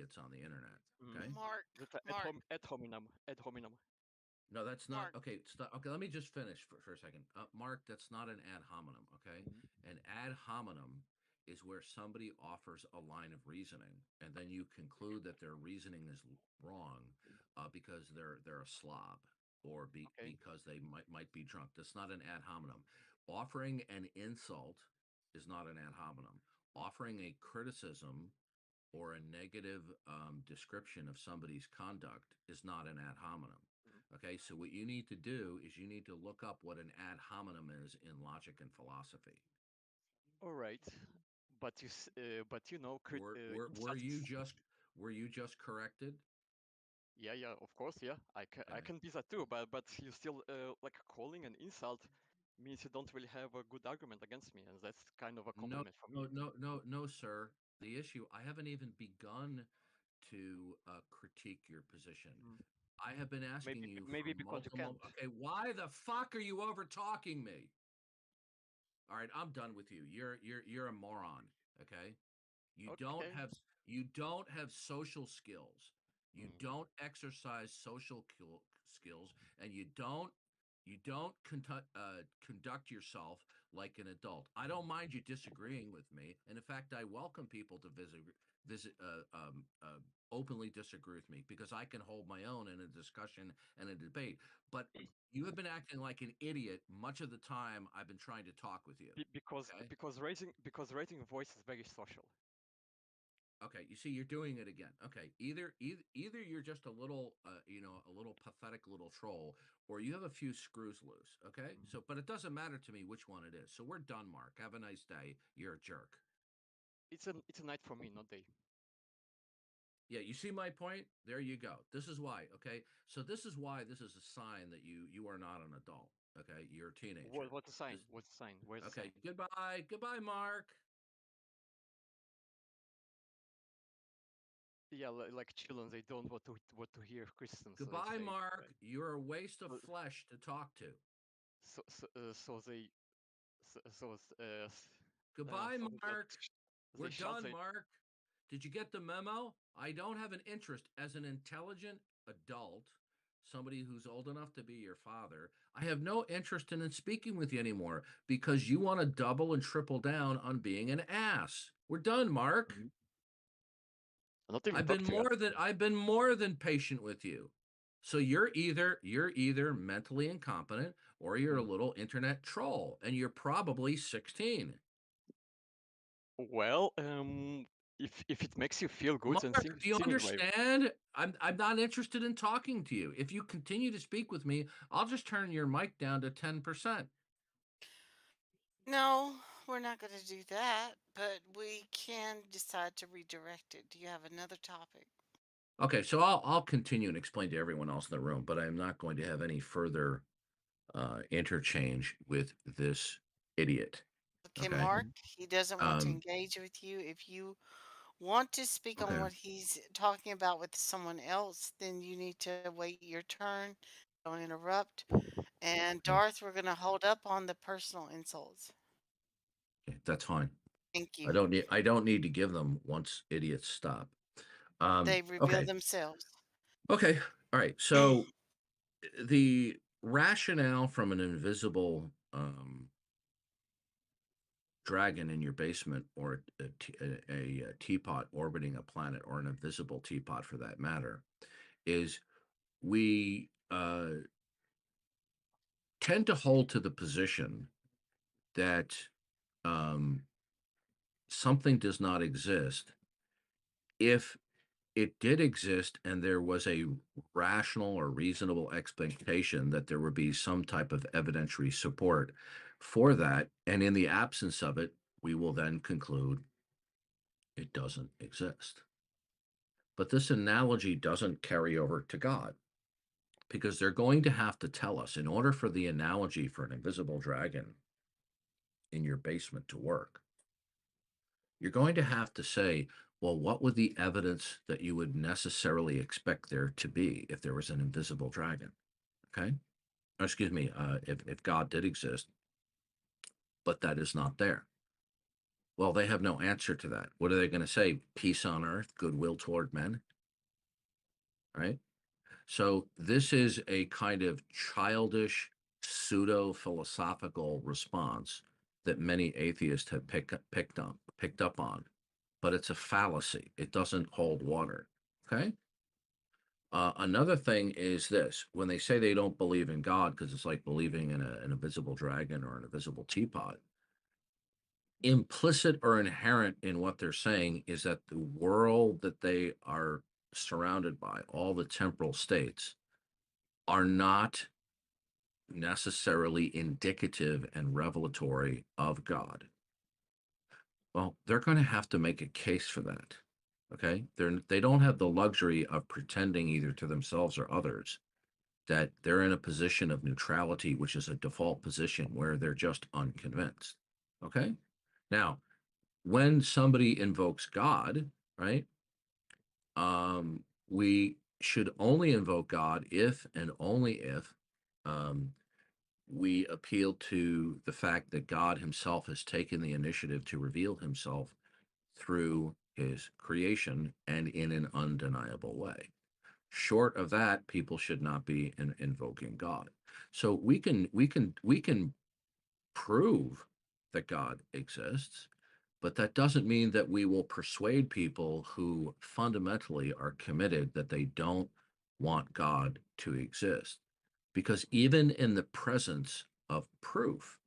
idiots on the internet. Okay. Mark, That's Mark, ad hominem. Ad hominem. No, that's not Mark. okay. Stop. Okay, let me just finish for a second. Mark, that's not an ad hominem. Okay, Mhm. an ad hominem is where somebody offers a line of reasoning, and then you conclude that their reasoning is wrong because they're a slob or Okay. because they might be drunk. That's not an ad hominem. Offering an insult is not an ad hominem. Offering a criticism or a negative description of somebody's conduct is not an ad hominem. Mhm. Okay, so what you need to do is you need to look up what an ad hominem is in logic and philosophy. All right, but but Were you insults. just corrected? Yeah, yeah, of course, yeah. I Okay. can be that too, but you still like calling an insult means you don't really have a good argument against me, and that's kind of a No, compliment for me. no, sir. The issue, I haven't even begun to critique your position. Mm. I have been asking Maybe you for maybe because you multiple. can't. Okay, why the fuck are you over talking me? All right, I'm done with you. You're a moron. Okay. You don't Okay. have you don't have social skills. You Mm. don't exercise social skills, and you don't conduct yourself like an adult. I don't mind you disagreeing with me, and in fact, I welcome people to visit openly disagree with me because I can hold my own in a discussion and a debate. But you have been acting like an idiot much of the time I've been trying to talk with you. Okay. Because raising a voice is very social. Okay, you see, you're doing it again. Okay, either you're just a little, a little pathetic little troll, or you have a few screws loose. Okay, Mhm. so but it doesn't matter to me which one it is. So we're done, Mark. Have a nice day. You're a jerk. It's a night for me, not day. Yeah, you see my point? There you go. This is why. Okay, so this is why this is a sign that you are not an adult. Okay, you're a teenager. What's the sign? This. What's the sign? Where's the Okay, sign? goodbye, Mark. Yeah, like children, they don't want to hear Christians. So they Goodbye, say, Mark. You're a waste of so flesh to talk to. so they so Goodbye, so Mark. We're they shut done, the. Mark. Did you get the memo? I don't have an interest as an intelligent adult, somebody who's old enough to be your father. I have no interest in speaking with you anymore because you want to double and triple down on being an ass. We're done, Mark. Mhm. I'm not even I've talk been to you. more than I've been more than patient with you. So you're either mentally incompetent or you're a Mhm. little internet troll and you're probably 16. Well, if it makes you feel good, then Mark, do you see me anyway. understand? I'm not interested in talking to you. If you continue to speak with me, I'll just turn your mic down to 10%. No, we're not going to do that, but we can decide to redirect it. Do you have another topic? Okay, so I'll continue and explain to everyone else in the room, but I'm not going to have any further interchange with this idiot. Okay, Okay. Mark, Mhm. he doesn't want to Um, engage with you. If you want to speak on okay. what he's talking about with someone else, then you need to wait your turn. Don't interrupt. And Okay. Darth, we're going to hold up on the personal insults. Okay, that's fine. Thank I you. don't need I don't need to give them once idiots stop. They reveal Okay. themselves. Okay. All right. So the rationale from an invisible dragon in your basement or a teapot orbiting a planet or an invisible teapot for that matter is we tend to hold to the position that um, something does not exist if it did exist and there was a rational or reasonable expectation that there would be some type of evidentiary support for that. And in the absence of it, we will then conclude it doesn't exist. But this analogy doesn't carry over to God because they're going to have to tell us in order for the analogy for an invisible dragon in your basement to work, you're going to have to say, well, what would the evidence that you would necessarily expect there to be if there was an invisible dragon? Okay. Excuse me, if God did exist, but that is not there. Well, they have no answer to that. What are they going to say? Peace on earth, goodwill toward men, right? So this is a kind of childish, pseudo-philosophical response that many atheists have picked up on, but it's a fallacy. It doesn't hold water. Okay. Another thing is this: when they say they don't believe in God because it's like believing in an invisible dragon or an invisible teapot, implicit or inherent in what they're saying is that the world that they are surrounded by, all the temporal states, are not necessarily indicative and revelatory of God. Well, they're going to have to make a case for that. Okay. They don't have the luxury of pretending either to themselves or others that they're in a position of neutrality, which is a default position where they're just unconvinced. Okay. Now, when somebody invokes God, right, we should only invoke God if and only if um, we appeal to the fact that God himself has taken the initiative to reveal himself through his creation and in an undeniable way. Short of that, people should not be invoking God. So we can prove that God exists, but that doesn't mean that we will persuade people who fundamentally are committed that they don't want God to exist. Because even in the presence of proof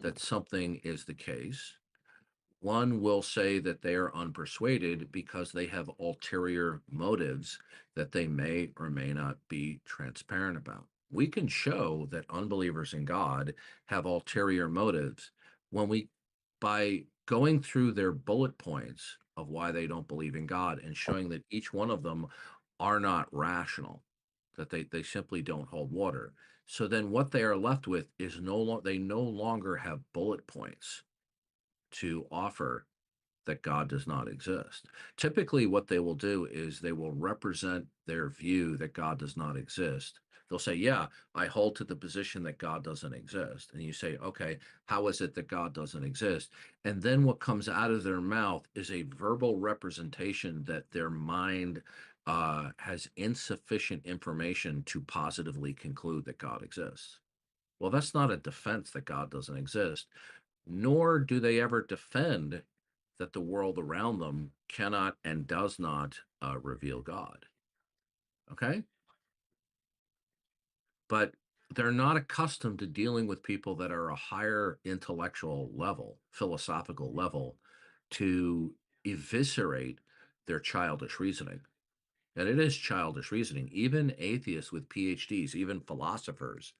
that something is the case, one will say that they are unpersuaded because they have ulterior motives that they may or may not be transparent about. We can show that unbelievers in God have ulterior motives when we, by going through their bullet points of why they don't believe in God and showing that each one of them are not rational, that they simply don't hold water. So then what they are left with is they no longer have bullet points to offer that God does not exist. Typically, what they will do is they will represent their view that God does not exist. They'll say, yeah, I hold to the position that God doesn't exist. And you say, okay, how is it that God doesn't exist? And then what comes out of their mouth is a verbal representation that their mind has insufficient information to positively conclude that God exists. Well, that's not a defense that God doesn't exist, nor do they ever defend that the world around them cannot and does not reveal God. Okay. But they're not accustomed to dealing with people that are a higher intellectual level, philosophical level, to eviscerate their childish reasoning. And it is childish reasoning. Even atheists with PhDs, even philosophers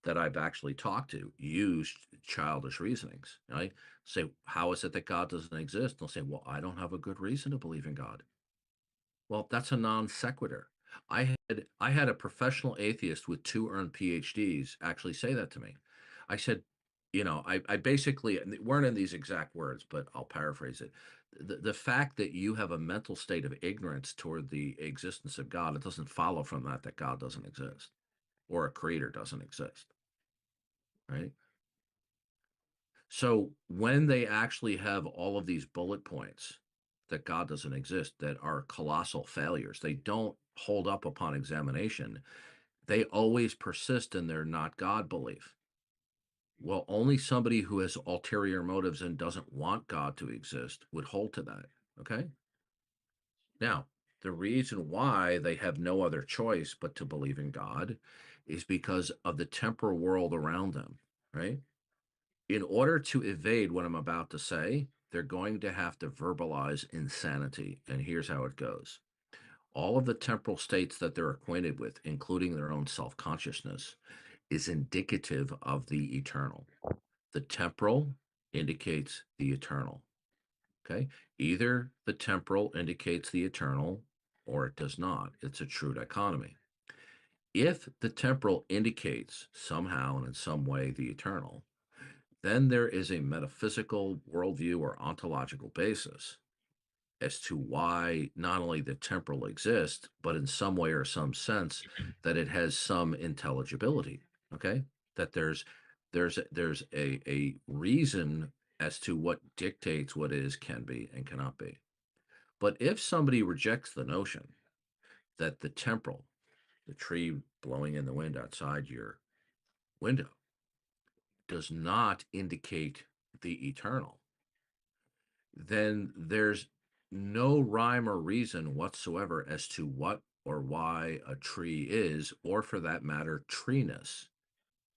that I've actually talked to use childish reasonings. Right? Say, how is it that God doesn't exist? They'll say, well, I don't have a good reason to believe in God. Well, that's a non sequitur. I had a professional atheist with two earned PhDs actually say that to me. I said, I basically, and they weren't in these exact words, but I'll paraphrase it. The fact that you have a mental state of ignorance toward the existence of God, it doesn't follow from that that God doesn't exist or a creator doesn't exist, right? So when they actually have all of these bullet points that God doesn't exist, that are colossal failures, they don't hold up upon examination. They always persist in their not God belief. Well, only somebody who has ulterior motives and doesn't want God to exist would hold to that. Okay. Now, the reason why they have no other choice but to believe in God is because of the temporal world around them, right? In order to evade what I'm about to say, they're going to have to verbalize insanity. And here's how it goes. All of the temporal states that they're acquainted with, including their own self consciousness, is indicative of the eternal. The temporal indicates the eternal. Okay. Either the temporal indicates the eternal or it does not. It's a true dichotomy. If the temporal indicates somehow and in some way the eternal, then there is a metaphysical worldview or ontological basis as to why not only the temporal exists, but in some way or some sense that it has some intelligibility. Okay, that there's a reason as to what dictates what is, can be, and cannot be. But if somebody rejects the notion that the temporal, the tree blowing in the wind outside your window, does not indicate the eternal, then there's no rhyme or reason whatsoever as to what or why a tree is, or for that matter, treeness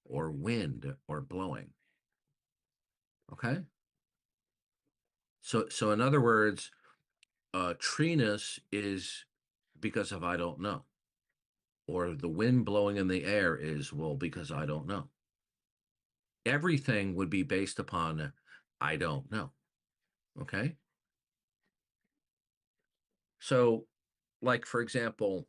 or wind or blowing. Okay? So in other words, treeness is because of I don't know, or the wind blowing in the air is, well, because I don't know. Everything would be based upon I don't know. Okay? So, like for example,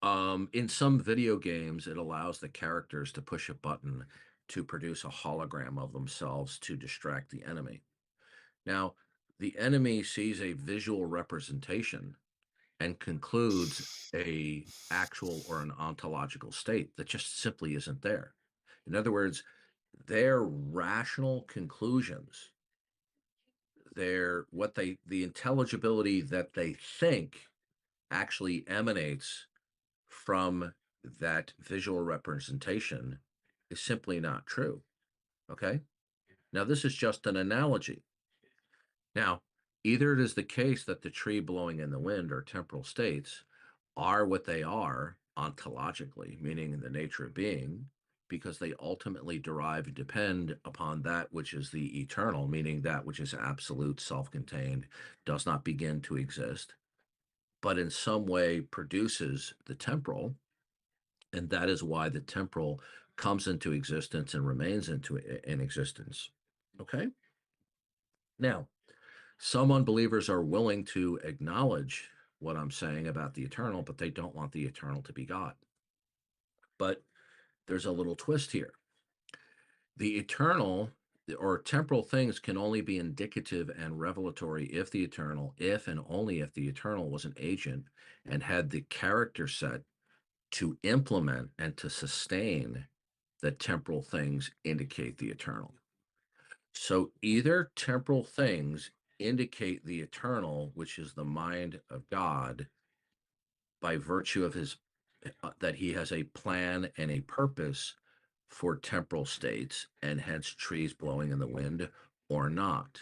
in some video games, it allows the characters to push a button to produce a hologram of themselves to distract the enemy. Now, the enemy sees a visual representation and concludes a actual or an ontological state that just simply isn't there. In other words, their rational conclusions, the intelligibility that they think actually emanates from that visual representation is simply not true. Okay. Now, this is just an analogy. Now, either it is the case that the tree blowing in the wind or temporal states are what they are ontologically, meaning in the nature of being, because they ultimately derive and depend upon that which is the eternal, meaning that which is absolute, self contained, does not begin to exist, but in some way produces the temporal. And that is why the temporal comes into existence and remains in existence. Okay. Now, some unbelievers are willing to acknowledge what I'm saying about the eternal, but they don't want the eternal to be God. But there's a little twist here. The eternal or temporal things can only be indicative and revelatory if the eternal, if and only if the eternal was an agent and had the character set to implement and to sustain the temporal things indicate the eternal. So either temporal things indicate the eternal, which is the mind of God, by virtue of his that he has a plan and a purpose for temporal states, and hence trees blowing in the wind, or not.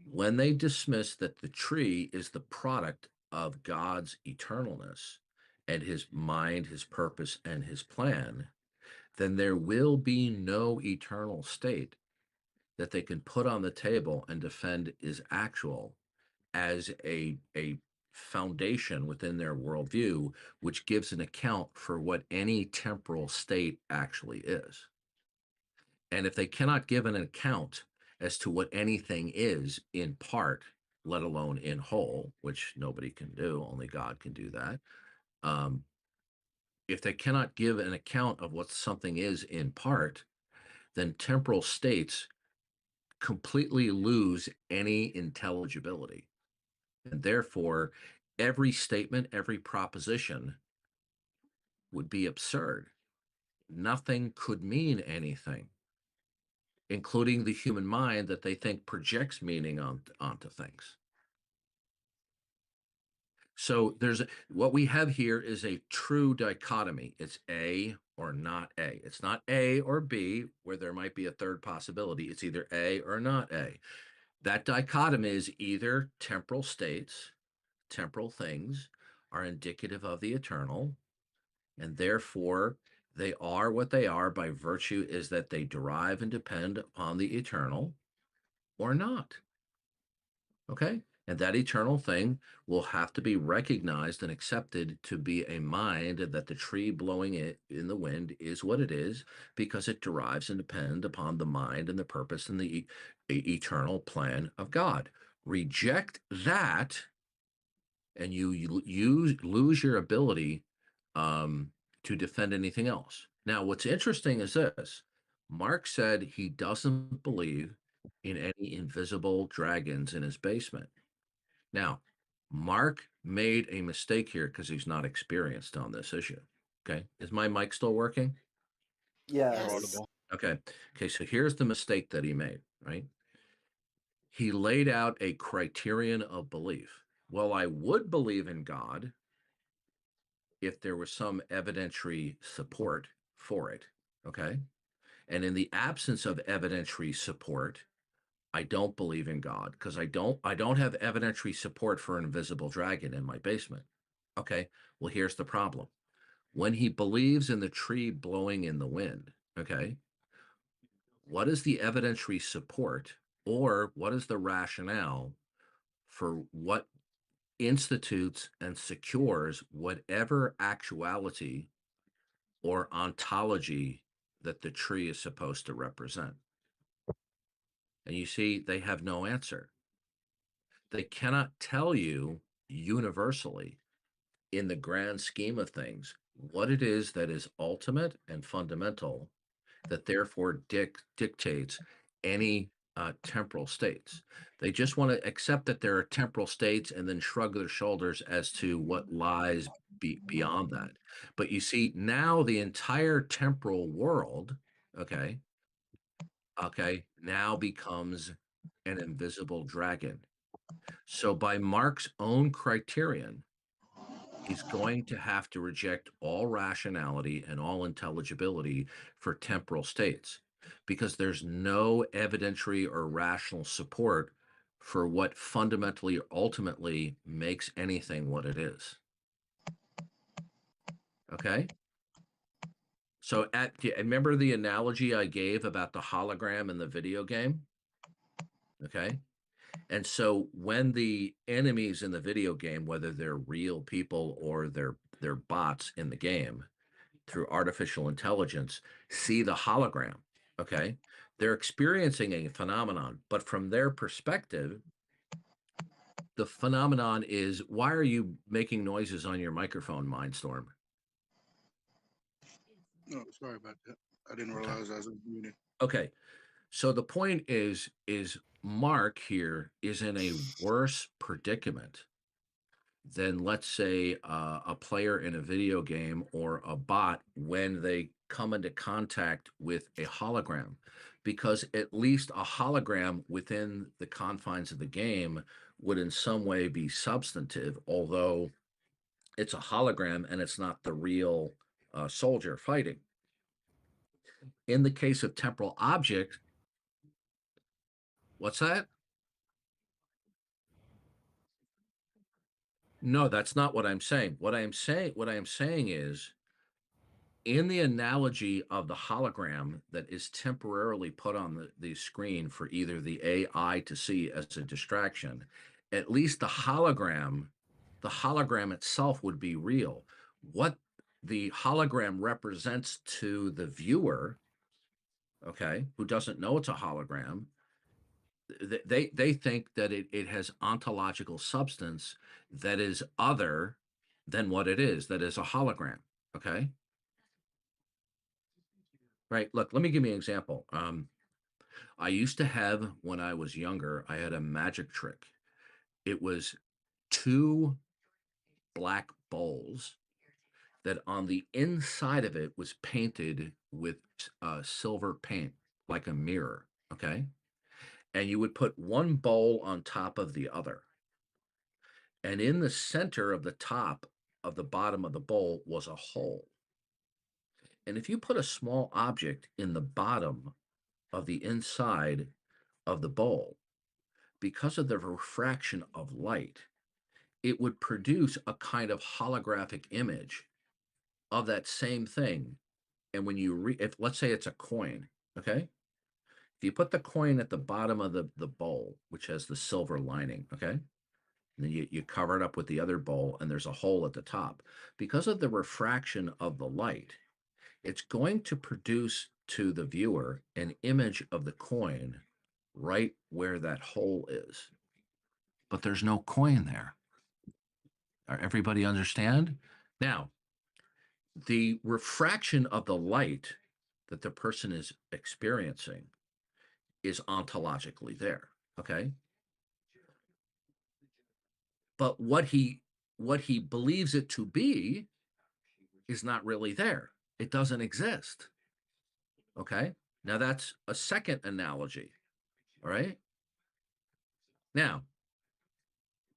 When they dismiss that the tree is the product of God's eternalness and his mind, his purpose, and his plan, then there will be no eternal state that they can put on the table and defend is actual as a foundation within their worldview, which gives an account for what any temporal state actually is. And if they cannot give an account as to what anything is in part, let alone in whole, which nobody can do, only God can do that. If they cannot give an account of what something is in part, then temporal states completely lose any intelligibility. And therefore, every statement, every proposition would be absurd. Nothing could mean anything, including the human mind that they think projects meaning onto things. So what we have here is a true dichotomy. It's A or not A. It's not A or B, where there might be a third possibility. It's either A or not A. That dichotomy is either temporal states, temporal things are indicative of the eternal, and therefore they are what they are by virtue is that they derive and depend upon the eternal, or not. Okay? And that eternal thing will have to be recognized and accepted to be a mind that the tree blowing it in the wind is what it is because it derives and depends upon the mind and the purpose and the eternal plan of God. Reject that, and you lose your ability to defend anything else. Now, what's interesting is this. Mark said he doesn't believe in any invisible dragons in his basement. Now, Mark made a mistake here because he's not experienced on this issue. Okay. Is my mic still working? Yeah, You're Yes. audible. Okay. Okay. So here's the mistake that he made, right? He laid out a criterion of belief. Well, I would believe in God if there was some evidentiary support for it. Okay. And in the absence of evidentiary support, I don't believe in God because I don't have evidentiary support for an invisible dragon in my basement. Okay. Well, here's the problem. When he believes in the tree blowing in the wind, okay, what is the evidentiary support or what is the rationale for what institutes and secures whatever actuality or ontology that the tree is supposed to represent? And you see, they have no answer. They cannot tell you universally, in the grand scheme of things, what it is that is ultimate and fundamental that therefore dictates any temporal states. They just want to accept that there are temporal states and then shrug their shoulders as to what lies beyond that. But you see, now the entire temporal world, okay, now becomes an invisible dragon. So by Marx's own criterion, he's going to have to reject all rationality and all intelligibility for temporal states because there's no evidentiary or rational support for what fundamentally or ultimately makes anything what it is. Okay? So remember the analogy I gave about the hologram in the video game? Okay? And so when the enemies in the video game, whether they're real people or they're bots in the game, through artificial intelligence, see the hologram, okay, they're experiencing a phenomenon, but from their perspective, the phenomenon is, why are you making noises on your microphone, Mindstorm? No, sorry about that. I didn't Okay. realize I was muted. Okay. So the point is Mark here is in a worse predicament than, let's say, a player in a video game or a bot when they come into contact with a hologram, because at least a hologram within the confines of the game would in some way be substantive, although it's a hologram and it's not the real soldier fighting. In the case of temporal object, what's that? No, that's not what I'm saying. What I am saying is, in the analogy of the hologram that is temporarily put on the screen for either the AI to see as a distraction, at least the hologram itself would be real. What the hologram represents to the viewer, okay, who doesn't know it's a hologram, they think that it has ontological substance that is other than what it is, that is a hologram, okay? Right. Look, let me give you an example. I used to have, when I was younger, I had a magic trick. It was two black bowls that on the inside of it was painted with silver paint, like a mirror. Okay. And you would put one bowl on top of the other. And in the center of the top of the bottom of the bowl was a hole. And if you put a small object in the bottom of the inside of the bowl, because of the refraction of light, it would produce a kind of holographic image of that same thing. And when if let's say it's a coin, okay? If you put the coin at the bottom of the bowl, which has the silver lining, okay? And then you cover it up with the other bowl and there's a hole at the top. Because of the refraction of the light, it's going to produce to the viewer an image of the coin right where that hole is. But there's no coin there. Everybody understand? Now, the refraction of the light that the person is experiencing is ontologically there, okay? But what he believes it to be is not really there. It doesn't exist. Okay? Now that's a second analogy. All right. Now,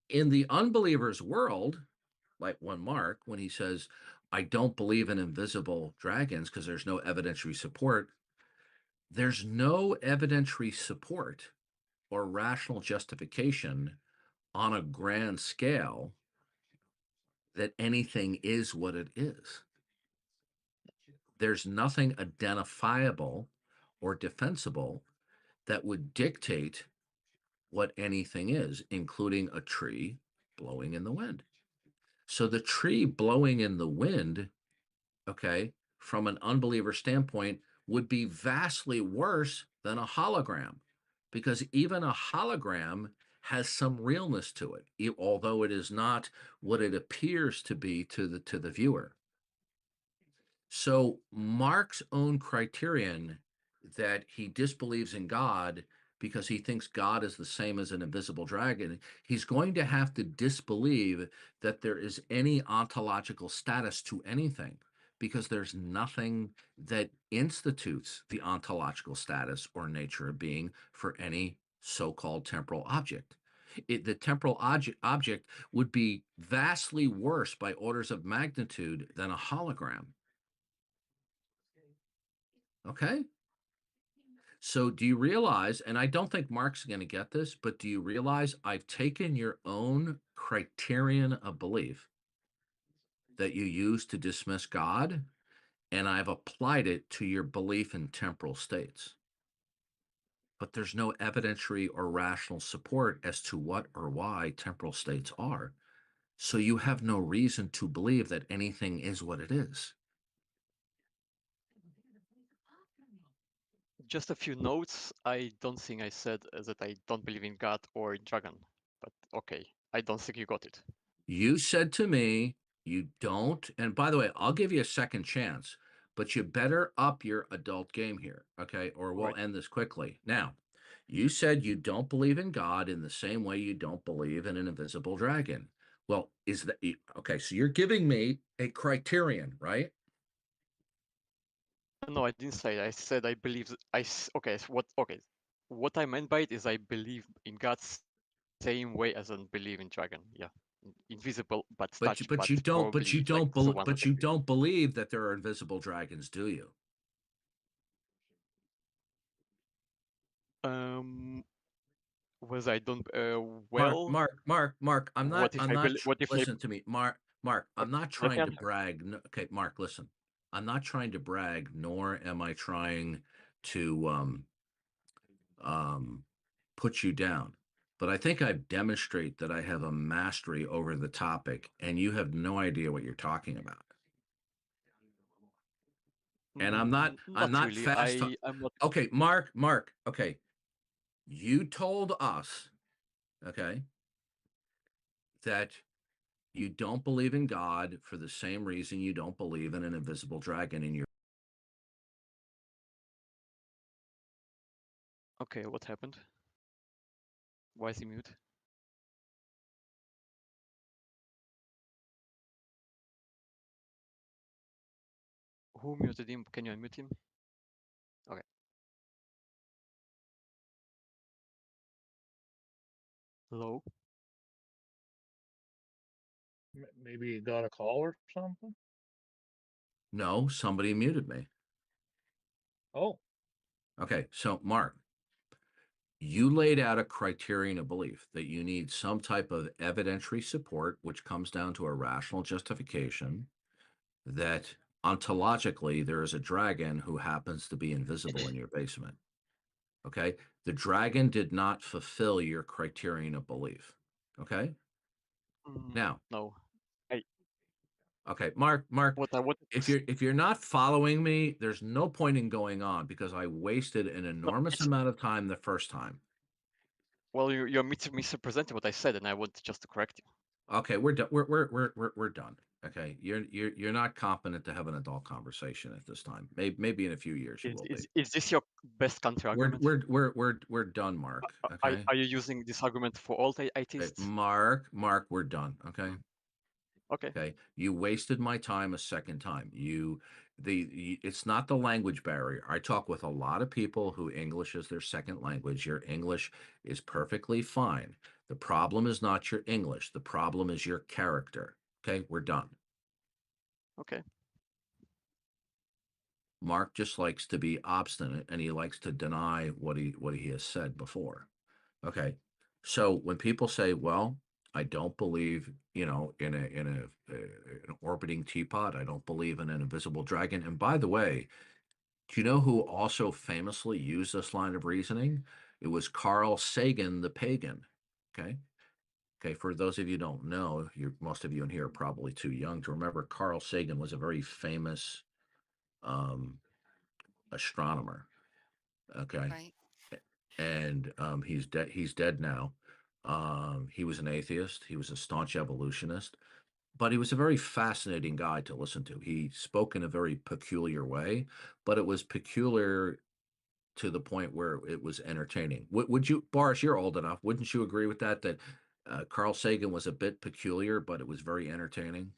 in the unbeliever's world, like one Mark, when he says, I don't believe in invisible dragons because there's no evidentiary support, there's no evidentiary support or rational justification on a grand scale that anything is what it is. There's nothing identifiable or defensible that would dictate what anything is, including a tree blowing in the wind. So the tree blowing in the wind, okay, from an unbeliever standpoint, would be vastly worse than a hologram, because even a hologram has some realness to it, although it is not what it appears to be to the viewer. So Mark's own criterion that he disbelieves in God because he thinks God is the same as an invisible dragon, he's going to have to disbelieve that there is any ontological status to anything, because there's nothing that institutes the ontological status or nature of being for any so-called temporal object. The temporal object would be vastly worse by orders of magnitude than a hologram. Okay. So do you realize, and I don't think Mark's going to get this, but do you realize I've taken your own criterion of belief that you use to dismiss God, and I've applied it to your belief in temporal states? But there's no evidentiary or rational support as to what or why temporal states are. So you have no reason to believe that anything is what it is. Just a few notes. I don't think I said that I don't believe in God or in dragon, but okay, I don't think you got it. You said to me, you don't, and by the way, I'll give you a second chance, but you better up your adult game here, okay? Or we'll Right. end this quickly. Now, you said you don't believe in God in the same way you don't believe in an invisible dragon. Well, is that okay? So you're giving me a criterion, right? No, I didn't say. I said I believe. Okay. What I meant by it is I believe in God's same way as I believe in dragon. Yeah, invisible but But you, touch, but but you probably like don't the ones that but you exist. don't believe that there are invisible dragons, do you? Um, was I don't Mark, well? Mark, Mark, Mark, What if I believe? What if I? listen to me, Mark, I'm Okay, not let me trying to answer. brag. Okay, Mark, listen. I'm not trying to brag, nor am I trying to um, put you down. But I think I've demonstrated that I have a mastery over the topic, and you have no idea what you're talking about. And I'm Not not really. fast. I'm not. Okay, Mark, okay. You told us, okay, that you don't believe in God for the same reason you don't believe in an invisible dragon in your. Okay, what happened? Why is he mute? Who muted him? Can you unmute him? Okay. Hello. Maybe you got a call or something? No, somebody muted me. Oh, Okay, so Mark, you laid out a criterion of belief that you need some type of evidentiary support, which comes down to a rational justification that ontologically there is a dragon who happens to be invisible in your basement. Okay, the dragon did not fulfill your criterion of belief. Okay, now, No. I okay, Mark, what I wanted to if you're not following me, there's no point in going on because I wasted an no, enormous it's amount of time the first time. well you're misrepresenting what I said, and I want just to correct you. Okay, we're done. We're done. Okay, you're not competent to have an adult conversation at this time. Maybe in a few years you Is will be. is is this your best counter argument? We're done, Mark. Are Okay, are you using this argument for all okay, atheists? Mark, we're done. Okay, Okay. Okay, you wasted my time a second time. It's not the language barrier. I talk with a lot of people who English is their second language. Your English is perfectly fine. The problem is not your English. The problem is your character. Okay, we're done. Okay. Mark just likes to be obstinate and he likes to deny what he has said before. Okay. So when people say, well, I don't believe, an orbiting teapot, I don't believe in an invisible dragon. And by the way, do you know who also famously used this line of reasoning? It was Carl Sagan the pagan. Okay. Okay, for those of you who don't know, most of you in here are probably too young to remember. Carl Sagan was a very famous um, astronomer. Okay, Right. and he's dead. He's dead now. He was an atheist. He was a staunch evolutionist, but he was a very fascinating guy to listen to. He spoke in a very peculiar way, but it was peculiar to the point where it was entertaining. Would you, Boris? You're old enough. Wouldn't you agree with that? That Carl Sagan was a bit peculiar, but it was very entertaining.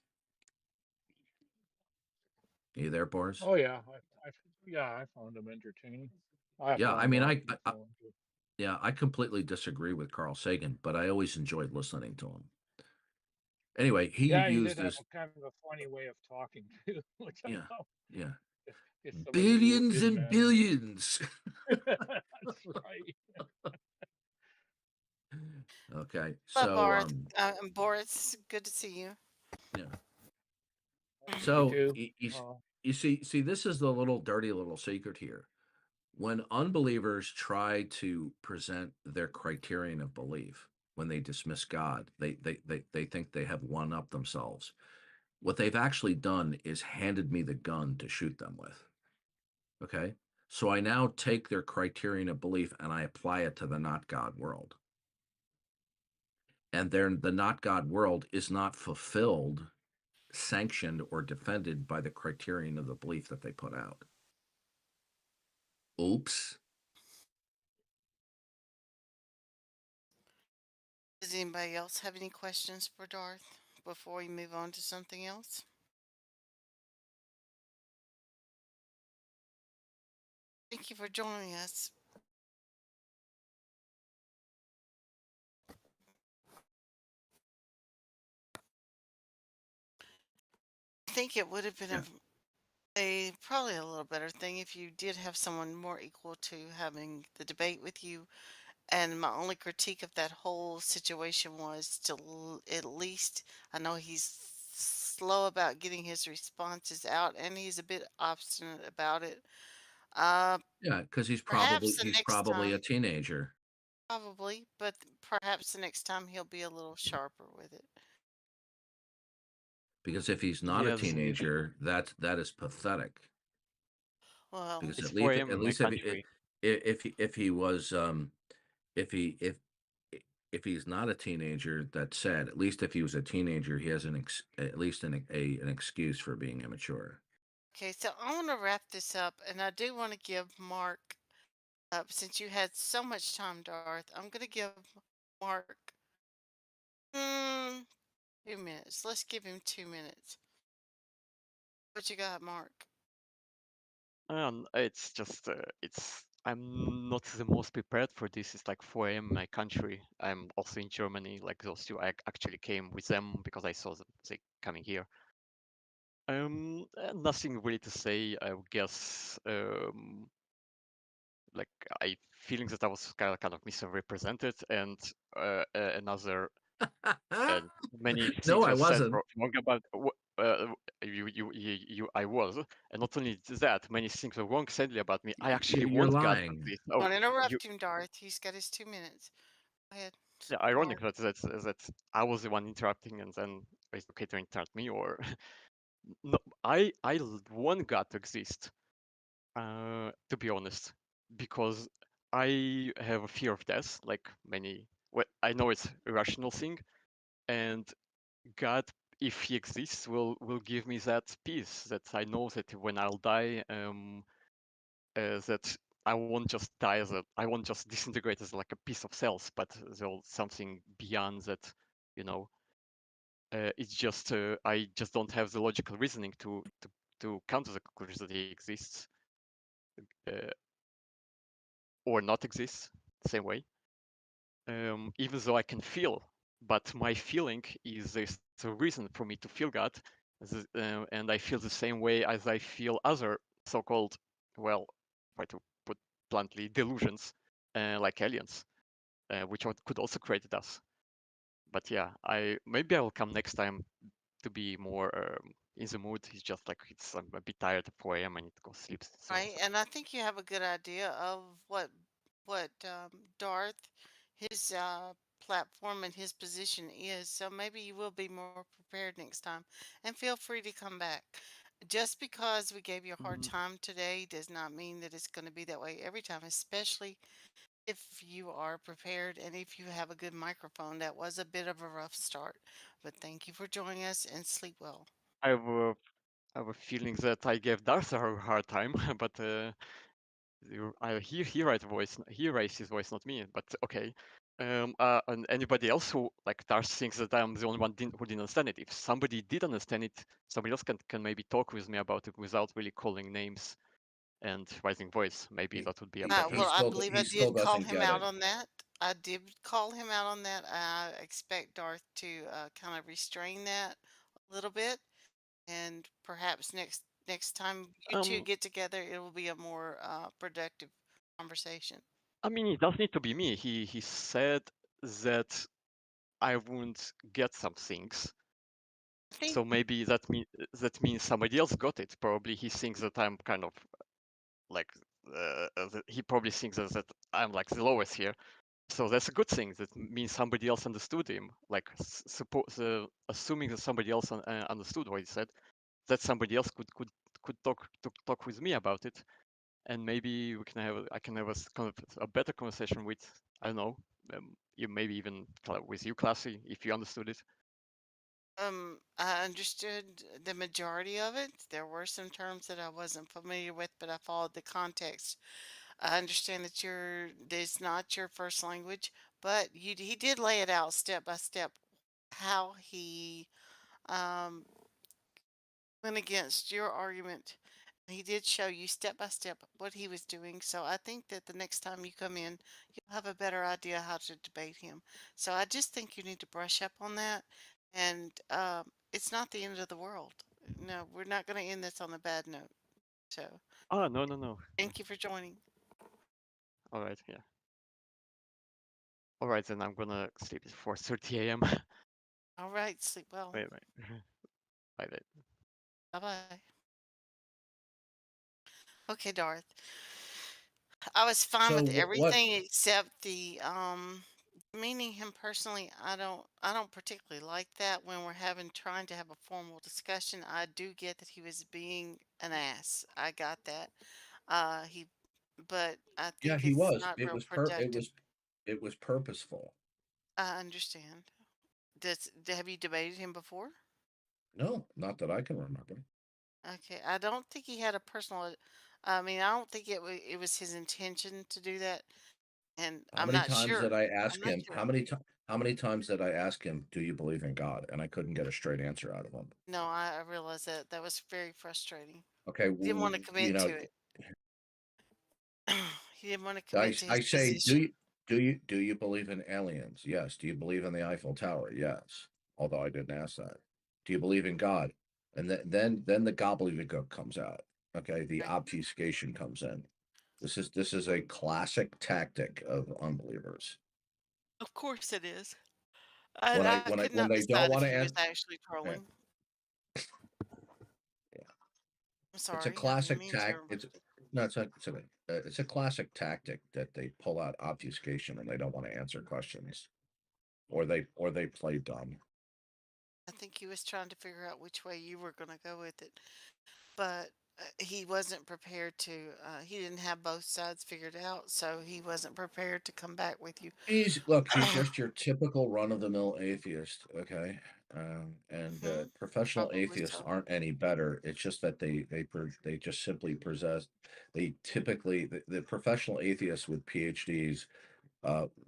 Are you there, Boris? Oh yeah, yeah, I found him entertaining. I Yeah, I found mean, I, Dawkins I so too. yeah, I completely disagree with Carl Sagan, but I always enjoyed listening to him. Anyway, he Yeah, he did used have this. a kind of a funny way of talking too, which I Yeah, thought yeah, if somebody who billions is and manly. billions. That's right. Okay, Hello, so Barth. Boris, good to see you. yeah, You so too. you see, this is the little dirty little secret here. When unbelievers try to present their criterion of belief, when they dismiss God, they think they have one up themselves. What they've actually done is handed me the gun to shoot them with. Okay. So I now take their criterion of belief and I apply it to the not God world. And then the not God world is not fulfilled, sanctioned, or defended by the criterion of the belief that they put out. Oops. Does anybody else have any questions for Darth before we move on to something else? Thank you for joining us. I think it would have been Yeah. a probably a little better thing if you did have someone more equal to having the debate with you. And my only critique of that whole situation was to at least, I know he's slow about getting his responses out and he's a bit obstinate about it. Uh, Yeah. Because he's probably perhaps the he's next probably a time, teenager. probably, but perhaps the next time he'll be a little sharper with it. Because if he's not a Yes, teenager, that is pathetic. Well, Because it's at 4 least a.m. at in my least country. if he was if he if he's not a teenager, that's sad. At least if he was a teenager, he has at least an excuse for being immature. okay, so I want to wrap this up, and I do want to give Mark, since you had so much time, Darth, I'm going to give Mark mm, 2 minutes. Let's give him 2 minutes. What you got, Mark? It's just I'm not the most prepared for this. It's like 4 a.m. in my country. I'm also in Germany, like those two. I actually came with them because I saw them they coming here. Nothing really to say. I would guess like I feeling that I was kind of misrepresented, and another many No, things I were said wasn't. wrong about I was, and not only that, many things were wrong sadly about me. I actually You're want God to lying. exist. Oh, Don't you interrupt him, Darth. He's got his 2 minutes. Go ahead, yeah, ironic Mark. that I was the one interrupting, and then it's okay to interrupt me. Or no, want God to exist. To be honest, because I have a fear of death, like many. Well, I know it's a rational thing, and God, if He exists, will give me that peace that I know that when I'll die, that I won't just die as I won't just disintegrate as like a piece of cells, but there's something beyond that, you know. It's just I just don't have the logical reasoning to come to the conclusion that he exists uh, or not exists the same way. Even though I can feel, but my feeling is there's a reason for me to feel God, and I feel the same way as I feel other so-called, well, try to put bluntly, delusions like aliens, which could also create us. But yeah, maybe I will come next time to be more in the mood. It's just like I'm a bit tired at 4 a.m. I need to go sleep soon. Right, So. and I think you have a good idea of what Darth, his platform and his position is. So maybe you will be more prepared next time. And feel free to come back. Just because we gave you a hard Mhm. time today does not mean that it's going to be that way every time, especially if you are prepared and if you have a good microphone. That was a bit of a rough start, but thank you for joining us and sleep well. I have a feeling that I gave Darth a hard time, but I hear he raised his voice, not me. But okay. And anybody else who like Darth thinks that I'm the only one who didn't understand it. If somebody did understand it, somebody else can maybe talk with me about it without really calling names and raising voice. Maybe He that would be a he better. he Well, I still believe I he still did call doesn't him get out it. on that. I did call him out on that. I expect Darth to kind of restrain that a little bit, and perhaps next time you two Um, get together, it will be a more productive conversation. I mean, it doesn't need to be me. He said that I wouldn't get some things. I think So maybe that means somebody else got it. Probably he thinks that I'm kind of like he probably thinks that I'm like the lowest here. So that's a good thing. That means somebody else understood him. Like suppose assuming that somebody else understood what he said, that somebody else could talk with me about it, and maybe I can have kind of a better conversation with, I don't know, you maybe even with you, Classy, if you understood it. I understood the majority of it. There were some terms that I wasn't familiar with, but I followed the context. I understand that it's not your first language, but he did lay it out step by step how he um, went against your argument. He did show you step by step what he was doing. So I think that the next time you come in, you'll have a better idea how to debate him. So I just think you need to brush up on that. And it's not the end of the world. No, we're not going to end this on a bad note. So Oh, no. Yeah. thank you for joining. All right, yeah. All right, then I'm gonna sleep at 4:30 a.m. All right, sleep well. Wait. Bye then. Bye bye. Okay, Darth. I was fine So with what? everything except the meaning him personally. I don't particularly like that when we're having trying to have a formal discussion. I do get that he was being an ass. I got that. He but I Yeah, think he it's was. not real productive. It was purposeful. I understand. Have you debated him before? No, not that I can remember. Okay, I don't think he had a personal. I mean, I don't think it was his intention to do that, and How many times did I I'm ask not him? sure. How many times did I ask him, "Do you believe in God?" And I couldn't get a straight answer out of him. No, I realize that that was very frustrating. Okay, He didn't want to you commit to know, it. He didn't want to commit to I his say, position. do you believe in aliens? Yes. Do you believe in the Eiffel Tower? Yes. Although I didn't ask that. Do you believe in God? And then the gobbledygook comes out. Okay, the Right? obfuscation comes in. This is a classic tactic of unbelievers. Of course it is. And I could When not they don't decide if want to he was answer, actually yeah, trolling. yeah. I'm It's a sorry, I didn't classic mean to. tact. It's no, it's a classic tactic that they pull out obfuscation when they don't want to answer questions, or they play dumb. I think he was trying to figure out which way you were going to go with it, but he wasn't prepared to. He didn't have both sides figured out, so he wasn't prepared to come back with you. He's just your typical run of the mill atheist. Okay, and Hmm. professional Probably atheists so. aren't any better. It's just that they just simply possess. They typically the professional atheists with PhDs,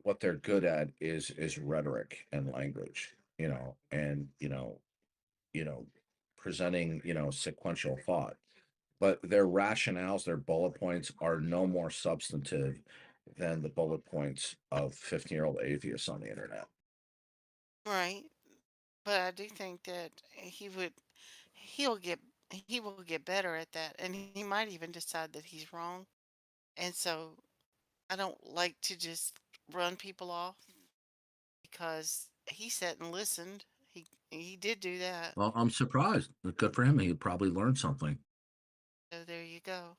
what they're good at is rhetoric and language. and presenting sequential thought, but their rationales, their bullet points are no more substantive than the bullet points of 15-year-old atheists on the internet. Right. But I do think that he'll get he will get better at that, and he might even decide that he's wrong. And so I don't like to just run people off because he sat and listened. He did do that. Well, I'm surprised. Good for him. He probably learned something. So there you go.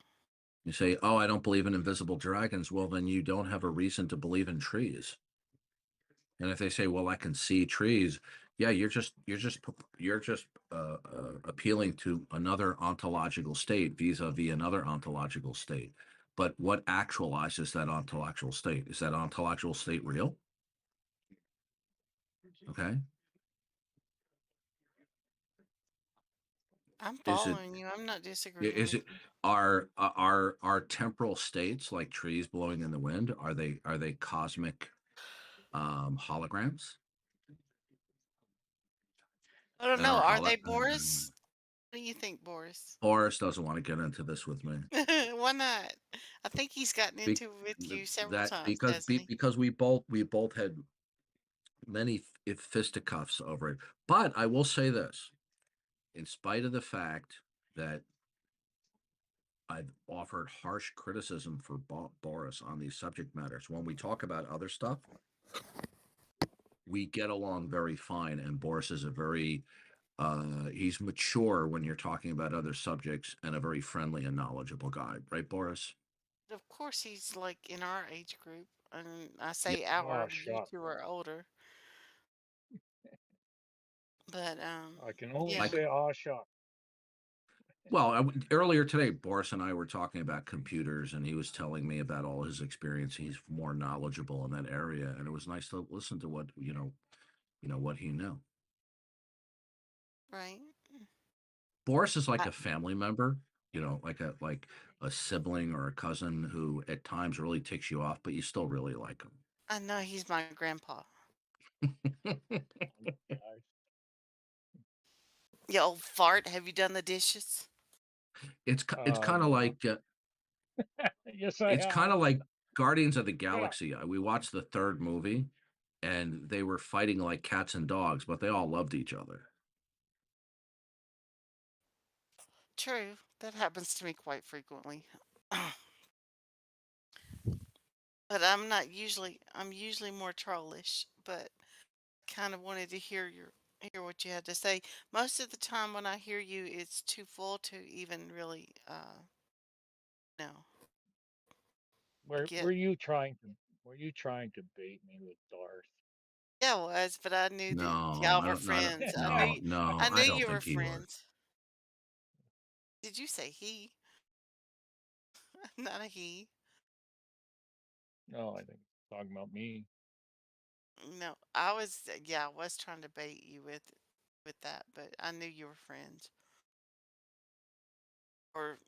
You say, "Oh, I don't believe in invisible dragons." Well, then you don't have a reason to believe in trees. And if they say, "Well, I can see trees," yeah, appealing to another ontological state vis-a-vis another ontological state. But what actualizes that ontological state? Is that ontological state real? Okay. I'm Is it following you. I'm not disagreeing is with it you. are temporal states like trees blowing in the wind? Are they cosmic holograms? I don't And know. are Are they, Boris? What do you think, Boris? Boris doesn't want to get into this with me. Why not? I think he's gotten Be, into it with you several that times, hasn't he? because we both had many fisticuffs over it. But I will say this, in spite of the fact that I've offered harsh criticism for Boris on these subject matters, when we talk about other stuff, we get along very fine. And Boris is he's mature when you're talking about other subjects and a very friendly and knowledgeable guy, right, Boris? But of course, he's like in our age group. And I Yeah. say Oh, our, you shock. two are older. But I can only yeah. Like, say, oh, shock. well, earlier today, Boris and I were talking about computers, and he was telling me about all his experience. He's more knowledgeable in that area, and it was nice to listen to what what he knew. Right. Boris is like I, a family member, like a sibling or a cousin who at times really ticks you off, but you still really like I know he's my grandpa. him. Nice. You old fart. Have you done the dishes? It's kind of No. like Yes, I it's kind have. of like Guardians of the Yeah. Galaxy. We watched the third movie, and they were fighting like cats and dogs, but they all loved each other. True. That happens to me quite frequently. But I'm usually more trollish, but kind of wanted to hear what you had to say. Most of the time when I hear you, it's too full to even really no Were get. you trying to bait me with Darth? Yeah, I was, but I knew that No, y'all I were don't. No, friends. no, no. I knew I don't you were think he was. friends. Did you say he? Not a he. No, I think he's talking about me. No, I was. Yeah, I was trying to bait you with that, but I knew you were friends or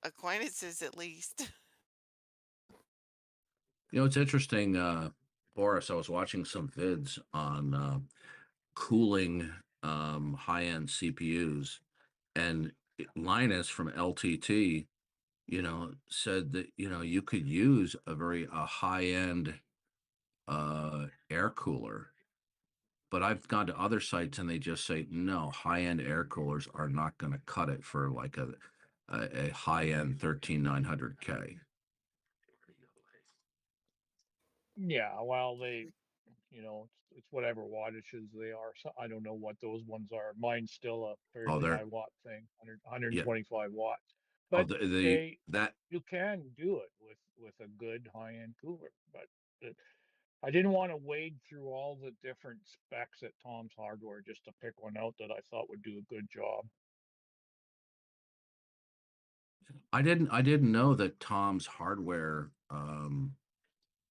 acquaintances at least. It's interesting, Boris. I was watching some vids on cooling high-end CPUs, and Linus from LTT, said that you could use a high-end air cooler. But I've gone to other sites and they just say no, high-end air coolers are not going to cut it for like a high-end 13900K. Yeah, well, it's whatever wattages they are. So I don't know what those ones are. Mine's still a Oh, fairly high they're watt thing, yeah. 125 watts. Oh, But the they, that you can do it with a good high-end cooler. But it, I didn't want to wade through all the different specs at Tom's Hardware just to pick one out that I thought would do a good job. I didn't know that Tom's Hardware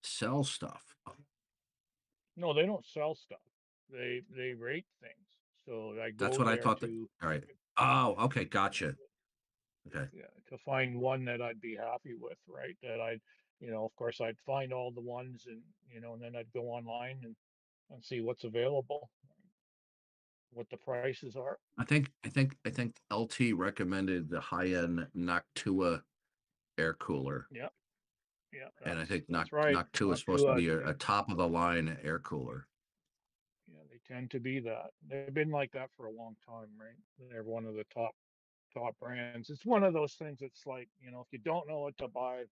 sells stuff. No, they don't sell stuff. They rate things. So I That's go what I there thought that. to All right. Oh, okay, gotcha. Okay. yeah, to find one that I'd be happy with, right? That I'd, of course, I'd find all the ones and, and then I'd go online and see what's available. what the prices are. I think LT recommended the high-end Noctua air cooler, Yeah, yeah, and I think that's right. Noctua is Not supposed too to be a top-of-the-line air cooler. Yeah, they tend to be that. They've been like that for a long time, right? They're one of the top brands. It's one of those things. It's like, if you don't know what to buy,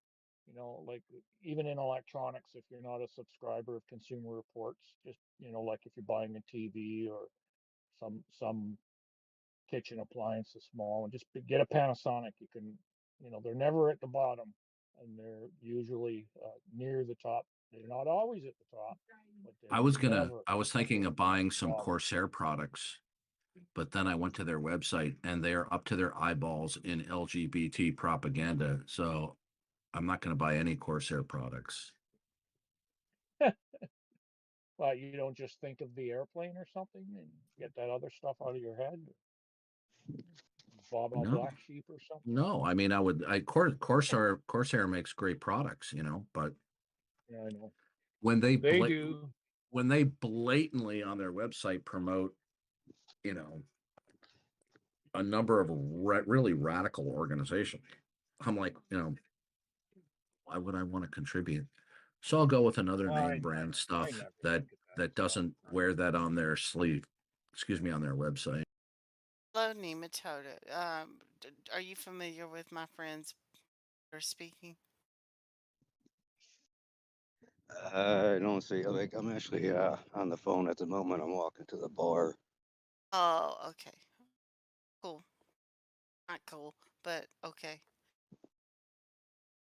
like even in electronics, if you're not a subscriber of Consumer Reports, just like if you're buying a TV or some kitchen appliance, a small, and just get a Panasonic. You can, they're never at the bottom, and they're usually near the top. They're not always at the top, but they're never I was thinking of at buying the some bottom. Corsair products, but then I went to their website and they're up to their eyeballs in LGBT propaganda. So I'm not going to buy any Corsair products. But you don't just think of the airplane or something and get that other stuff out of your head. Baba No, Black Sheep or something. no. I mean, Corsair makes great products, but Yeah, I know. when they They do. when they blatantly on their website promote, you know, a number of really radical organizations, I'm like, why would I want to contribute? So I'll go with another name brand I stuff never that look at that stuff. doesn't wear that on their sleeve. Excuse me, on their website. Hello, Nematota. Are you familiar with my friends who are speaking? I don't see. Like, I'm actually on the phone at the moment. I'm walking to the bar. Oh, okay. Cool. Not cool, but okay.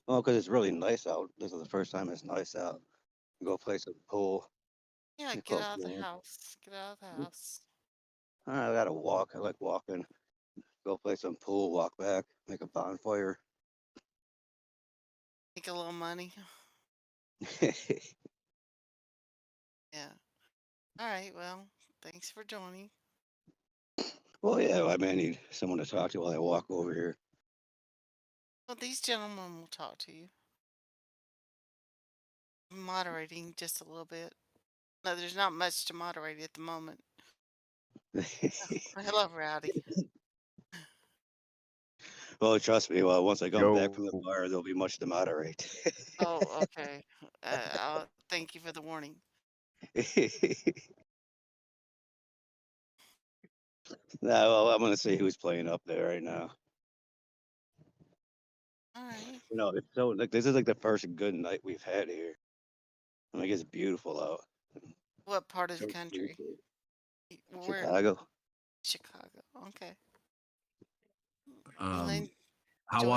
Well, because it's really nice out. This is the first time it's nice out. Go play some pool. Yeah, and get cook out of the dinner. house. Get out of the house. I gotta walk. I like walking. Go play some pool. Walk back. Make a bonfire. Make a little money. Yeah. All right. Well, thanks for joining. Well, yeah. I may need someone to talk to while I walk over here. Well, these gentlemen will talk to you. I'm moderating just a little bit. No, there's not much to moderate at the moment. Hello, Rowdy. Well, trust me. Well, once I come back from the Yo, bar, there'll be much to moderate. Oh, okay. I'll thank you for the warning. Nah, well, I'm gonna see who's playing up there right now. All right. It's so like this is like the first good night we've had here. Like it's beautiful out. What part of the So country? beautiful. Where? Chicago. Chicago. Okay. Well, Um, enjoy the night. how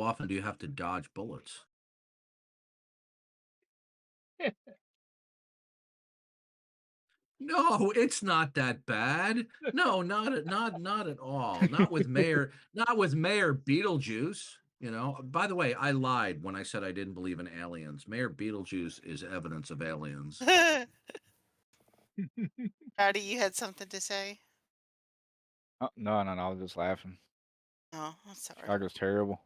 often do you have to dodge bullets? No, it's not that bad. No, not at all. Not with Mayor Beetlejuice. By the way, I lied when I said I didn't believe in aliens. Mayor Beetlejuice is evidence of aliens. Rowdy, you had something to say? no, no, no. I was just laughing. Oh, I'm sorry. Chicago's terrible.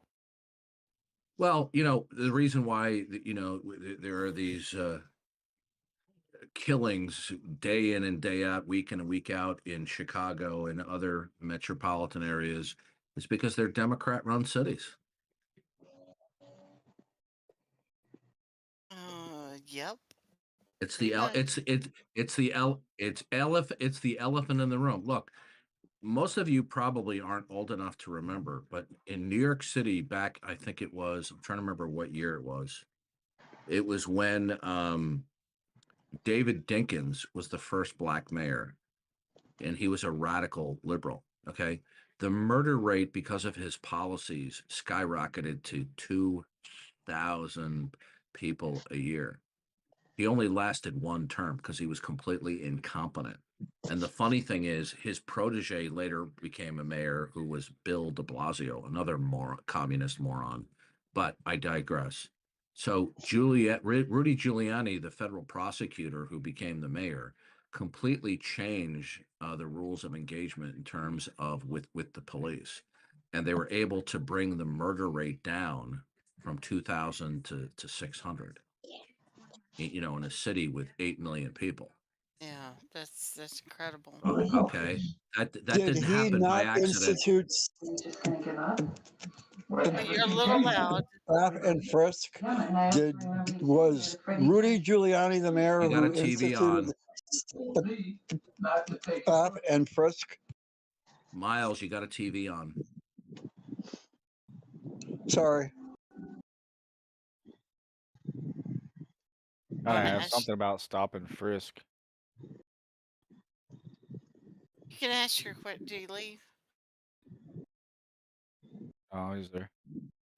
Well, the reason why there are these killings day in and day out, week in and week out in Chicago and other metropolitan areas is because they're Democrat-run cities. Yep. It's Pretty the el- much. it's the elephant in the room. Look, most of you probably aren't old enough to remember, but in New York City back, I think I'm trying to remember what year it was. It was when David Dinkins was the first black mayor, and he was a radical liberal. Okay. The murder rate because of his policies skyrocketed to 2,000 people a year. He only lasted one term because he was completely incompetent. And the funny thing is, his protege later became a mayor who was Bill de Blasio, another communist moron. But I digress. So Rudy Giuliani, the federal prosecutor who became the mayor, completely changed the rules of engagement in terms of with the police, and they were able to bring the murder rate down from 2,000 to 600. In a city with 8 million people. Yeah, that's incredible. Okay, that Did didn't he happen by not accident. institute But you're a little loud. stop and frisk? Was Rudy Giuliani the mayor You got a who TV instituted on. stop and frisk? Miles, you got a TV on. Sorry. Gotta Wanna have ask something about stop and frisk. You can ask your do you leave? Oh, he's there.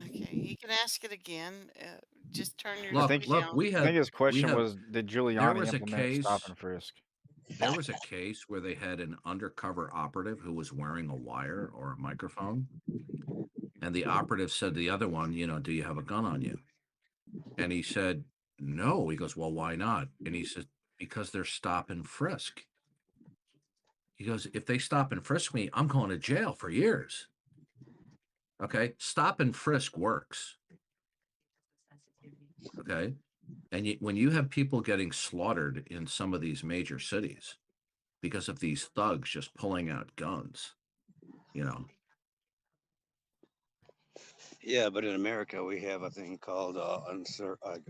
Okay, you can ask it again. Just turn your I Look, think TV look, down. we I think have his question have was, did there Giuliani was a implement stop case and frisk? there was a case where they had an undercover operative who was wearing a wire or a microphone, and the operative said to the other one, "Do you have a gun on you?" And he said, "No." He goes, "Well, why not?" And he said, "Because they're stop and frisk." He goes, "If they stop and frisk me, I'm going to jail for years." Okay, stop and frisk works. Okay, and when you have people getting slaughtered in some of these major cities because of these thugs just pulling out guns, you know. Yeah, but in America we have a thing called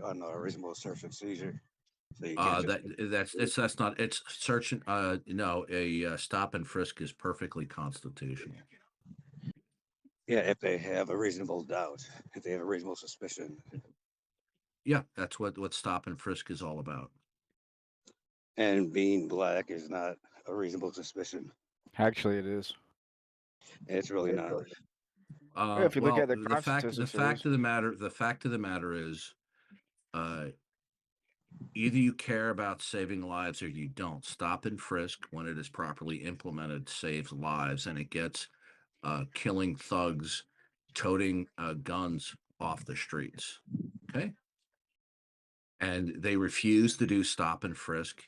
unreasonable search and seizure. So you can't just That's not it's search and no a stop and frisk is perfectly constitutional. yeah, if they have a reasonable doubt, if they have a reasonable suspicion. Yeah, that's what stop and frisk is all about. And being black is not a reasonable suspicion. Actually, it is. It's really not. If you look Well, at the crime statistics, it is. the fact of the matter is, uh, either you care about saving lives or you don't. Stop and frisk, when it is properly implemented, saves lives, and it gets killing thugs toting guns off the streets. Okay. And they refuse to do stop and frisk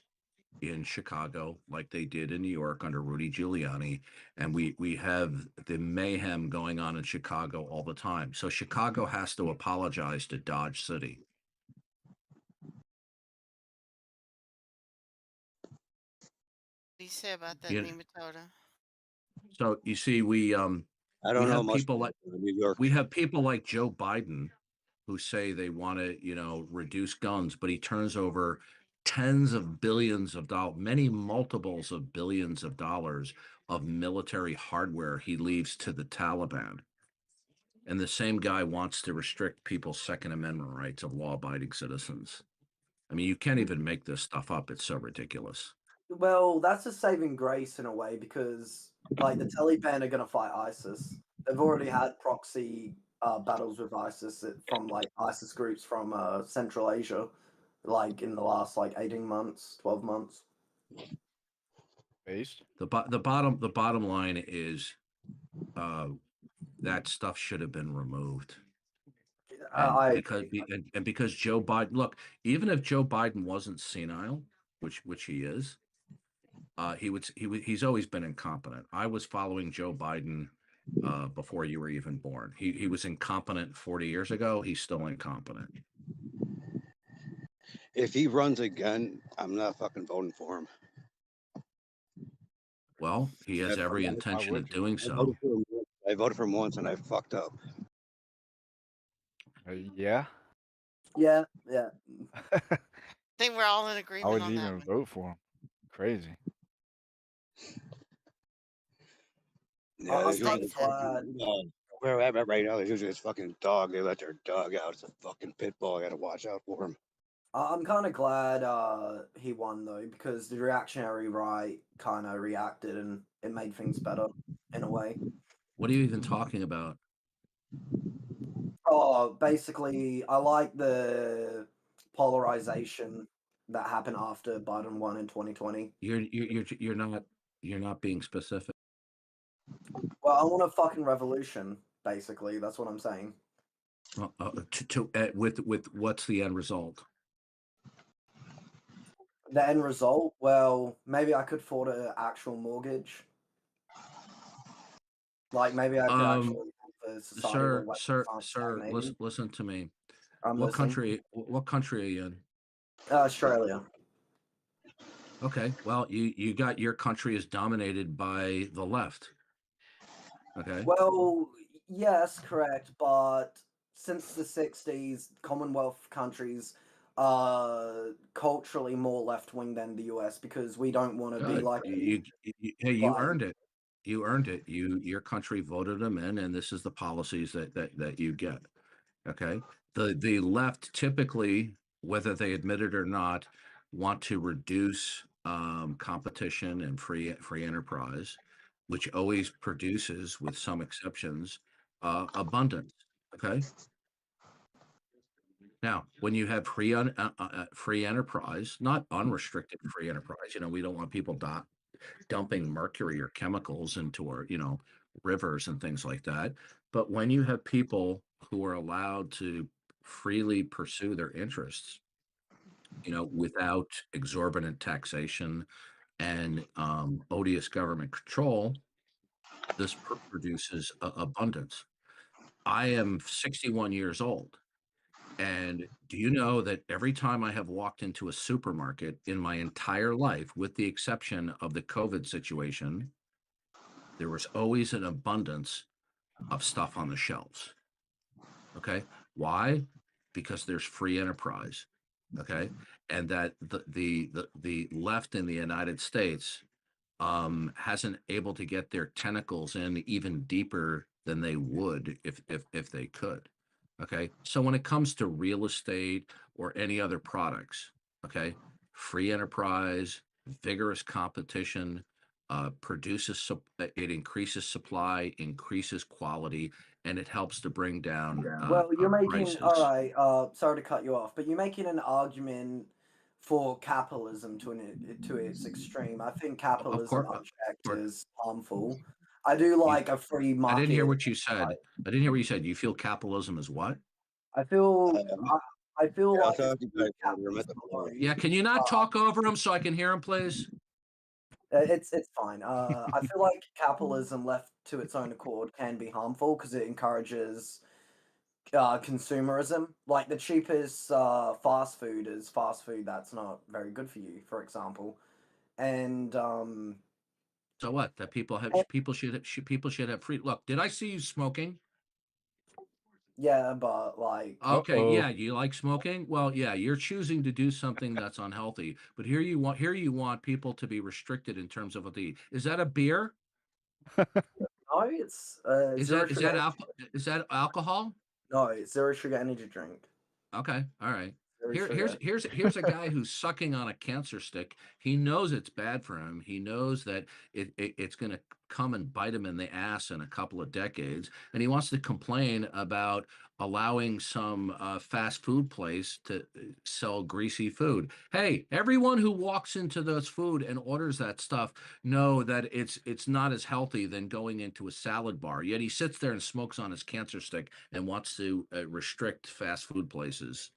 in Chicago like they did in New York under Rudy Giuliani. And we have the mayhem going on in Chicago all the time. So Chicago has to apologize to Dodge City. What do you say about that, Yeah. nematota? So you see, I don't know have much people like about New York. we have people like Joe Biden who say they want to, reduce guns, but he turns over tens of billions of dollars, many multiples of billions of dollars of military hardware he leaves to the Taliban. And the same guy wants to restrict people's Second Amendment rights of law-abiding citizens. I mean, you can't even make this stuff up. It's so ridiculous. Well, that's a saving grace in a way because, like, the Taliban are going to fight ISIS. They've already had proxy battles with ISIS from, like, ISIS groups from Central Asia, like, in the last, 18 months, 12 months. Based. The bottom line is that stuff should have been removed. I Because Joe Biden, look, even if Joe Biden wasn't senile, which he is, he's always been incompetent. I was following Joe Biden before you were even born. He was incompetent 40 years ago. He's still incompetent. If he runs again, I'm not fucking voting for him. Well, he has every intention of doing so. I voted for him once and I fucked up. Yeah. Yeah. I think we're all in I agreement would on that even one. vote for him. Crazy. Yeah, I'm there's kind usually of glad. where I'm at right now, there's usually this fucking dog. They let their dog out. It's a fucking pit bull. I gotta watch out for him. I'm kind of glad he won though because the reactionary right kind of reacted and it made things better in a way. What are you even talking about? Oh, basically, I like the polarization that happened after Biden won in 2020. You're not being specific. Well, I want a fucking revolution. Basically, that's what I'm saying. With what's the end result? The end result, well, maybe I could afford an actual mortgage. Like maybe I could actually have a society where Sir, listen to me. I'm What listening. country are you in? Australia. Okay, well, you got your country is dominated by the left. Okay. Well, yes, correct, but since the 60s, Commonwealth countries are culturally more left-wing than the US because we don't want to be Good. like Hey, you like earned it. You earned it. Your country voted them in, and this is the policies that you get. Okay. The left typically, whether they admit it or not, want to reduce competition and free enterprise, which always produces, with some exceptions, abundance. Okay. Now, when you have free enterprise, not unrestricted free enterprise, we don't want people dumping mercury or chemicals into our, rivers and things like that. But when you have people who are allowed to freely pursue their interests, without exorbitant taxation and odious government control, this produces abundance. I am 61 years old. And do you know that every time I have walked into a supermarket in my entire life, with the exception of the COVID situation, there was always an abundance of stuff on the shelves. Okay. Why? Because there's free enterprise. Okay. And that the left in the United States hasn't able to get their tentacles in even deeper than they would if they could. Okay. So when it comes to real estate or any other products, okay, free enterprise, vigorous competition, it increases supply, increases quality, and it helps to bring down well, you're making all prices. right, sorry to cut you off, but you're making an argument for capitalism to its extreme. I think Of capitalism course, unchecked is harmful. I do like a free I didn't hear market. what you said. I didn't hear what you said. You feel capitalism is what? I feel I feel I'll like talk to you guys later. I'm at capitalism the bar. Yeah, can you not talk over him so I can hear him, please? It's fine. I feel like capitalism left to its own accord can be harmful because it encourages consumerism. Like the cheapest fast food is fast food that's not very good for you, for example. And So what? That people should have free. Look, did I see you smoking? yeah, but like Okay, Uh-oh. yeah, you like smoking? Well, yeah, you're choosing to do something that's unhealthy. But here you want people to be restricted in terms of what they eat. Is that a beer? no, it's Is zero that is sugar. that is that alcohol? No, it's zero sugar energy drink. Okay, all right. Zero Here, here's sugar. here's here's a guy who's sucking on a cancer stick. He knows it's bad for him. He knows that it's going to come and bite him in the ass in a couple of decades, and he wants to complain about allowing some fast food place to sell greasy food. Hey, everyone who walks into those food and orders that stuff know that it's not as healthy than going into a salad bar. Yet he sits there and smokes on his cancer stick and wants to restrict fast food places.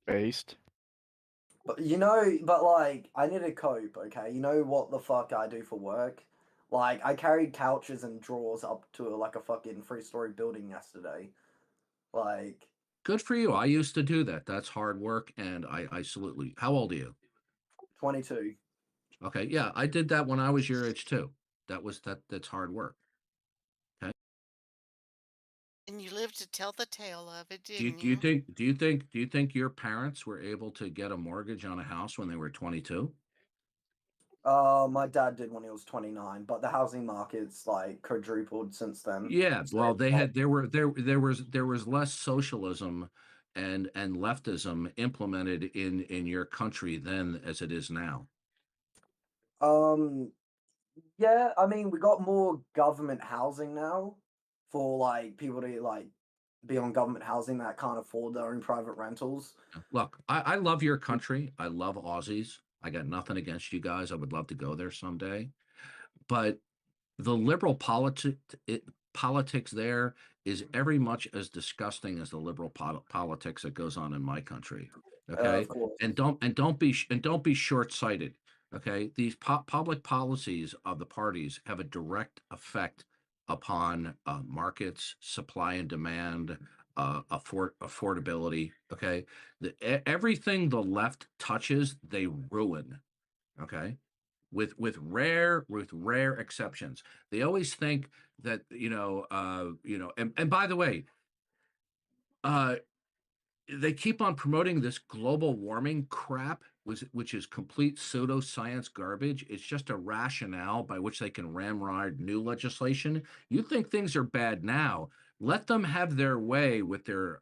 Based. But but like I need to cope, okay? You know what the fuck I do for work? Like I carried couches and drawers up to like a fucking 3-story building yesterday. Like Good for you. I used to do that. That's hard work, and I salute you. How old are you? 22. Okay, yeah, I did that when I was your age too. That's hard work. Okay. And you lived to tell the tale of it, Do you, didn't do you you? think do you think do you think your parents were able to get a mortgage on a house when they were 22? My dad did when he was 29, but the housing market's like quadrupled since then. Yeah, So well, it's they not- had there was less socialism and leftism implemented in your country then as it is now. um yeah, I mean we got more government housing now for like people to like be on government housing that can't afford their own private rentals. Look, I love your country. I love Aussies. I got nothing against you guys. I would love to go there someday. But the liberal politics there is every much as disgusting as the liberal politics that goes on in my country. Of Okay, course. and don't be short-sighted. Okay, these public policies of the parties have a direct effect upon markets, supply and demand, affordability. Okay, everything the left touches, they ruin. Okay, with rare exceptions. They always think that and by the way, they keep on promoting this global warming crap, which is complete pseudoscience garbage. It's just a rationale by which they can ramrod new legislation. You think things are bad now? Let them have their way with their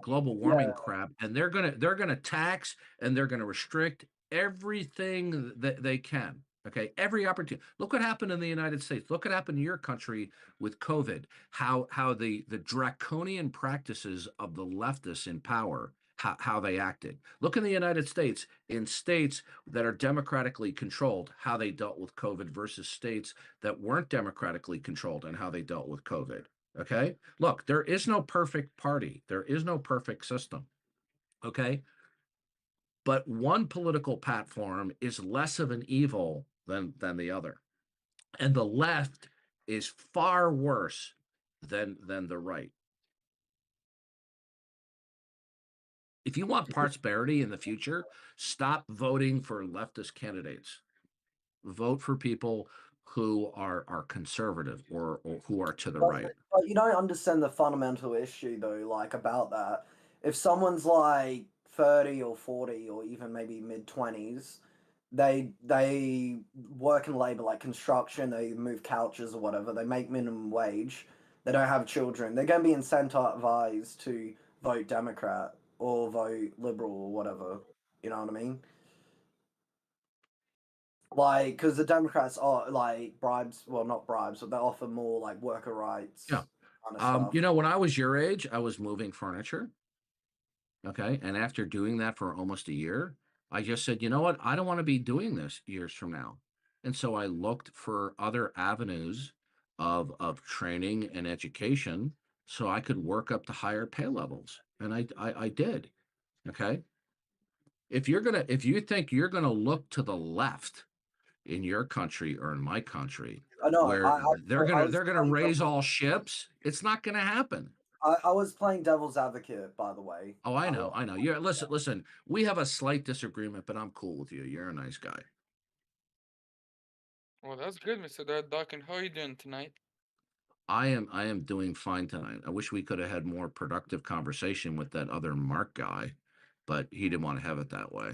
global warming crap, and they're gonna tax and they're gonna restrict everything that they can. Okay, every opportunity. Look what happened in the United States. Look what happened in your country with COVID. How the draconian practices of the leftists in power, how they acted. Look in the United States, in states that are democratically controlled, how they dealt with COVID versus states that weren't democratically controlled and how they dealt with COVID. Okay, look, there is no perfect party. There is no perfect system. Okay, but one political platform is less of an evil than the other, and the left is far worse than the right. If you want prosperity in the future, stop voting for leftist candidates. Vote for people who are conservative or who are to the right. But you don't understand the fundamental issue though, like about that. If someone's like 30 or 40 or even maybe mid-20s, they work in labor like construction, they move couches or whatever, they make minimum wage, they don't have children, they're going to be incentivized to vote Democrat or vote liberal or whatever. You know what I mean? Like, because the Democrats are like bribes, well, not bribes, but they offer more like worker rights. Yeah. Kind of stuff. When I was your age, I was moving furniture. Okay. And after doing that for almost a year, I just said, you know what? I don't want to be doing this years from now. And so I looked for other avenues of training and education so I could work up to higher pay levels. And I did. Okay. If you think you're gonna look to the left in your country or in my country, I know. where they're was gonna playing raise all ships, it's not gonna happen. I was playing devil's advocate, by the way. Oh, I know. You're listen. We have a slight disagreement, but I'm cool with you. You're a nice guy. Well, that's good, Mr. Dawkins. How are you doing tonight? I am doing fine tonight. I wish we could have had more productive conversation with that other Mark guy, but he didn't want to have it that way.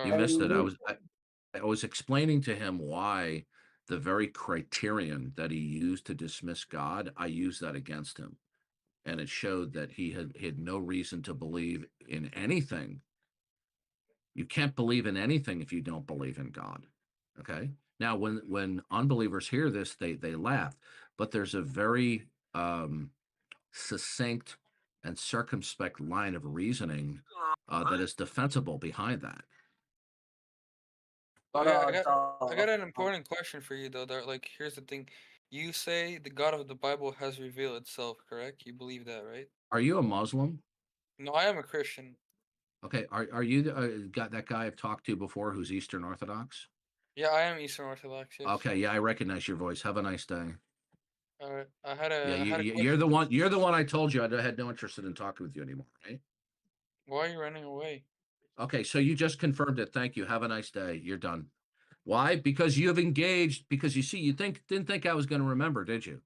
You missed it. I was explaining to him why the very criterion that he used to dismiss God, I used that against him. And it showed that he had no reason to believe in anything. You can't believe in anything if you don't believe in God. Okay. Now, when unbelievers hear this, they laugh, but there's a very succinct and circumspect line of reasoning that is defensible behind that. I got an important question for you though. Like, here's the thing: you say the God of the Bible has revealed itself, correct? You believe that, right? Are you a Muslim? No, I am a Christian. Okay. Are you got that guy I've talked to before who's Eastern Orthodox? Yeah, I am Eastern Orthodox. Yes. Okay. Yeah, I recognize your voice. Have a nice day. All right. I had a You're the one. You're the one I told you I had no interest in talking with you anymore, right? Why are you running away? Okay, so you just confirmed it. Thank you. Have a nice day. You're done. Why? Because you have engaged. Because you see, didn't think I was going to remember, did you?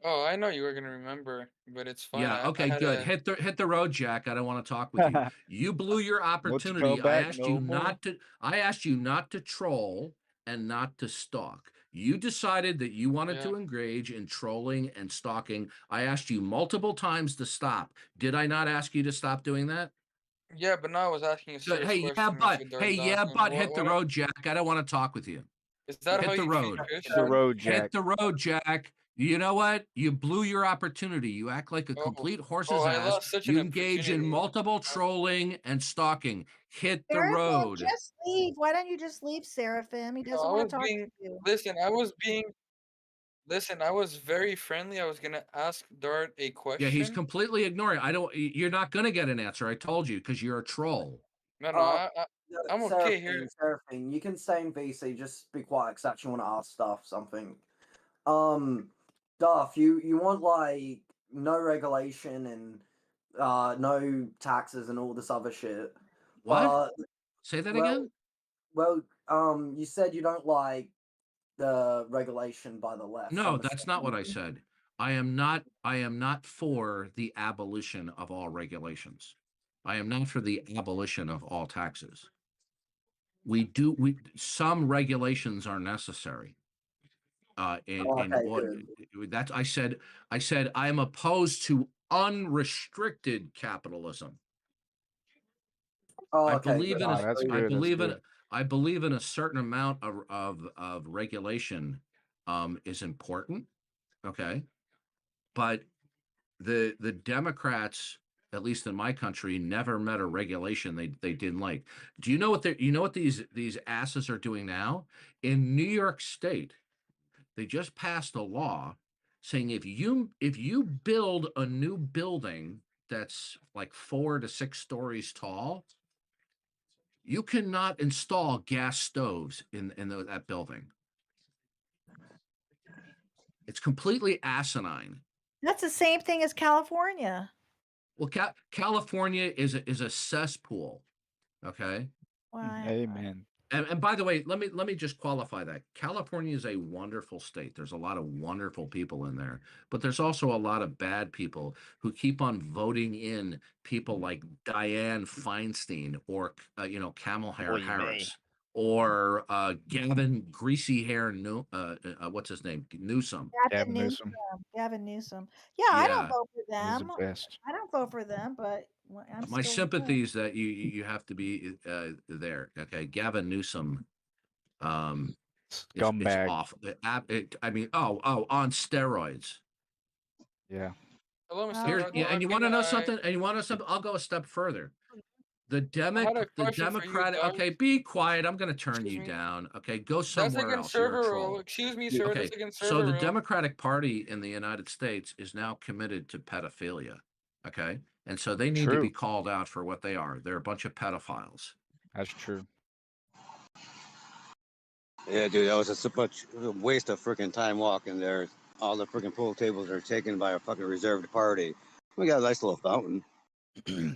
Oh, I know you were gonna remember, but it's fine. Yeah. Okay. Good. Hit the road, Jack. I don't want to talk with you. You blew your opportunity. I asked you not to. I asked you not to troll and not to stalk. You decided that you wanted to engage in trolling and stalking. I asked you multiple times to stop. Did I not ask you to stop doing that? Yeah, but now I was asking a serious question. Hit the road, Jack. I don't want to talk with you. Is that how Hit the you road? treat The road, Jack. Hit the road, Jack. You know what? You blew your opportunity. You act like a complete horse's ass. You engage in multiple trolling and stalking. Hit the road. Just leave. Why don't you just leave, Seraphim? He doesn't want to talk to you. Listen, I was very friendly. I was gonna ask Dart a question. Yeah, he's completely ignoring. You're not gonna get an answer. I told you because you're a troll. No, I'm okay here. Seraphim, you can stay in VC. Just be quiet, because I actually want to ask stuff. Something. Darth, you want like no regulation and no taxes and all this other shit. What? Say that again? Well, you said you don't like the regulation by the left. So No, I'm that's not what I assuming. said. I am not for the abolition of all regulations. I am not for the abolition of all taxes. Some regulations are necessary. In Okay, order good. that's I said I am opposed to unrestricted capitalism. Oh, I okay, believe good. in a Ah, that's I good. That's believe in good. a, I believe in a certain amount of regulation is important. Okay. But the Democrats, at least in my country, never met a regulation they didn't like. Do you know what these asses are doing now? In New York State, they just passed a law saying if you build a new building that's like 4 to 6 stories tall, you cannot install gas stoves in that building. It's completely asinine. That's the same thing as California. Well, California is a cesspool. Okay. Why? Amen. And by the way, let me just qualify that. California is a wonderful state. There's a lot of wonderful people in there, but there's also a lot of bad people who keep on voting in people like Dianne Feinstein or Camel Hair Oy vey. Harris or Gavin Greasy Hair what's his name, Newsom. Gavin Gavin Newsom. Newsom. Gavin Newsom. Yeah, I don't Yeah, vote for He's the them. best. I don't vote for them, but I'm my still with them. sympathies that you have to be there. Okay, Gavin Newsom. It's Scumbag. awful. I mean, on steroids. Yeah. Hello, Mr. Here's Oh, Darth. yeah, and you Can want to know I? something? And you want to know something? I'll go a step further. The I had a the question for you, Democratic. Darth. Okay, be quiet. I'm going to turn Excuse you me. down. Okay, go That's somewhere against else. You're a server rule. troll. Excuse me, sir. That's Okay, against so server the rule. Democratic Party in the United States is now committed to pedophilia. Okay, and so they need to be True. called out for what they are. They're a bunch of pedophiles. That's true. Yeah, dude, that was a much waste of freaking time walking there. All the freaking pool tables are taken by a fucking reserved party. We got a nice little fountain.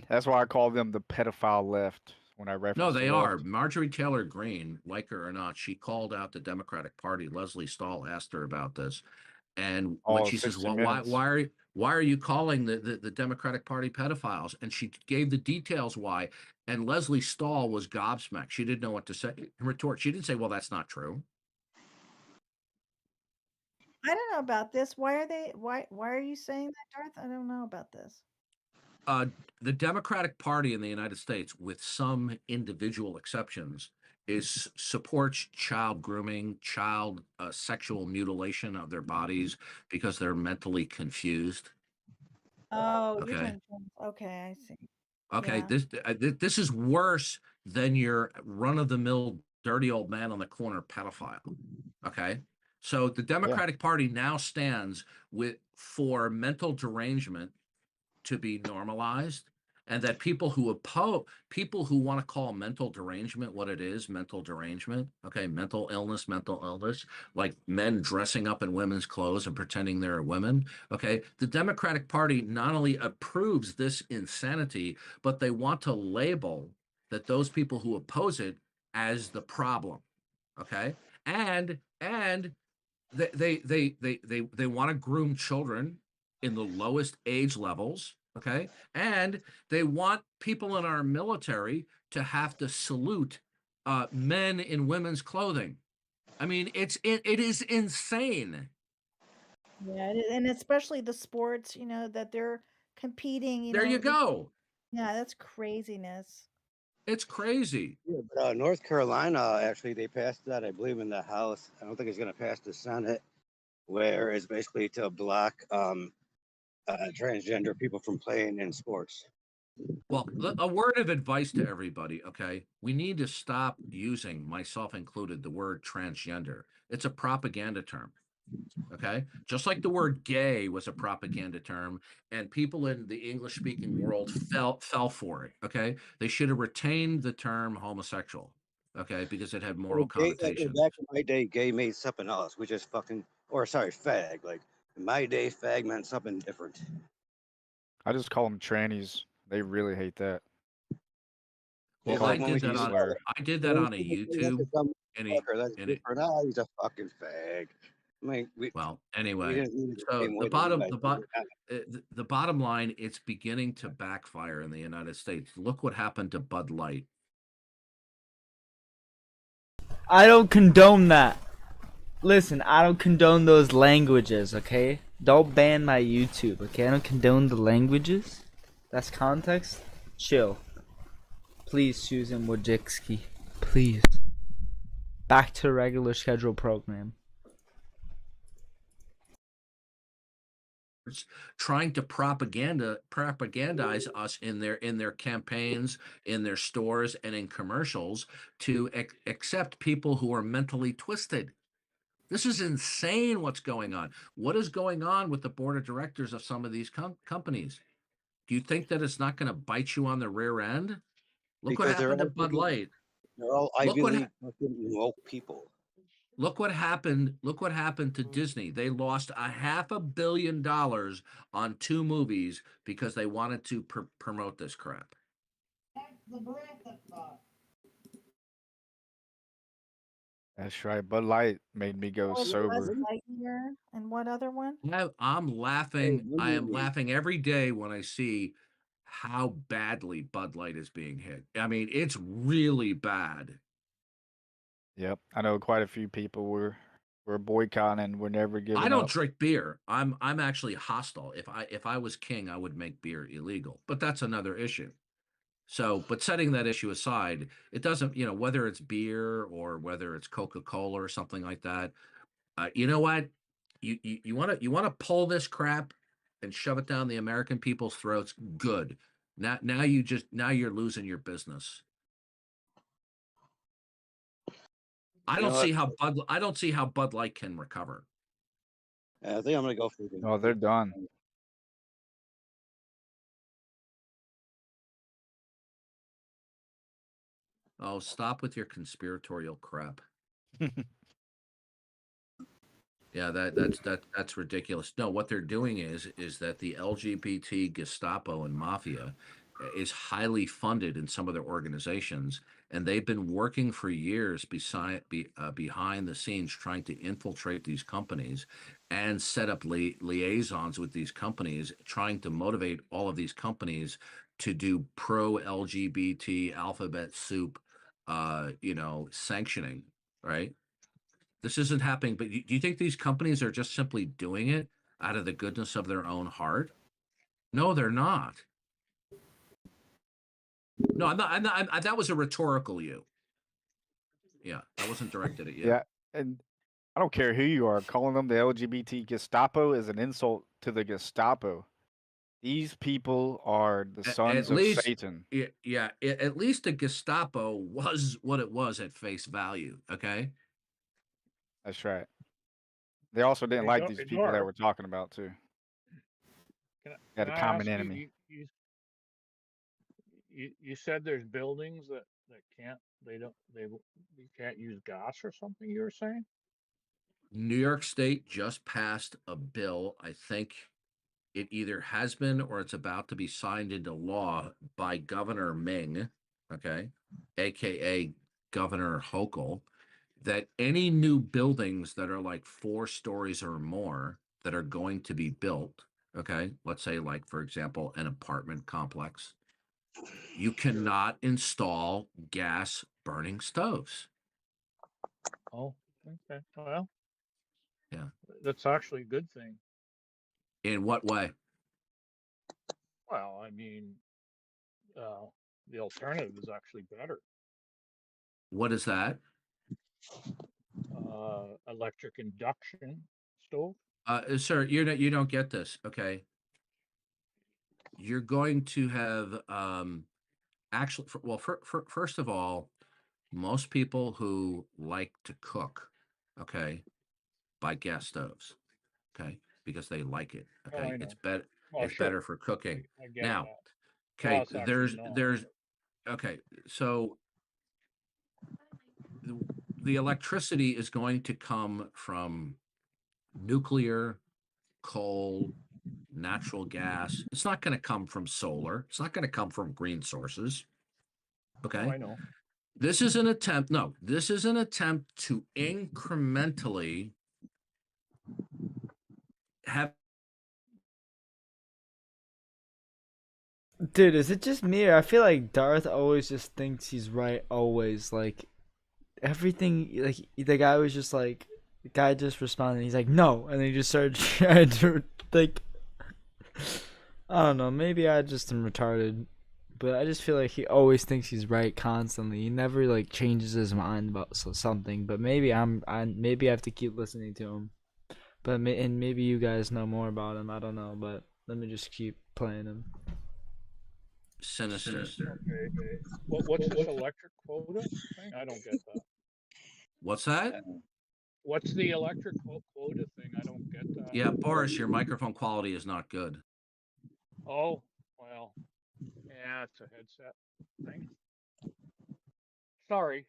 That's why I call them the pedophile left when I No, reference the they left. are. Marjorie Taylor Greene, like her or not, she called out the Democratic Party. Leslie Stahl asked her about this. And when All she says, 60 well, minutes. why are you calling the Democratic Party pedophiles? And she gave the details why. And Leslie Stahl was gobsmacked. She didn't know what to say. In retort, she didn't say, well, that's not true. I don't know about this. Why are you saying that, Darth? I don't know about this. The Democratic Party in the United States, with some individual exceptions, supports child grooming, child sexual mutilation of their bodies because they're mentally confused. Oh, you're Okay. talking. Okay, I see. Okay, Yeah. this is worse than your run-of-the-mill dirty old man on the corner pedophile. Okay, so the Democratic Party now stands for mental derangement to be normalized, and that people who want to call mental derangement what it is, mental derangement, okay, mental illness, like men dressing up in women's clothes and pretending they're women, okay, the Democratic Party not only approves this insanity, but they want to label that those people who oppose it as the problem, okay, and they want to groom children in the lowest age levels, okay, and they want people in our military to have to salute men in women's clothing. I mean, it is insane. Yeah, and especially the sports, that they're competing, There you go. Yeah, that's craziness. It's crazy. Yeah, but, North Carolina, actually, they passed that, I believe, in the House. I don't think it's going to pass the Senate, where it's basically to block transgender people from playing in sports. Well, a word of advice to everybody, okay? We need to stop using, myself included, the word transgender. It's a propaganda term, okay? Just like the word gay was a propaganda term, and people in the English-speaking world fell for it, okay? They should have retained the term homosexual, okay? Because it had moral connotations. Back in my day, gay meant something else. We just fag. Like, in my day, fag meant something different. I just call them trannies. They really hate that. Well, It's I like when we did see that the on Tiefler. I did that when we on a see the thing that YouTube, some and fucker that's and it different. He's a fucking fag. I mean, well, we anyway, didn't need it the so same way that you guys did the bottom line, it's beginning to backfire in the United States. Look what happened to Bud Light. I don't condone that. Listen, I don't condone those languages, okay? Don't ban my YouTube, okay? I don't condone the languages. That's context. Chill. Please, Susan Wojcicki. Please. Back to regular schedule program. Trying to propagandize us in their campaigns, in their stores, and in commercials to accept people who are mentally twisted. This is insane what's going on. What is going on with the board of directors of some of these companies? Do you think that it's not going to bite you on the rear end? Look what because happened to Bud Light. they're all Look Ivy what League fucking woke people. Look what happened. Look what happened to Disney. They lost $500 million on 2 movies because they wanted to promote this crap. That's right. Bud Light made me go Oh, Buzz sober. Lightyear and what other one? I'm Hey, laughing. when I am you laughing every day when I see how badly Bud Light is being hit. I mean, it's really bad. Yep, I know quite a few people were boycotting. We're never I giving don't up. drink beer. I'm actually hostile. If I was king, I would make beer illegal. But that's another issue. So, but setting that issue aside, it doesn't, whether it's beer or whether it's Coca-Cola or something like that. You know what? You want to pull this crap and shove it down the American people's throats. Good. Now you're losing your business. I you don't know what? see how Bud Light can recover. I think I'm gonna go for Oh, they're done. Oh, stop with your conspiratorial crap. Yeah, that's ridiculous. No, what they're doing is that the LGBT Gestapo and mafia is highly funded in some of their organizations, and they've been working for years behind the scenes trying to infiltrate these companies and set up liaisons with these companies, trying to motivate all of these companies to do pro LGBT alphabet soup, sanctioning, right? This isn't happening, but do you think these companies are just simply doing it out of the goodness of their own heart? No, they're not. No, I'm not. That was a rhetorical you. Yeah, that wasn't directed at you. Yeah, and I don't care who you are. Calling them the LGBT Gestapo is an insult to the Gestapo. These people are the sons At of least, Satan. at least the Gestapo was what it was at face value. Okay. That's right. They also didn't Hey, like these people that Darth, we're talking about too. can They had can a I common ask you, enemy. you said there's buildings that can't, they don't, you can't use gas or something you were saying? New York State just passed a bill. I think it either has been or it's about to be signed into law by Governor Ming, okay, aka Governor Hochul, that any new buildings that are like 4 stories or more that are going to be built, okay, let's say like for example an apartment complex, you cannot install gas burning stoves. Oh, okay. Well, Yeah. that's actually a good thing. In what way? Well, I mean, uh, the alternative is actually better. What is that? Electric induction stove. Sir, you don't get this, okay? You're going to have actually, first of all, most people who like to cook, okay, buy gas stoves, okay, because they like it. Oh, Okay, I it's know. better. Oh, It's sure. better for cooking. I get Now, that. Well, okay, it's actually not. okay, so the electricity is going to come from nuclear, coal, natural gas. It's not going to come from solar. It's not going to come from green sources. Okay. I know. This is an attempt. No, this is an attempt to incrementally have. Dude, is it just me or I feel like Darth always just thinks he's right always? Like everything, like the guy was just like, the guy just responded. He's like, no, and then he just started trying to like, I don't know. Maybe I just am retarded, but I just feel like he always thinks he's right constantly. He never like changes his mind about something. But maybe maybe I have to keep listening to him. But and maybe you guys know more about him. I don't know, but let me just keep playing him. Sinister. Okay. What's this electric quota thing? I don't get that. What's that? What's the electric quota thing? I don't get that. Yeah, Boris, your microphone quality is not good. Oh, well, yeah, it's a headset thing. Sorry.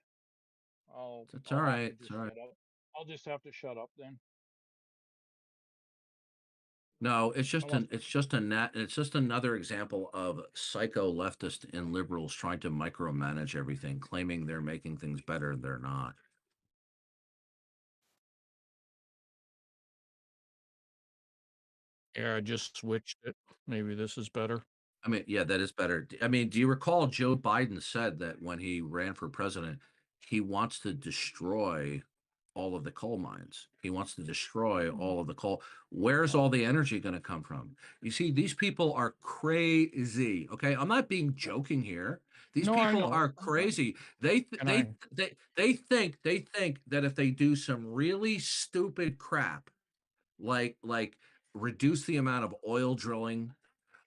It's all right. It's all right. I'll just have to shut up then. No, it's just another example of psycho leftists and liberals trying to micromanage everything, claiming they're making things better. They're not. Yeah, I just switched it. Maybe this is better. I mean, yeah, that is better. I mean, do you recall Joe Biden said that when he ran for president, he wants to destroy all of the coal mines. He wants to destroy all of the coal. Where's all the energy going to come from? You see, these people are crazy. Okay, I'm not being joking here. These No, I people know. are crazy. They think that if they do some really stupid crap, like reduce the amount of oil drilling,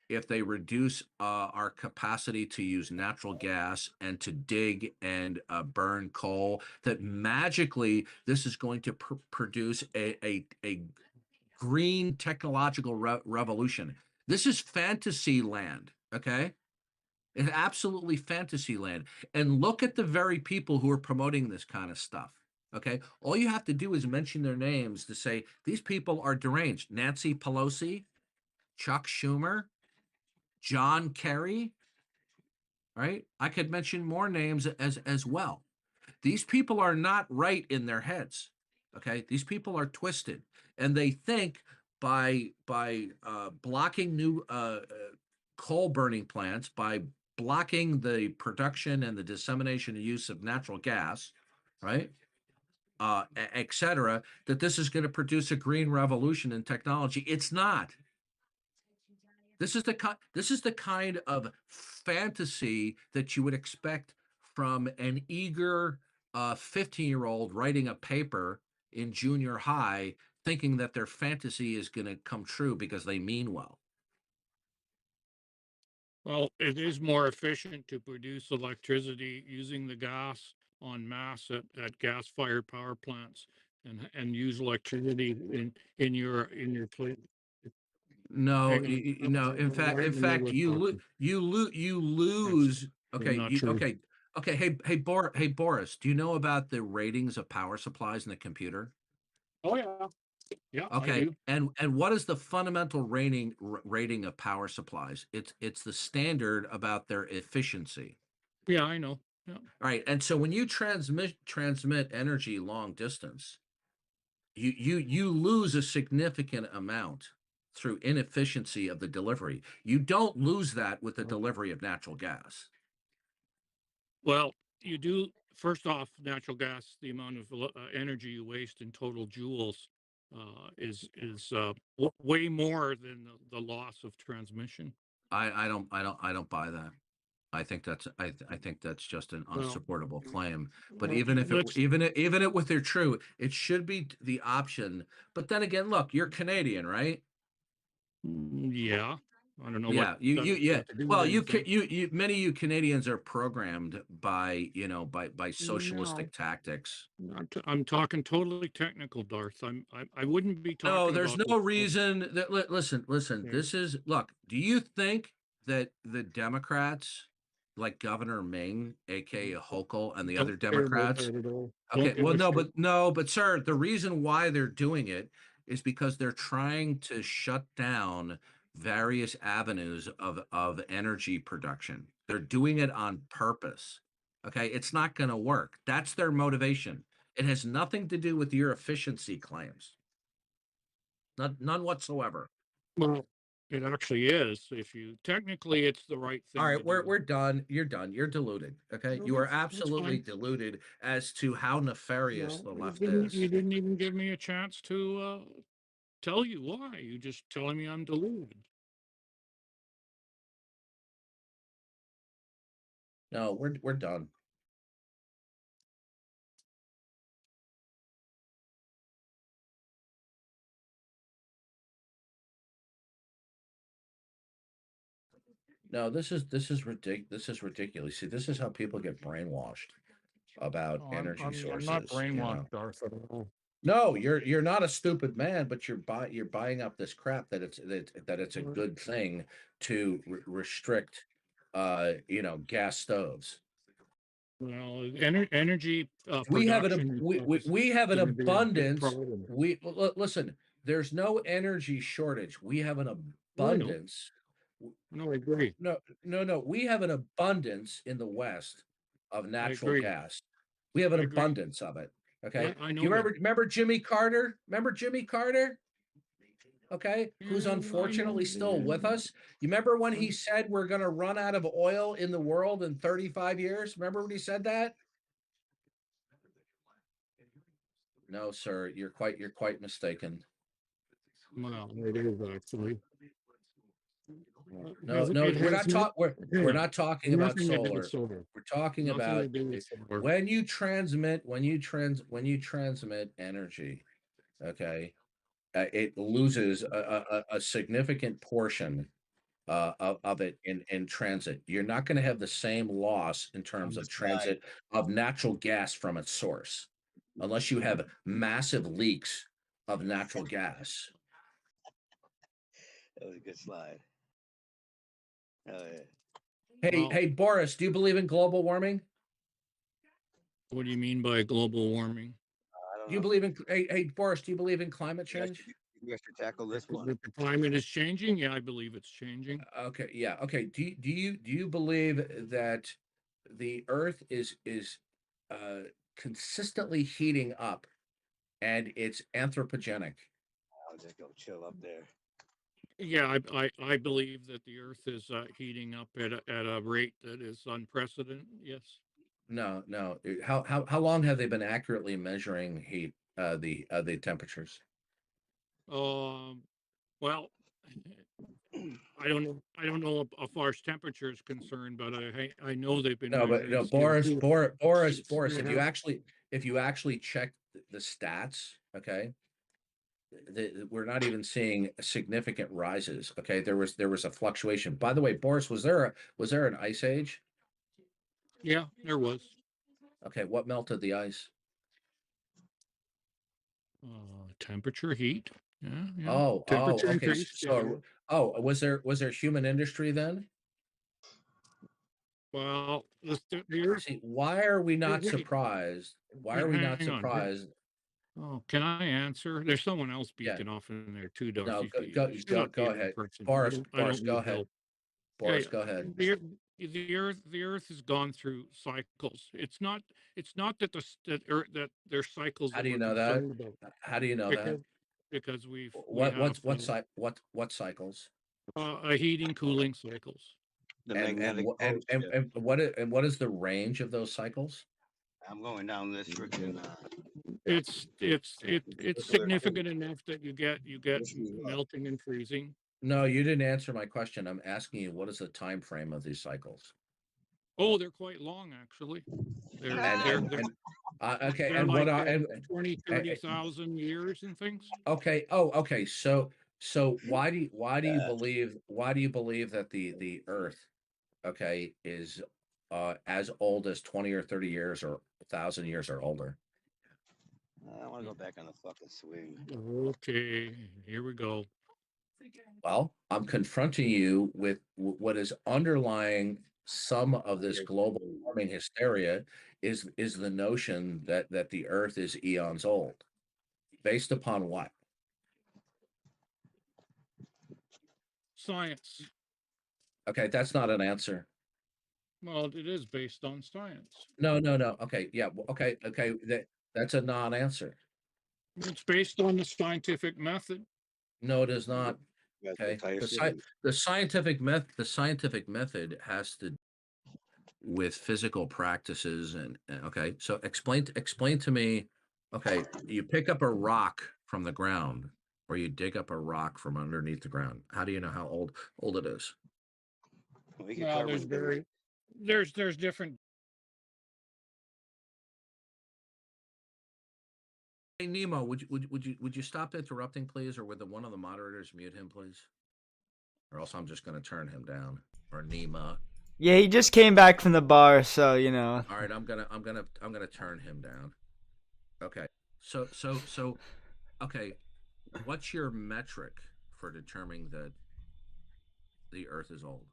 if they reduce our capacity to use natural gas and to dig and burn coal, that magically this is going to produce a green technological revolution. This is fantasy land, okay? It's absolutely fantasy land. And look at the very people who are promoting this kind of stuff. Okay. All you have to do is mention their names to say these people are deranged. Nancy Pelosi, Chuck Schumer, John Kerry, right? I could mention more names as well. These people are not right in their heads. Okay, these people are twisted, and they think by blocking new coal burning plants, by blocking the production and the dissemination and use of natural gas, right? Etc., that this is going to produce a green revolution in technology. It's not. This is the kind of fantasy that you would expect from an eager 15-year-old writing a paper in junior high, thinking that their fantasy is going to come true because they mean well. Well, it is more efficient to produce electricity using the gas en masse at gas-fired power plants and use electricity in your place. No, Hang on, no. In fact, you lose. Okay, not true. okay. Hey, Boris. Do you know about the ratings of power supplies in the computer? Oh yeah, yeah, I Okay, do. and what is the fundamental rating of power supplies? It's the standard about their efficiency. Yeah, I know. Yeah. All right, and so when you transmit energy long distance, you lose a significant amount through inefficiency of the delivery. You don't lose that with the delivery of natural gas. Well, you do. First off, natural gas, the amount of energy you waste in total joules is way more than the loss of transmission. I don't buy that. I think that's just an Well, unsupportable claim. But well, even if let's- it with they're true, it should be the option. But then again, look, you're Canadian, right? Yeah, I don't know what Yeah, you that's yeah. got to do with Well, anything. you many of you Canadians are programmed by by No, socialistic tactics. I'm talking totally technical, Darth. I wouldn't be No, talking there's about no the reason that listen. Okay. This is look. Do you think that the Democrats, like Governor Ming, aka Hochul, and the other Don't care about Democrats? that at all. Okay, Don't give well, a shit. but sir, the reason why they're doing it is because they're trying to shut down various avenues of energy production. They're doing it on purpose. Okay, it's not going to work. That's their motivation. It has nothing to do with your efficiency claims. None whatsoever. Well, it actually is. If you technically, it's the right All thing to right, we're do. done. You're done. You're deluded. Okay, No, you are that's absolutely fine. deluded as to how nefarious No, the you left didn't. You is. didn't even give me a chance to tell you why. You just telling me I'm deluded. No, we're done. No, this is ridiculous. This is ridiculous. See, this is how people get brainwashed about No, energy I'm not sources. brainwashed, Darth, at all. No, you're not a stupid man, but you're buying up this crap that it's a Well, good thing to restrict, gas stoves. Energy We have an production and we, stuff we, is we have an going to be a big abundance. problem. Listen. There's no energy shortage. We have an No, I know. abundance. No, I agree. No. We have an abundance in the West of I natural agree. gas. We have an I agree. abundance of it. Okay. I Do you know that. remember Jimmy Carter? Remember Jimmy Carter? Okay, who's Yeah, I know. unfortunately still with us. You remember when he Yeah. said we're going to run out of oil in the world in 35 years? Remember when he said that? No, sir, you're quite mistaken. Well, it is actually. No, It we're has not no, talking we're not talking about nothing to do with solar. solar. We're talking Nothing to about do with solar. when you transmit energy, okay, it loses a significant portion of it in transit. You're not going to have the same loss in On terms the of slide. transit of natural gas from its source, unless you have massive leaks of natural gas. That was a good slide. Oh yeah. Hey, Well, Boris, do you believe in global warming? what do you mean by global warming? I don't Do you know. believe in hey Boris, do you believe in climate You guys change? should, you guys should tackle this one. The climate is changing. Yeah, I believe it's changing. Okay, yeah. Okay. Do you believe that the earth is uh consistently heating up and it's anthropogenic? I'll just go chill up there. Yeah, I believe that the Earth is heating up at a rate that is unprecedented. Yes. No. How long have they been accurately measuring heat, the temperatures? Well, I don't know as far as temperature is concerned, but I know they've been No, but measuring no, Boris, CO2. Boris, They if have. you actually check the stats, okay, we're not even seeing significant rises. Okay, there was a fluctuation. By the way, Boris, was there an ice age? Yeah, there was. Okay, what melted the ice? Temperature, heat. Yeah. Oh, Temperature okay. increased. Yeah. Was there human industry then? Well, the Earth. See, why are we not Wait, surprised? Why are we not hang on. surprised? Oh, can I answer? There's someone else Yeah. beating off in there too, Darth. No, You, go shut go up, go the other ahead. person. Boris, I Boris, don't go need ahead. help. Boris, Yeah, go ahead. the Earth has gone through cycles. It's not that that there's cycles How that do you we're know that? concerned about How do you know that? because we What have what's what cy what cycles? heating cooling cycles. The And magnetic pole shift. what is the range of those cycles? I'm going down this freaking It's circular tube. significant enough that you get Wish me luck. melting and freezing. No, you didn't answer my question. I'm asking you, what is the time frame of these cycles? Oh, they're quite long actually. They're And they're and they're and okay, they're and what like are and 20, uh, 30,000 years and things. okay. Oh, okay. So why do you believe that the Earth, okay, is as old as 20 or 30 years or 1,000 years or older? I want to go back on the fucking swing. Okay, here we go. Well, I'm confronting you with what is underlying some of this global warming hysteria is the notion that the Earth is eons old. Based upon what? Science. Okay, that's not an answer. Well, it is based on science. No, no, no. Okay, yeah, okay, okay. That's a non-answer. It's based on the scientific method. No, it is not. That's Okay, Tyson. the scientific method has to with physical practices and okay. So explain to me. Okay, you pick up a rock from the ground, or you dig up a rock from underneath the ground. How do you know how old it is? We can Well, carve there's them things. there's different. Hey Nemo, would you stop interrupting, please, or would one of the moderators mute him, please? Or else I'm just going to turn him down. Or Nemo. Yeah, he just came back from the bar, so you know. All right, I'm gonna turn him down. Okay. So okay, what's your metric for determining that the Earth is old?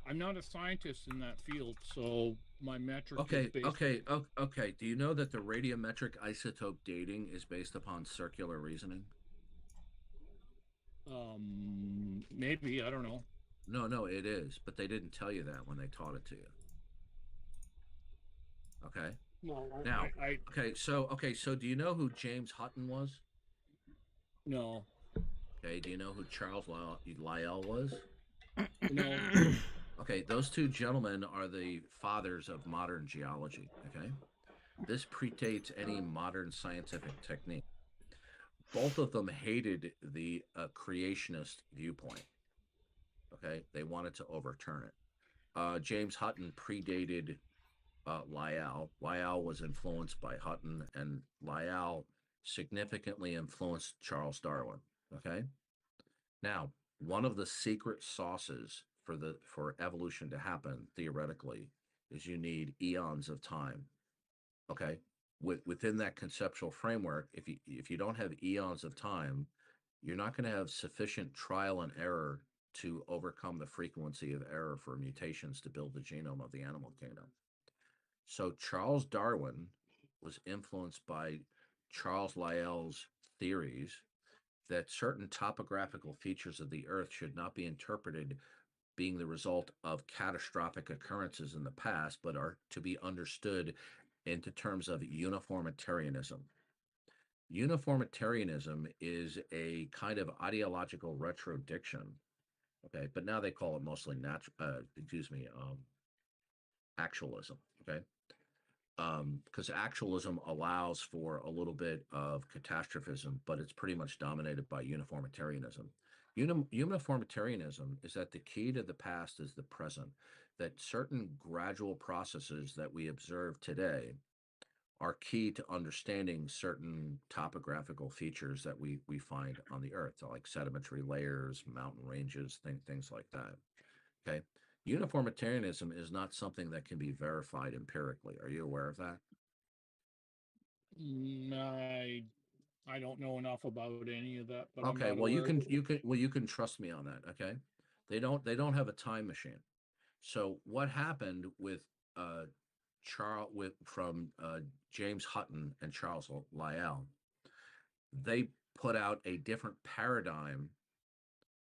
I'm not a scientist in that field, so my metric is Okay, based. okay. Do you know that the radiometric isotope dating is based upon circular reasoning? Maybe, I don't know. No, it is, but they didn't tell you that when they taught it to you. Okay. No, Now, okay, so do you know who James Hutton was? No. Okay, do you know who Charles Lyell was? No. Okay, those two gentlemen are the fathers of modern geology. Okay, this predates any modern scientific technique. Both of them hated the creationist viewpoint. Okay, they wanted to overturn it. James Hutton predated Lyell. Lyell was influenced by Hutton, and Lyell significantly influenced Charles Darwin. Okay, now one of the secret sauces for evolution to happen theoretically is you need eons of time. Okay, within that conceptual framework, if you don't have eons of time, you're not going to have sufficient trial and error to overcome the frequency of error for mutations to build the genome of the animal kingdom. So Charles Darwin was influenced by Charles Lyell's theories that certain topographical features of the earth should not be interpreted being the result of catastrophic occurrences in the past, but are to be understood into terms of uniformitarianism. Uniformitarianism is a kind of ideological retrodiction, okay, but now they call it mostly actualism, okay, because actualism allows for a little bit of catastrophism, but it's pretty much dominated by uniformitarianism. Uniformitarianism is that the key to the past is the present, that certain gradual processes that we observe today are key to understanding certain topographical features that we find on the earth, so like sedimentary layers, mountain ranges, things like that. Okay. Uniformitarianism is not something that can be verified empirically. Are you aware of that? I don't know enough about any of that, but I'm Okay, not well aware. you can trust me on that, okay? They don't have a time machine. So what happened with Charles from James Hutton and Charles Lyell? They put out a different paradigm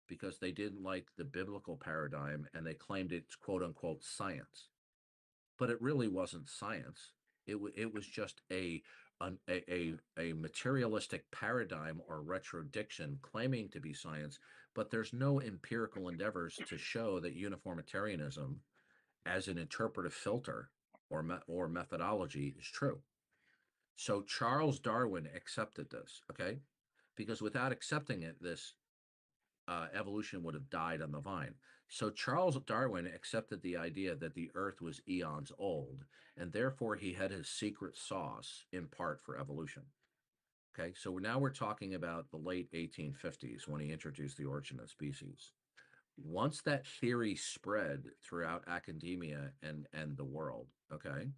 because they didn't like the biblical paradigm and they claimed it's quote unquote science. But it really wasn't science. It was just a materialistic paradigm or retrodiction claiming to be science, but there's no empirical endeavors to show that uniformitarianism as an interpretive filter or methodology is true. So Charles Darwin accepted this, okay? Because without accepting it, this evolution would have died on the vine. So Charles Darwin accepted the idea that the Earth was eons old, and therefore he had his secret sauce in part for evolution. Okay, so now we're talking about the late 1850s when he introduced the origin of species. Once that theory spread throughout academia and the world, okay,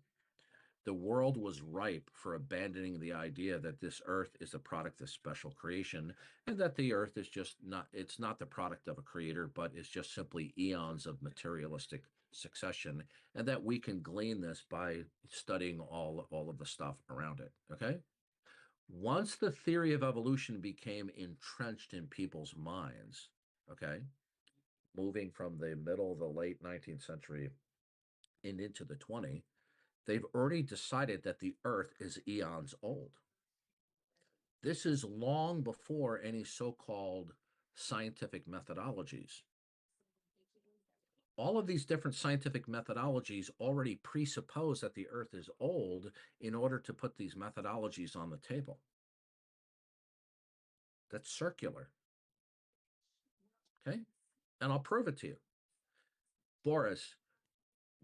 the world was ripe for abandoning the idea that this earth is a product of special creation and that the earth is just not it's not the product of a creator but it's just simply eons of materialistic succession, and that we can glean this by studying all of the stuff around it. Okay, once the theory of evolution became entrenched in people's minds, okay, moving from the middle of the late 19th century and into the 20th, they've already decided that the Earth is eons old. This is long before any so-called scientific methodologies. All of these different scientific methodologies already presuppose that the Earth is old in order to put these methodologies on the table. That's circular. Okay? And I'll prove it to you. Boris,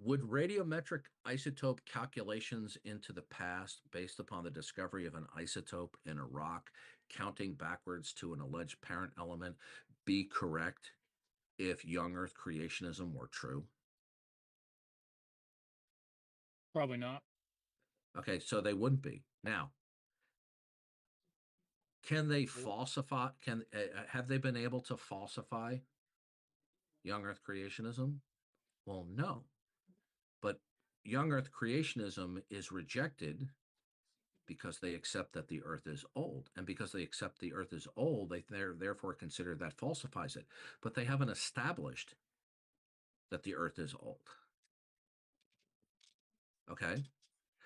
would radiometric isotope calculations into the past based upon the discovery of an isotope in a rock, counting backwards to an alleged parent element, be correct if young Earth creationism were true? Probably not. Okay, so they wouldn't be. Now, can they falsify? Have they been able to falsify young Earth creationism? Well, no. But young Earth creationism is rejected because they accept that the Earth is old. And because they accept the Earth is old, they therefore consider that falsifies it. But they haven't established that the Earth is old. Okay?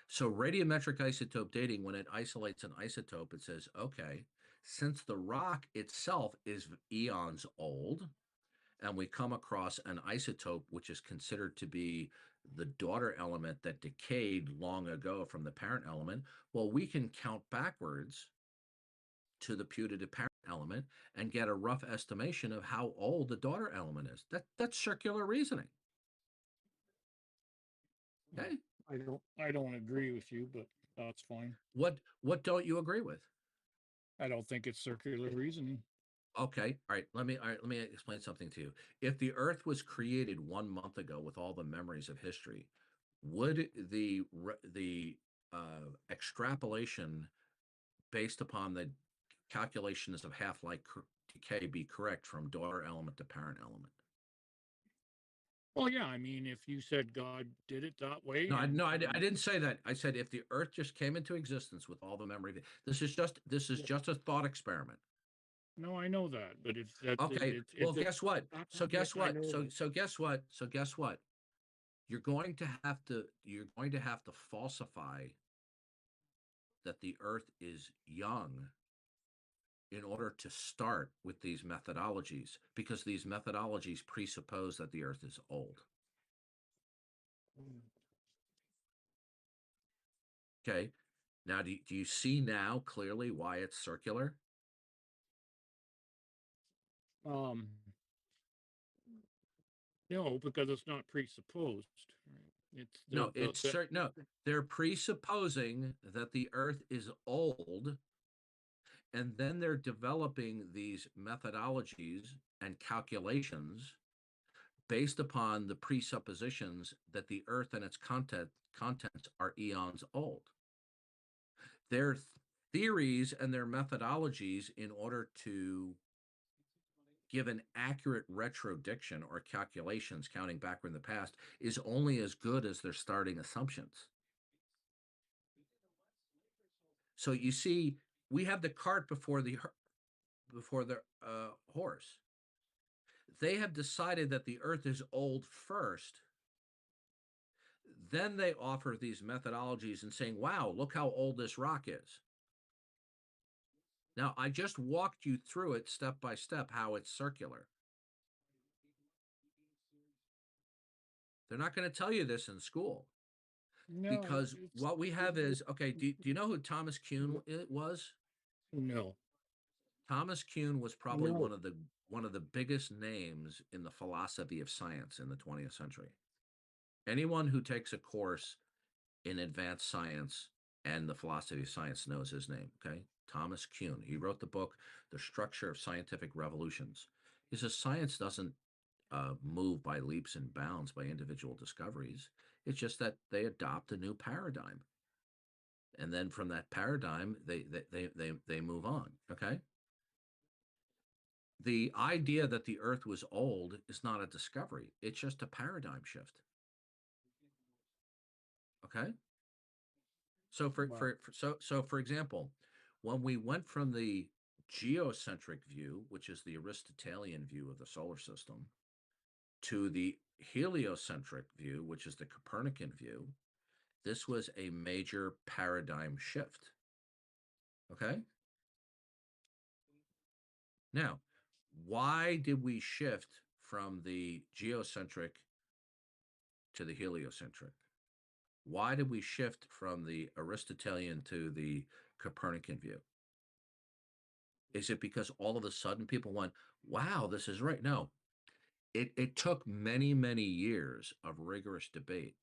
So radiometric isotope dating, when it isolates an isotope, it says, okay, since the rock itself is eons old, and we come across an isotope which is considered to be the daughter element that decayed long ago from the parent element, well, we can count backwards to the putative parent element and get a rough estimation of how old the daughter element is. That's circular reasoning. Okay. I don't agree with you, but that's fine. What don't you agree with? I don't think it's circular reasoning. Okay, all right. Let me explain something to you. If the Earth was created 1 month ago with all the memories of history, would the extrapolation based upon the calculations of half-life decay be correct from daughter element to parent element? Well, yeah. I mean, if you said God did it that way, I didn't say that. I said if the Earth just came into existence with all the memory. This is just a thought experiment. No, I know that, but it's that. Okay. Well, guess what? So guess what? So guess what? So guess what? You're going to have to falsify that the Earth is young in order to start with these methodologies, because these methodologies presuppose that the Earth is old. Okay. Now, do you see now clearly why it's circular? No, because it's not presupposed. It's No, they're presupposing that the Earth is old, and then they're developing these methodologies and calculations based upon the presuppositions that the Earth and its contents are eons old. Their theories and their methodologies, in order to give an accurate retrodiction or calculations counting backward in the past, is only as good as their starting assumptions. So you see, we have the cart before the horse. They have decided that the Earth is old first. Then they offer these methodologies and saying, wow, look how old this rock is. Now, I just walked you through it step by step, how it's circular. They're not going to tell you this in school. No, because what we have is, okay, do you know who Thomas Kuhn was? No. Thomas Kuhn was probably one of the biggest names in the philosophy of science in the 20th century. Anyone who takes a course in advanced science and the philosophy of science knows his name, okay? Thomas Kuhn. He wrote the book, The Structure of Scientific Revolutions. He says science doesn't move by leaps and bounds by individual discoveries. It's just that they adopt a new paradigm. And then from that paradigm, they move on, okay? The idea that the Earth was old is not a discovery. It's just a paradigm shift. Okay? So for example, when we went from the geocentric view, which is the Aristotelian view of the solar system, To the heliocentric view, which is the Copernican view, this was a major paradigm shift. Okay? Now, why did we shift from the geocentric to the heliocentric? Why did we shift from the Aristotelian to the Copernican view? Is it because all of a sudden people went, wow, this is right? No. It took many, many years of rigorous debate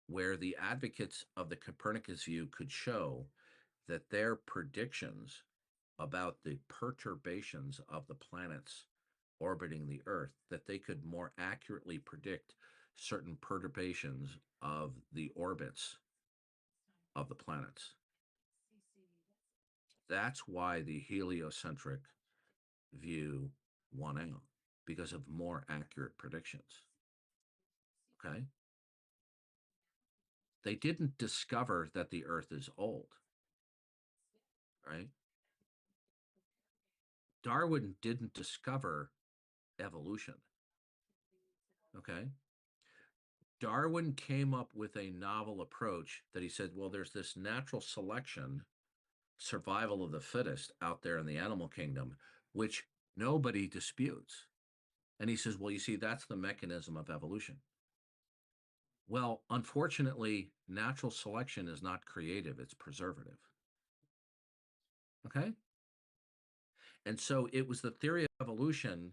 where the advocates of the Copernicus view could show that their predictions about the perturbations of the planets orbiting the Earth, that they could more accurately predict certain perturbations of the orbits of the planets. That's why the heliocentric view won out, because of more accurate predictions. Okay? They didn't discover that the Earth is old, right? Darwin didn't discover evolution. Okay? Darwin came up with a novel approach that he said, well, there's this natural selection, survival of the fittest out there in the animal kingdom, which nobody disputes. And he says, well, you see, that's the mechanism of evolution. Well, unfortunately, natural selection is not creative, it's preservative. Okay? And so it was the theory of evolution,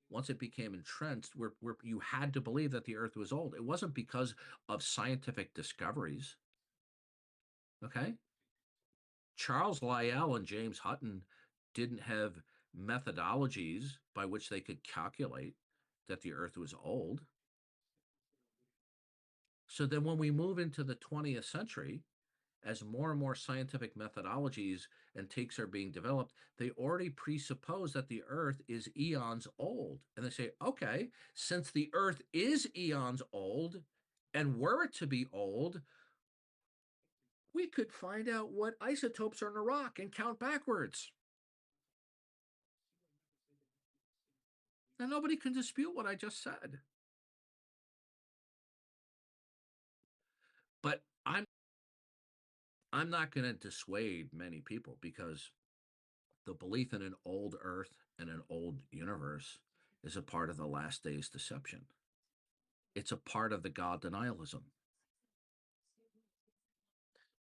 once it became entrenched, where you had to believe that the Earth was old. It wasn't because of scientific discoveries. Okay? Charles Lyell and James Hutton didn't have methodologies by which they could calculate that the Earth was old. So then when we move into the 20th century, as more and more scientific methodologies and takes are being developed, they already presuppose that the Earth is eons old. And they say, okay, since the Earth is eons old, and were it to be old, we could find out what isotopes are in a rock and count backwards. And nobody can dispute what I just said. But I'm not going to dissuade many people, because the belief in an old Earth and an old universe is a part of the last days deception. It's a part of the God denialism.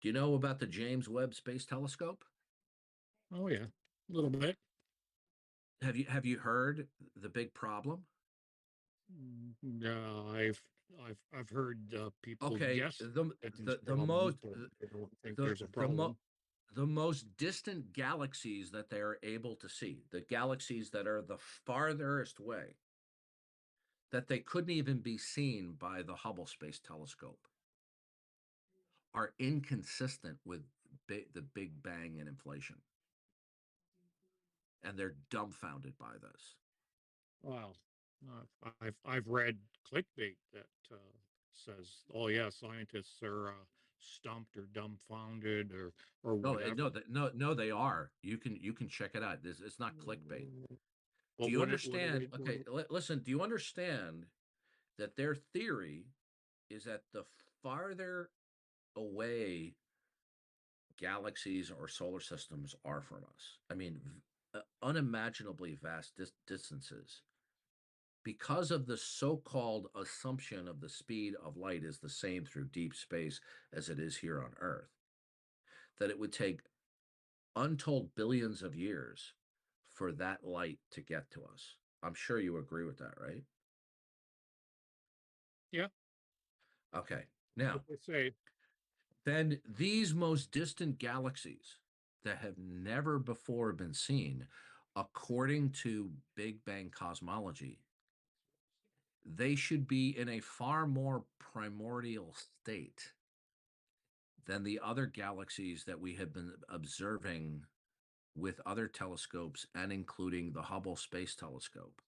Do you know about the James Webb Space Telescope? Oh yeah, a little bit. Have you heard the big problem? Yeah, I've heard people Okay, guess the that there's the the problems, most but they don't think the there's a the mo- problem. the most distant galaxies that they are able to see, the galaxies that are the farthest away, that they couldn't even be seen by the Hubble Space Telescope, are inconsistent with the Big Bang and inflation. And they're dumbfounded by this. Wow. I've read clickbait that says, "Oh yeah, scientists are stumped or dumbfounded or No, whatever." no, they are. You can check it out. It's not clickbait. Do But you what are understand? they? Okay, listen. Do you understand that their theory is that the farther away galaxies or solar systems are from us, I mean, unimaginably vast distances, because of the so-called assumption of the speed of light is the same through deep space as it is here on Earth, that it would take untold billions of years for that light to get to us. I'm sure you agree with that, right? Yeah, Okay. Now, what they say. then these most distant galaxies that have never before been seen, according to Big Bang cosmology, they should be in a far more primordial state than the other galaxies that we have been observing with other telescopes, and including the Hubble Space Telescope.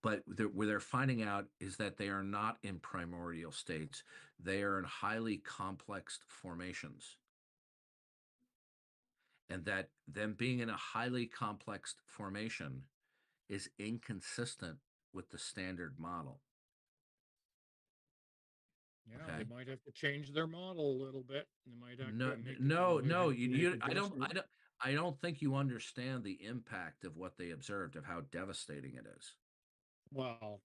But where they're finding out is that they are not in primordial states. They are in highly complex formations. And that them being in a highly complex formation is inconsistent with the standard model. Yeah, Okay. they might have to change their model a little bit. They might have No, to make no, might no. have to make I don't think you understand the impact of what they observed, of how devastating it is. Well,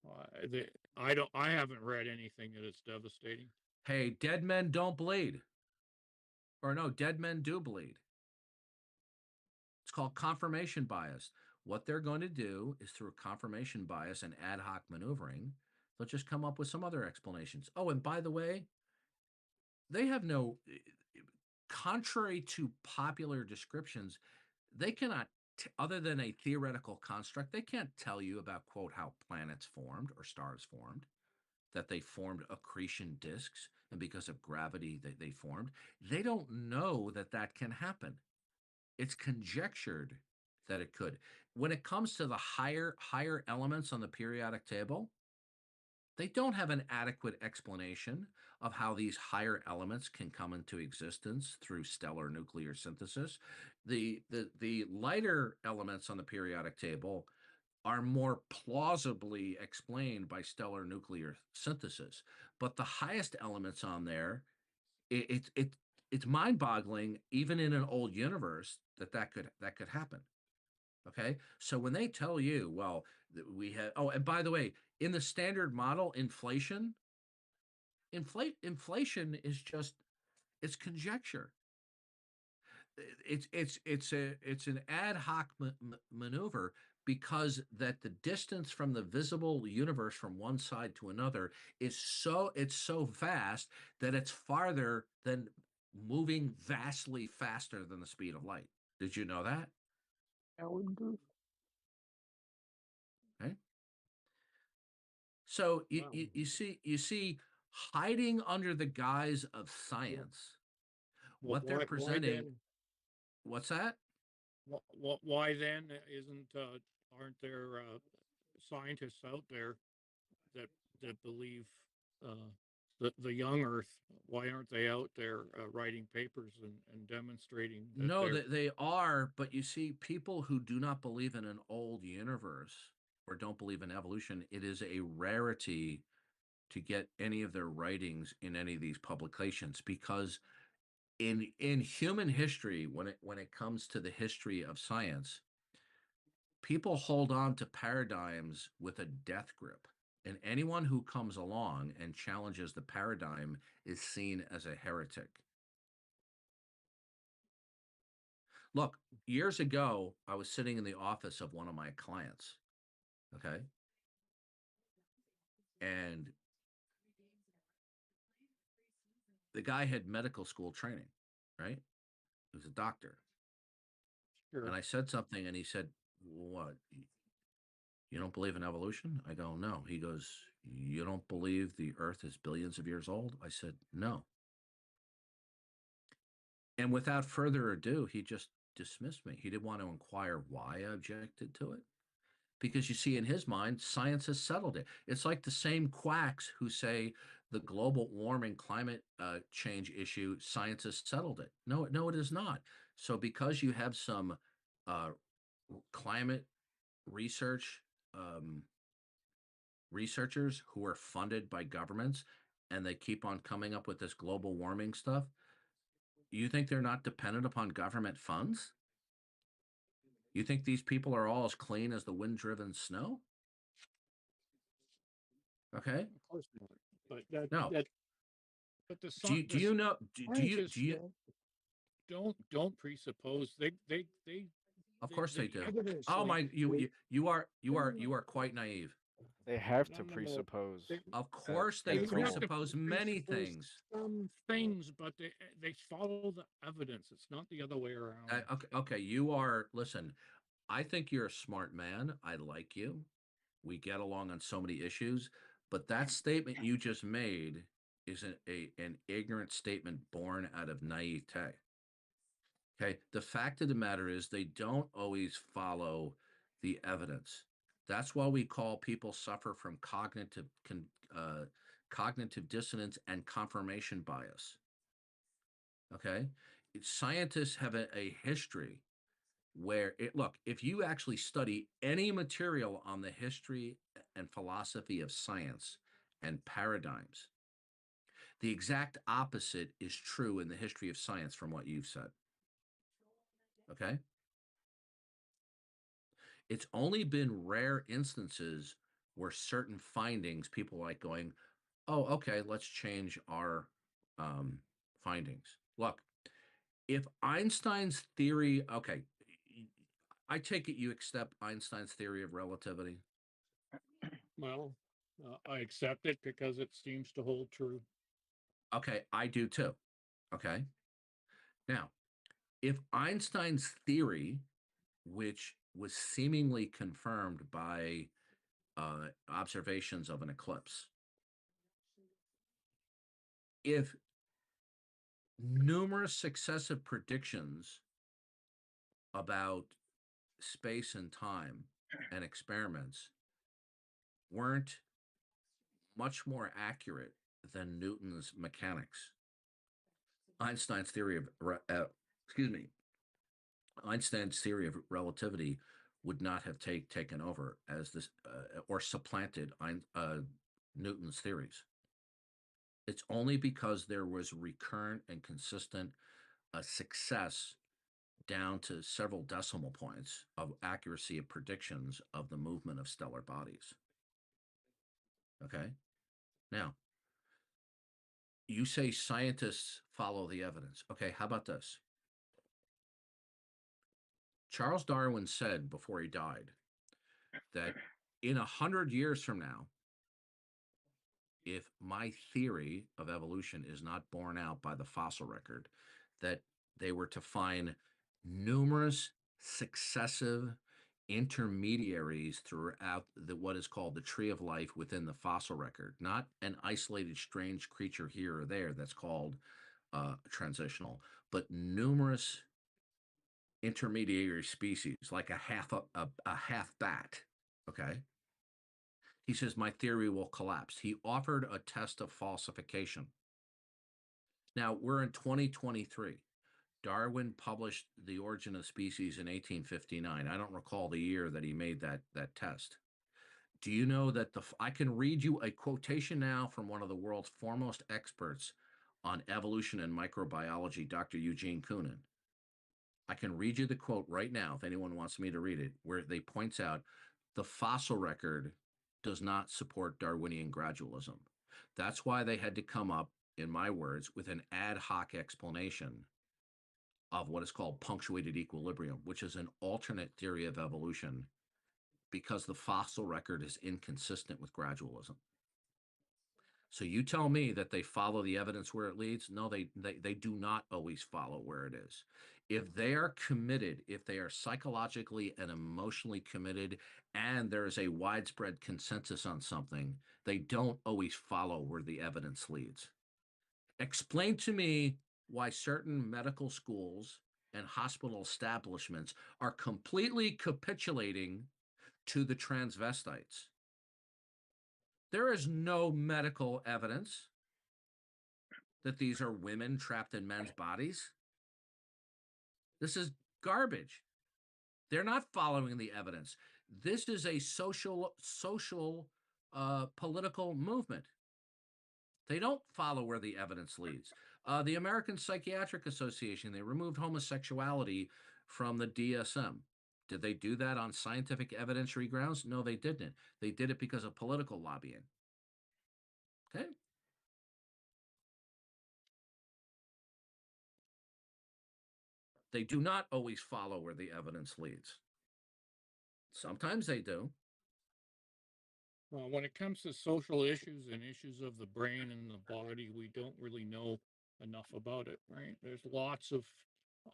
I haven't read anything that is devastating. Hey, dead men don't bleed. Or no, dead men do bleed. It's called confirmation bias. What they're going to do is, through confirmation bias and ad hoc maneuvering, they'll just come up with some other explanations. Oh, and by the way, they have no, contrary to popular descriptions, they cannot, other than a theoretical construct, they can't tell you about, quote, how planets formed or stars formed, that they formed accretion disks, and because of gravity they formed. They don't know that that can happen. It's conjectured that it could. When it comes to the higher elements on the periodic table, they don't have an adequate explanation of how these higher elements can come into existence through stellar nuclear synthesis. The lighter elements on the periodic table are more plausibly explained by stellar nuclear synthesis. But the highest elements on there, it's mind-boggling, even in an old universe, that could happen. Okay, so when they tell you, well, we have, oh, and by the way, in the standard model, inflation is just, it's conjecture. It's an ad hoc maneuver, because that the distance from the visible universe from one side to another is it's so vast that it's farther than moving vastly faster than the speed of light. Did you know that? Okay. So you see, hiding under the guise of science, what they're presenting. What's that? Why then aren't there scientists out there that believe the young Earth? Why aren't they out there writing papers and demonstrating that? No, they are, but you see, people who do not believe in an old universe or don't believe in evolution, it is a rarity to get any of their writings in any of these publications, because in human history, when it comes to the history of science, people hold on to paradigms with a death grip, and anyone who comes along and challenges the paradigm is seen as a heretic. Look, years ago, I was sitting in the office of one of my clients, okay? And the guy had medical school training, right? He was a doctor. Sure. And I said something, and he said, "What? You don't believe in evolution?" I go, "No." He goes, "You don't believe the Earth is billions of years old?" I said, "No." And without further ado, he just dismissed me. He didn't want to inquire why I objected to it. Because you see, in his mind, science has settled it. It's like the same quacks who say the global warming climate change issue, science has settled it. No, it is not. So because you have some climate research researchers who are funded by governments, and they keep on coming up with this global warming stuff, you think they're not dependent upon government funds? You think these people are all as clean as the wind-driven snow? Okay. Of course not. But No. but the Do you know? Do you? Don't presuppose they Of course they do. evidence, Oh like, my! You are quite naive. They have to no, presuppose. Of course they that's all. presuppose many things. Some things, but they follow the evidence. It's not the other way around. Okay. Listen, I think you're a smart man. I like you. We get along on so many issues, but that statement you just made is an ignorant statement born out of naivete. Okay. The fact of the matter is, they don't always follow the evidence. That's why we call people suffer from cognitive dissonance and confirmation bias. Okay. Scientists have a history where it look, if you actually study any material on the history and philosophy of science and paradigms, the exact opposite is true in the history of science from what you've said. Okay? It's only been rare instances where certain findings, people like going, oh, okay, let's change our findings. Look, if Einstein's theory, okay, I take it you accept Einstein's theory of relativity. Well, I accept it because it seems to hold true. Okay, I do too. Okay. Now, if Einstein's theory, which was seemingly confirmed by observations of an eclipse, if numerous successive predictions about space and time and experiments weren't much more accurate than Newton's mechanics, Einstein's theory of excuse me, Einstein's theory of relativity would not have taken over as this or supplanted Newton's theories. It's only because there was recurrent and consistent success down to several decimal points of accuracy of predictions of the movement of stellar bodies. Okay. Now, you say scientists follow the evidence. Okay, how about this? Charles Darwin said before he died that in 100 years from now, if my theory of evolution is not borne out by the fossil record, that they were to find numerous successive intermediaries throughout what is called the tree of life within the fossil record, not an isolated strange creature here or there that's called transitional, but numerous intermediary species, like a half bat. Okay. He says, my theory will collapse. He offered a test of falsification. Now, we're in 2023. Darwin published The Origin of Species in 1859. I don't recall the year that he made that test. Do you know that I can read you a quotation now from one of the world's foremost experts on evolution and microbiology, Dr. Eugene Koonin. I can read you the quote right now if anyone wants me to read it, where they points out the fossil record does not support Darwinian gradualism. That's why they had to come up, in my words, with an ad hoc explanation of what is called punctuated equilibrium, which is an alternate theory of evolution because the fossil record is inconsistent with gradualism. So you tell me that they follow the evidence where it leads? No, they do not always follow where it is. If they are committed, if they are psychologically and emotionally committed, and there is a widespread consensus on something, they don't always follow where the evidence leads. Explain to me why certain medical schools and hospital establishments are completely capitulating to the transvestites. There is no medical evidence that these are women trapped in men's bodies. This is garbage. They're not following the evidence. This is a social, political movement. They don't follow where the evidence leads. The American Psychiatric Association, they removed homosexuality from the DSM. Did they do that on scientific evidentiary grounds? No, they didn't. They did it because of political lobbying. Okay. They do not always follow where the evidence leads. Sometimes they do. Well, when it comes to social issues and issues of the brain and the body, we don't really know enough about it, right? There's lots of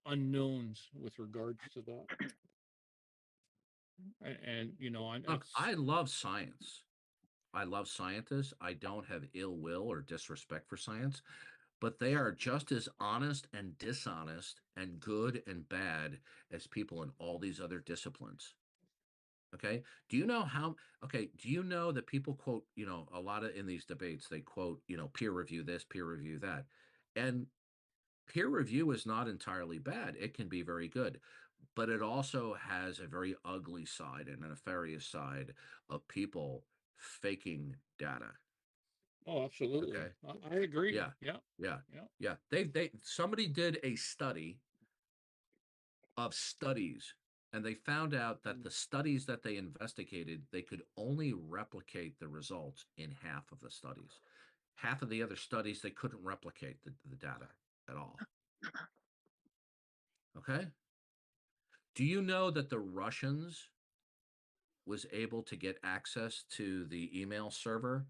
unknowns with regards to that. And Look, I love science. I love scientists. I don't have ill will or disrespect for science, but they are just as honest and dishonest and good and bad as people in all these other disciplines. Okay. Do you know that people quote, a lot of in these debates, they quote, peer review this, peer review that. And peer review is not entirely bad. It can be very good. but it also has a very ugly side and a nefarious side of people faking data. Oh, absolutely. Okay. I agree. Yeah. Yeah. Yeah. Yeah. Yeah. Somebody did a study of studies, and they found out that the studies that they investigated, they could only replicate the results in half of the studies. Half of the other studies, they couldn't replicate the data at all. Okay. Do you know that the Russians was able to get access to the email server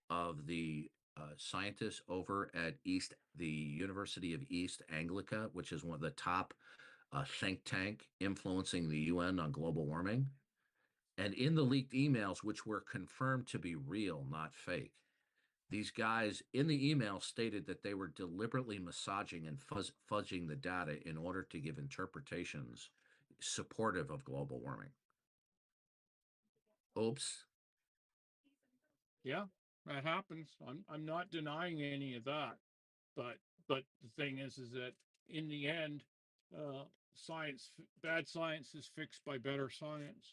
of the scientists over at the University of East Anglica, which is one of the top think tank influencing the UN on global warming? And in the leaked emails, which were confirmed to be real, not fake, these guys in the email stated that they were deliberately massaging and fudging the data in order to give interpretations supportive of global warming. Oops. Yeah, that happens. I'm not denying any of that, but the thing is that in the end, bad science is fixed by better science.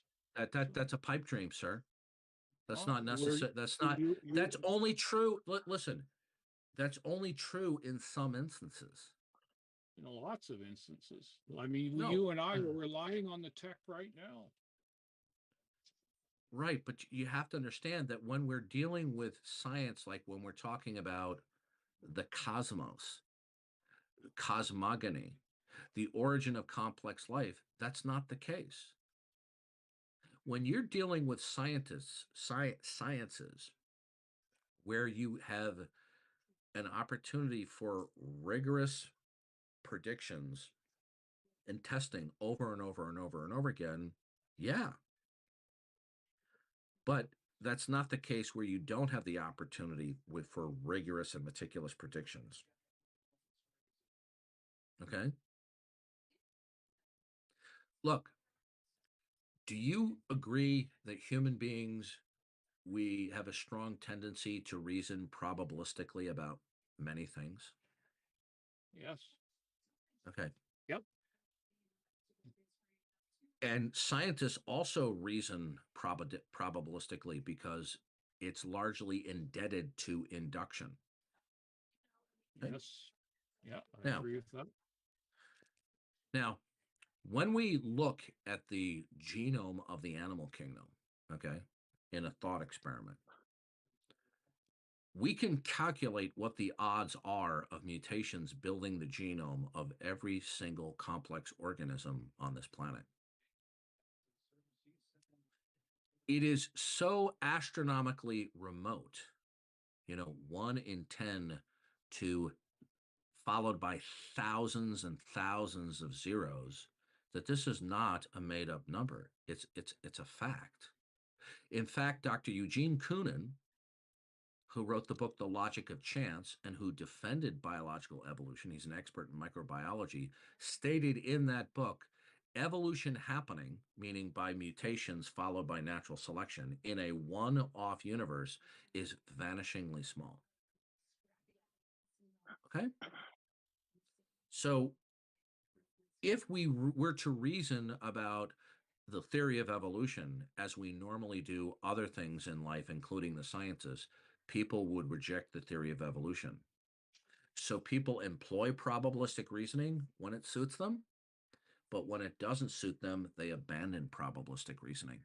That's a pipe dream, sir. That's Well, not necessary. That's not. That's only true. Listen, that's only true in some instances. In lots of instances. I mean, No. you and I are relying on the tech right now. Right, but you have to understand that when we're dealing with science, like when we're talking about the cosmos, cosmogony, the origin of complex life, that's not the case. When you're dealing with sciences, where you have an opportunity for rigorous predictions and testing over and over and over and over again, yeah. But that's not the case where you don't have the opportunity for rigorous and meticulous predictions. Okay. Look, do you agree that human beings, we have a strong tendency to reason probabilistically about many things? Yes. Okay. Yep. And scientists also reason probabilistically because it's largely indebted to induction. Okay? Yes. Yeah, I Now, agree with that. Now, when we look at the genome of the animal kingdom, okay, in a thought experiment, we can calculate what the odds are of mutations building the genome of every single complex organism on this planet. It is so astronomically remote, 1 in 10 to followed by thousands and thousands of zeros, that this is not a made up number. It's a fact. In fact, Dr. Eugene Koonin, who wrote the book The Logic of Chance and who defended biological evolution, he's an expert in microbiology, stated in that book, evolution happening, meaning by mutations followed by natural selection, in a one-off universe is vanishingly small. Okay? So if we were to reason about the theory of evolution as we normally do other things in life, including the sciences, people would reject the theory of evolution. So people employ probabilistic reasoning when it suits them, but when it doesn't suit them, they abandon probabilistic reasoning.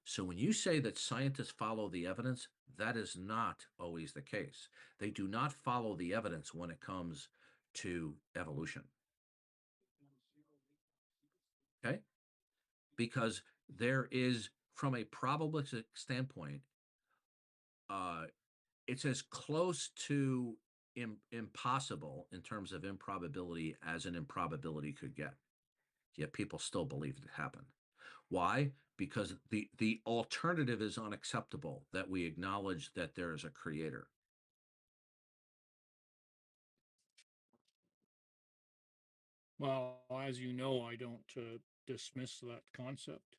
So when you say that scientists follow the evidence, that is not always the case. They do not follow the evidence when it comes to evolution. Okay? Because there is, from a probabilistic standpoint, it's as close to impossible in terms of improbability as an improbability could get. Yet people still believe it happened. Why? Because the alternative is unacceptable, that we acknowledge that there is a creator. Well, as you know, I don't dismiss that concept.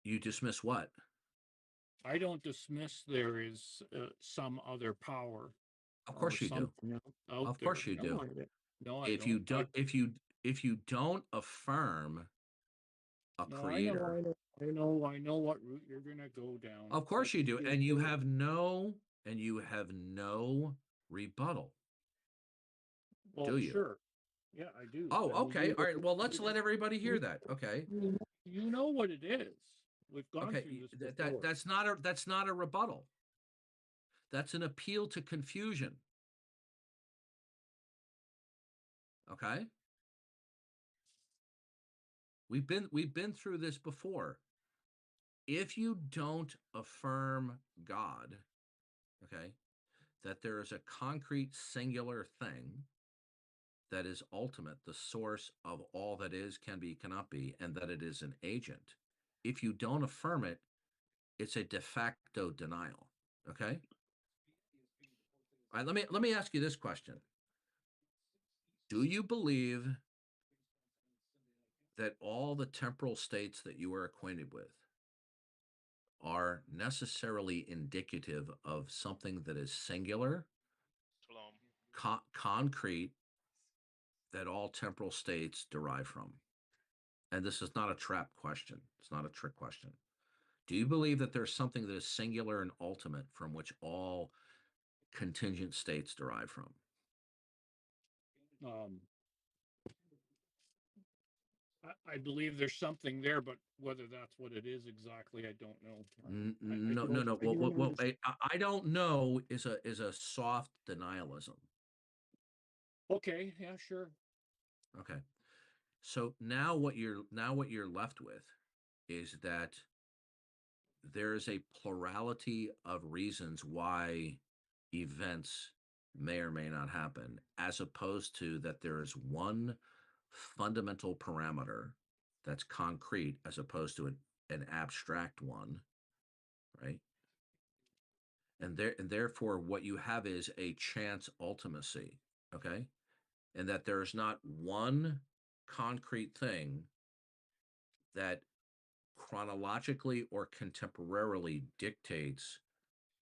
You dismiss what? I don't dismiss there is some other power. Of course you do. Out Of there. course you do. No, I If don't. you don't, if you don't affirm a No, creator, I know what route you're gonna go down. of course you do, and you have no rebuttal. Well, do you? sure. Yeah, I do. Oh, And okay. All right. Well, let's let everybody hear that. Okay. You know what it is. We've gone through Okay. this before. That's not a rebuttal. That's an appeal to confusion. Okay. We've been through this before. If you don't affirm God, okay, that there is a concrete singular thing that is ultimate, the source of all that is, can be, cannot be, and that it is an agent. If you don't affirm it, it's a de facto denial. Okay. All right, let me ask you this question. Do you believe that all the temporal states that you are acquainted with are necessarily indicative of something that is singular, concrete, that all temporal states derive from? And this is not a trap question. It's not a trick question. Do you believe that there's something that is singular and ultimate from which all contingent states derive from? I believe there's something there, but whether that's what it is exactly, I don't know. No. Well, I don't know is a soft denialism. Okay, yeah, sure. Okay. So now what you're left with is that there is a plurality of reasons why events may or may not happen, as opposed to that there is one fundamental parameter that's concrete as opposed to an abstract one, right? And therefore what you have is a chance ultimacy, okay? And that there is not one concrete thing that chronologically or contemporarily dictates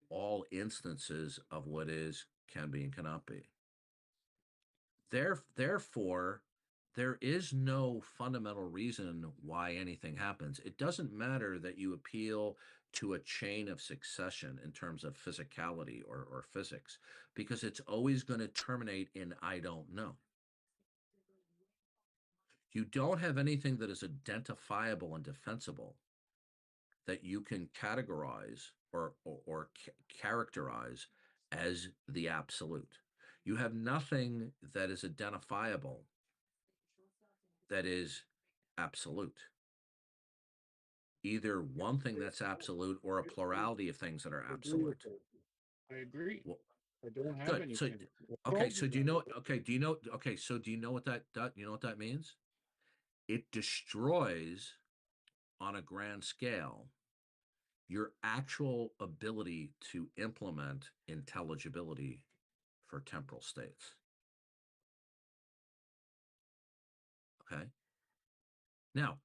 all instances of what is, can be, and cannot be. Therefore, there is no fundamental reason why anything happens. It doesn't matter that you appeal to a chain of succession in terms of physicality or physics, because it's always going to terminate in I don't know. You don't have anything that is identifiable and defensible that you can categorize or characterize as the absolute. You have nothing that is identifiable that is absolute. Either one thing that's absolute or a plurality of things that are absolute. I agree. Well, I don't have good. anything. Okay. So do you know? Okay. Do you know? Okay. So do you know what that you know what that means? It destroys on a grand scale your actual ability to implement intelligibility for temporal states. Okay. Now,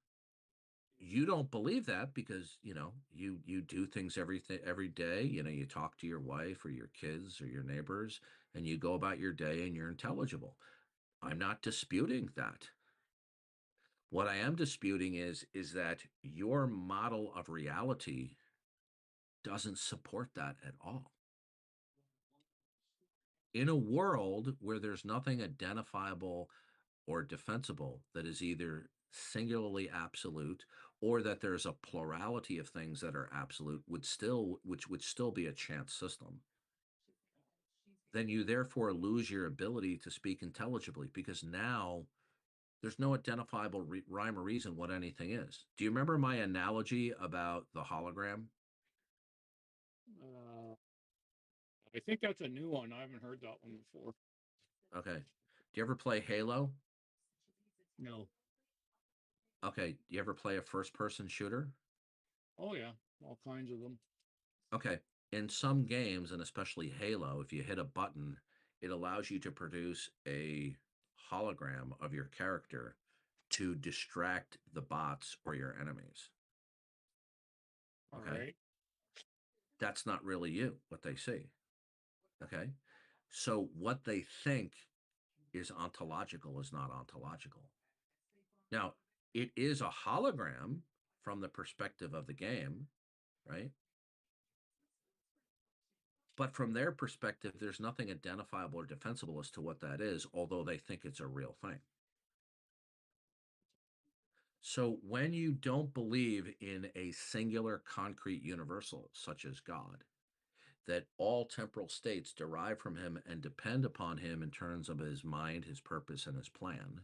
you don't believe that because you do things every day. You talk to your wife or your kids or your neighbors, and you go about your day and you're intelligible. I'm not disputing that. What I am disputing is that your model of reality doesn't support that at all. In a world where there's nothing identifiable or defensible that is either singularly absolute or that there's a plurality of things that are absolute, which would still be a chance system, then you therefore lose your ability to speak intelligibly, because now there's no identifiable rhyme or reason what anything is. Do you remember my analogy about the hologram? I think that's a new one. I haven't heard that one before. Okay. Do you ever play Halo? No. Okay. Do you ever play a first-person shooter? Oh yeah, all kinds of them. Okay. In some games, and especially Halo, if you hit a button, it allows you to produce a hologram of your character to distract the bots or your enemies. Okay. All right. That's not really you, what they see. Okay. So what they think is ontological is not ontological. Now, it is a hologram from the perspective of the game, right? But from their perspective, there's nothing identifiable or defensible as to what that is, although they think it's a real thing. So when you don't believe in a singular concrete universal, such as God, that all temporal states derive from him and depend upon him in terms of his mind, his purpose, and his plan,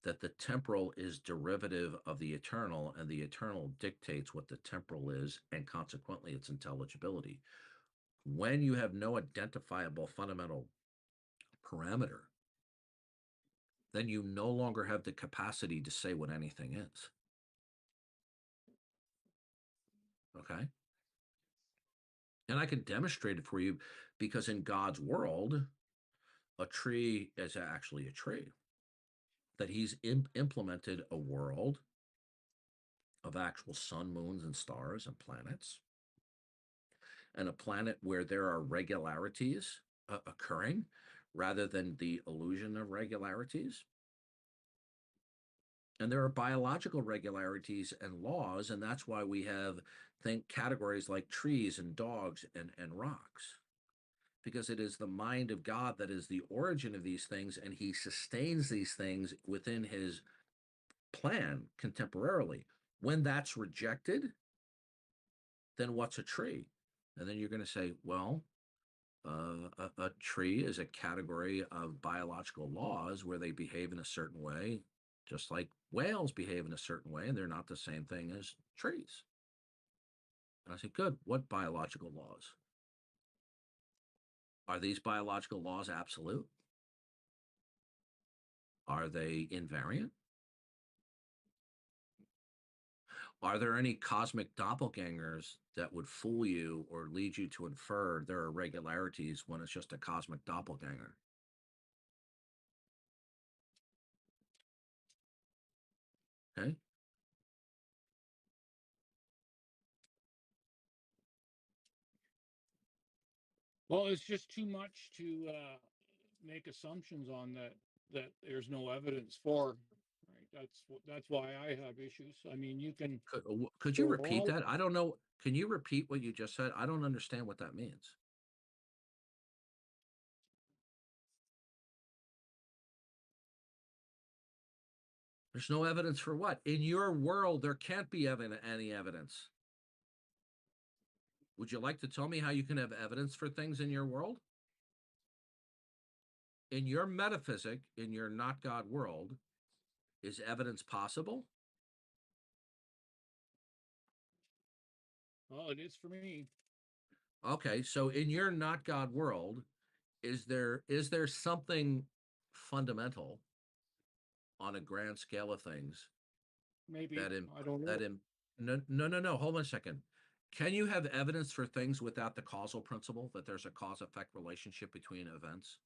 that the temporal is derivative of the eternal, and the eternal dictates what the temporal is, and consequently its intelligibility. When you have no identifiable fundamental parameter, then you no longer have the capacity to say what anything is. Okay? And I can demonstrate it for you, because in God's world, a tree is actually a tree. That he's implemented a world of actual sun, moons, and stars and planets, and a planet where there are regularities occurring rather than the illusion of regularities. And there are biological regularities and laws, and that's why we have categories like trees and dogs and rocks, because it is the mind of God that is the origin of these things, and he sustains these things within his plan contemporarily. When that's rejected, then what's a tree? And then you're going to say, well, a tree is a category of biological laws where they behave in a certain way, just like whales behave in a certain way, and they're not the same thing as trees. And I say, good. What biological laws? Are these biological laws absolute? Are they invariant? Are there any cosmic doppelgangers that would fool you or lead you to infer there are irregularities when it's just a cosmic doppelganger? Okay. Well, it's just too much to make assumptions on that there's no evidence for. Right? That's why I have issues. I mean, you can. Could you repeat that? I don't know. Can you repeat what you just said? I don't understand what that means. There's no evidence for what? In your world, there can't be any evidence. Would you like to tell me how you can have evidence for things in your world? In your metaphysic, in your not God world, is evidence possible? Well, it is for me. Okay, so in your not God world, is there something fundamental on a grand scale of things Maybe. that I don't know. no, hold on a second. Can you have evidence for things without the causal principle, that there's a cause-effect relationship between events?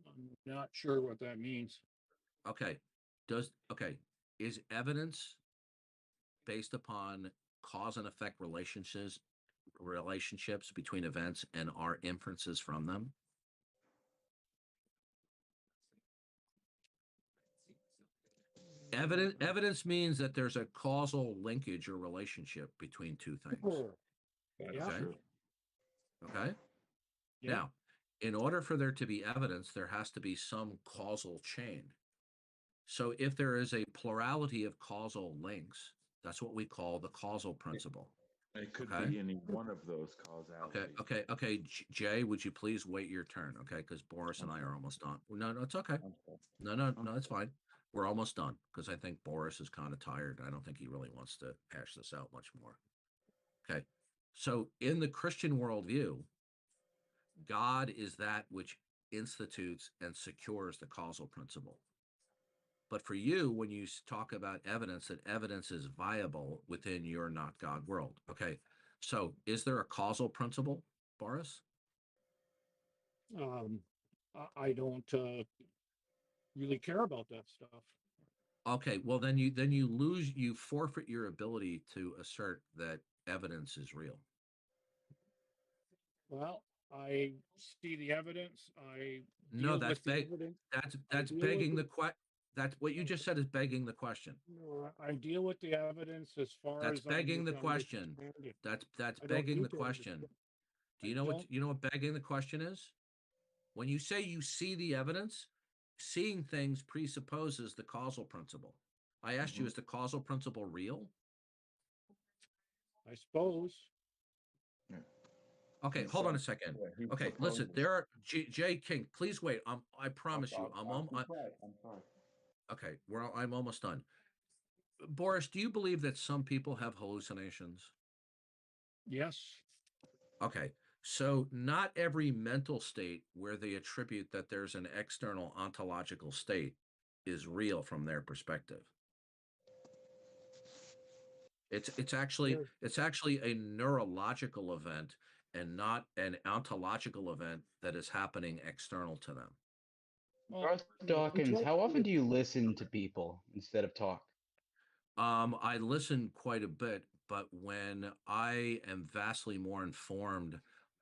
I'm not sure what that means. Okay. Is evidence based upon cause and effect relationships between events and our inferences from them? Evidence means that there's a causal linkage or relationship between two things. Yeah. Okay. Okay. Yeah. Now, in order for there to be evidence, there has to be some causal chain. So if there is a plurality of causal links, that's what we call the causal principle. It could Okay. be any one of those causalities. Okay. Jay, would you please wait your turn? Okay, because Boris and I are almost done. No, it's okay. No, it's fine. We're almost done, because I think Boris is kind of tired. I don't think he really wants to hash this out much more. Okay. So in the Christian worldview, God is that which institutes and secures the causal principle. But for you, when you talk about evidence, that evidence is viable within your not God world. Okay. So is there a causal principle, Boris? I don't really care about that stuff. Okay, well then you forfeit your ability to assert that evidence is real. Well, I see the evidence. I No, deal that's with the evidence. that's deal with begging the- the question. That's what you just said is begging the question. No, I deal with the evidence as far That's as begging the I'm question. understanding. That's I don't begging need the to question. understand. Do I you know don't. what begging the question is? When you say you see the evidence, seeing things presupposes the causal principle. I asked you, is the causal principle real? I suppose. Okay, He's hold on a saying- second. yeah, he Okay, listen, proposes. there are Jay King. Please wait. I promise you. I'll be quiet. I'm sorry. Okay. I'm almost done. Boris, do you believe that some people have hallucinations? Yes. Okay. So not every mental state where they attribute that there's an external ontological state is real from their perspective. It's actually a neurological event and not an ontological event that is happening external to them. Darth Dawkins, how often do you listen to people instead of talk? I listen quite a bit, but when I am vastly more informed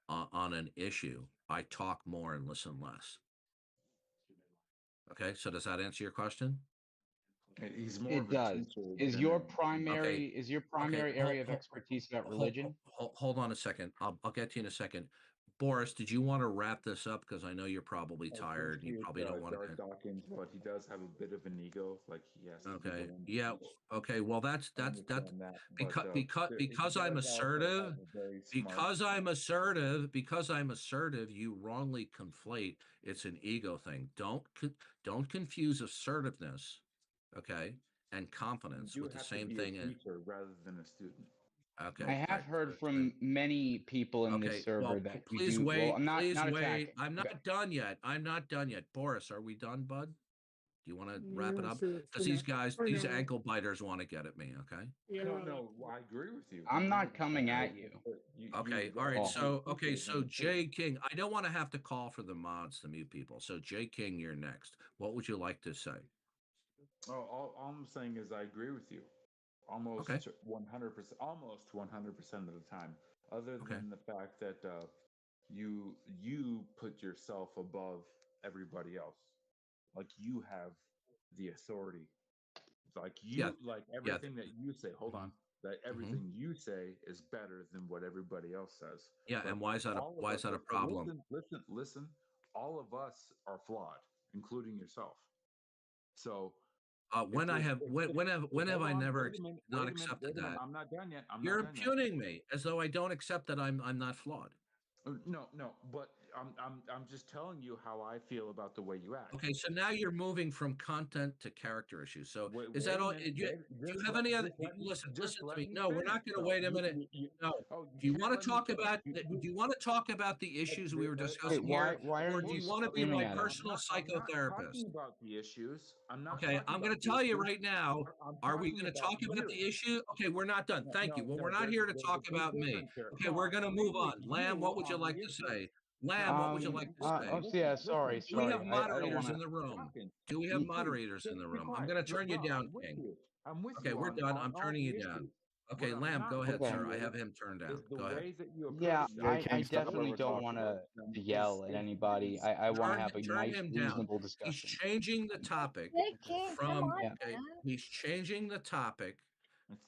on an issue, I talk more and listen less. Okay, so does that answer your question? He's more It of a does. teacher Is than your an- primary is your primary area of expertise about religion? Hold on a second. I'll get to you in a second. Boris, did you want to wrap this up? Because I know you're probably I tired. You appreciate, probably don't want Darth to. Dawkins, but he does have a bit of an ego. Like he has to be Okay. willing to Yeah. teach. Okay. Well, that's I understand that, because but because he I'm does also assertive. have a very smart. Because I'm assertive, you wrongly conflate. It's an ego thing. Don't confuse assertiveness, okay, and confidence You with the have to same be a thing. teacher rather than a student. Okay. I have heard from many people in this server Well, that you please do. wait. Well, I'm not Please not wait. attacking. I'm not Okay. done yet. I'm not done yet. Boris, are we done, bud? Do you want to wrap it Yeah, up? for Because these now. guys, For these now. ankle biters want to get at me. Okay. Yeah. No, I agree with you. I'm not coming at you. Okay. All right. So Jay King, I don't want to have to call for the mods to mute people. So Jay King, you're next. What would you like to say? All I'm saying is I agree with you, almost 100%, almost 100% of the time. Other than the fact that you put yourself above everybody else, like you have the authority, like like everything that you say. Hold on, that everything you say is better than what everybody else says. Yeah, But and why is that a problem? Listen. All of us are flawed, including yourself. So when have I never not wait accepted a minute. that? I'm not done yet. You're impugning me as though I don't accept that I'm not flawed. No, but I'm just telling you how I feel about the way you act. Okay, so now you're moving from content to character issues. So is Wait that a all? minute, Do you have any other? Listen to me. No, we're not going to wait a minute. No. Do you want to talk about? Do you want to talk about the issues we were discussing here, why or are do you you want to be screaming my at us? personal psychotherapist? Talking about the issues. I'm not. Okay, I'm going to tell you right now. Are we going to talk about the you. issue? Okay, we're not done. Thank you. Well, we're not here to there's talk a big about me. difference here. Okay, No, we're I'm going to move agreeing on. with Lamb, what you would you on like the to issue. say? Lamb, what would you like to say? Yeah, sorry. Do we have I don't moderators want in the room? Talking. Do we have Please, moderators in just the be room? I'm quiet. going to turn you Bro, down, I'm with King. you. I'm with Okay, you we're on, done. on I'm all turning the you down. issues. Okay, What I'm Lamb, not go ahead, with sir. you I have him turned down. is the Go ahead. way that you Yeah, approach I definitely don't want to yell at anybody. I want to have a Turn nice, him down. reasonable He's discussion. changing the topic They can't come from. on, Yeah. Okay, man. he's changing the topic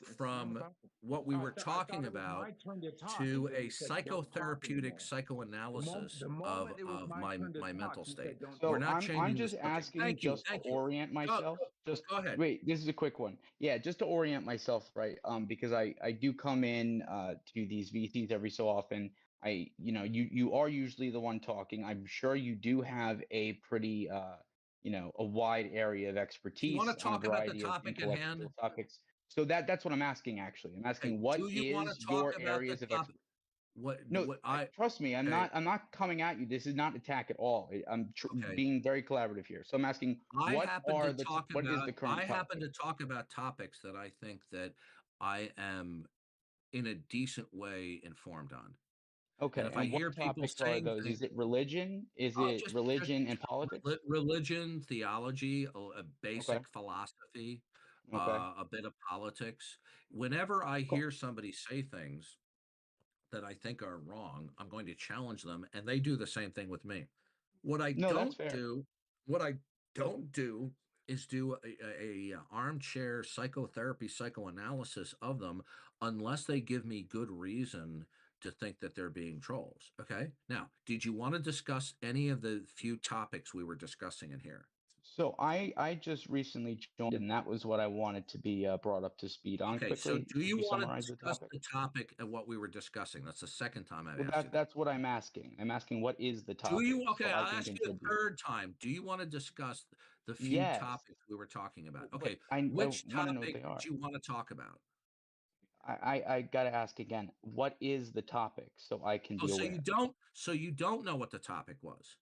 It's from not about what we were I talking thought it was about my turn to talk, to and then a he said, "Don't talk psychotherapeutic anymore." psychoanalysis The moment it was of my turn to my talk, mental he state. said, "Don't We're So talk." not I'm changing the just subject. asking Thank you. just to orient Go, myself. Just go ahead. wait, this is a quick one. Yeah, just to orient myself, right? Because I do come in to these VCs every so often. You are usually the one talking. I'm sure you do have a pretty a wide area of Do you want expertise to on a talk about the variety of topic at hand? intellectual topics. So that's what I'm asking actually. I'm asking Okay. what Do you want to is talk your about the areas of topic? expertise? What No, trust me, okay. I'm not coming at you. This is not attack at all. I'm Okay. being very collaborative here. So I'm asking, I what is the current happen topic? to talk about topics that I think that I am in a decent way informed on. Okay, And if I and hear what people topics are saying those? things, Is it religion? Is it religion and politics? religion, theology, a basic Okay, philosophy, okay, a bit of politics. Whenever I cool. hear somebody say things that I think are wrong, I'm going to challenge them, and they do the same thing with me. What I No, that's don't fair. do, what I don't do is do a armchair psychotherapy psychoanalysis of them unless they give me good reason to think that they're being trolls. Okay. Now, did you want to discuss any of the few topics we were discussing in here? So I just recently joined, and that was what I wanted to be brought up to speed on Okay, so quickly. do Could you you want to summarize the discuss topic? the topic of what we were discussing? That's the second time I've Well, asked you that. that's what I'm asking. I'm asking what is the Do topic you? Okay, so I I'll can ask you a contribute. third time. Do you want to discuss the few Yes, topics we were talking about? but Okay, I which want to know what topic they did are. you want to talk about? I gotta ask again. What is the topic so I can Oh, be aware? so you don't know what the topic was.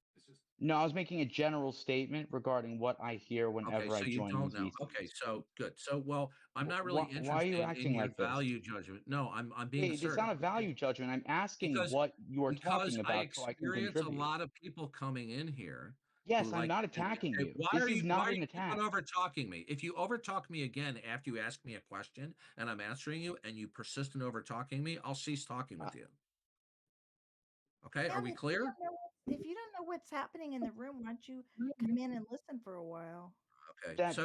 No, I was making a general statement regarding what I hear Okay, whenever I so you join don't these know. Okay, VCs. so good. So, well, I'm not really Why are you interested in acting your like this? value judgment. No, I'm being Wait, it's not assertive. a Okay, value judgment. I'm asking because what you are because talking I about so I can experience a contribute. lot of people coming in here who Yes, I'm like not to. attacking Okay, you. This is why not are an you keeping attack. over talking me? If you over talk me again after you ask me a question and I'm answering you and you persist in over talking me, I'll cease talking with you. Okay, are Sam, we if you clear? don't know if you don't know what's happening in the room, why don't you come in and listen for a while? Okay, That's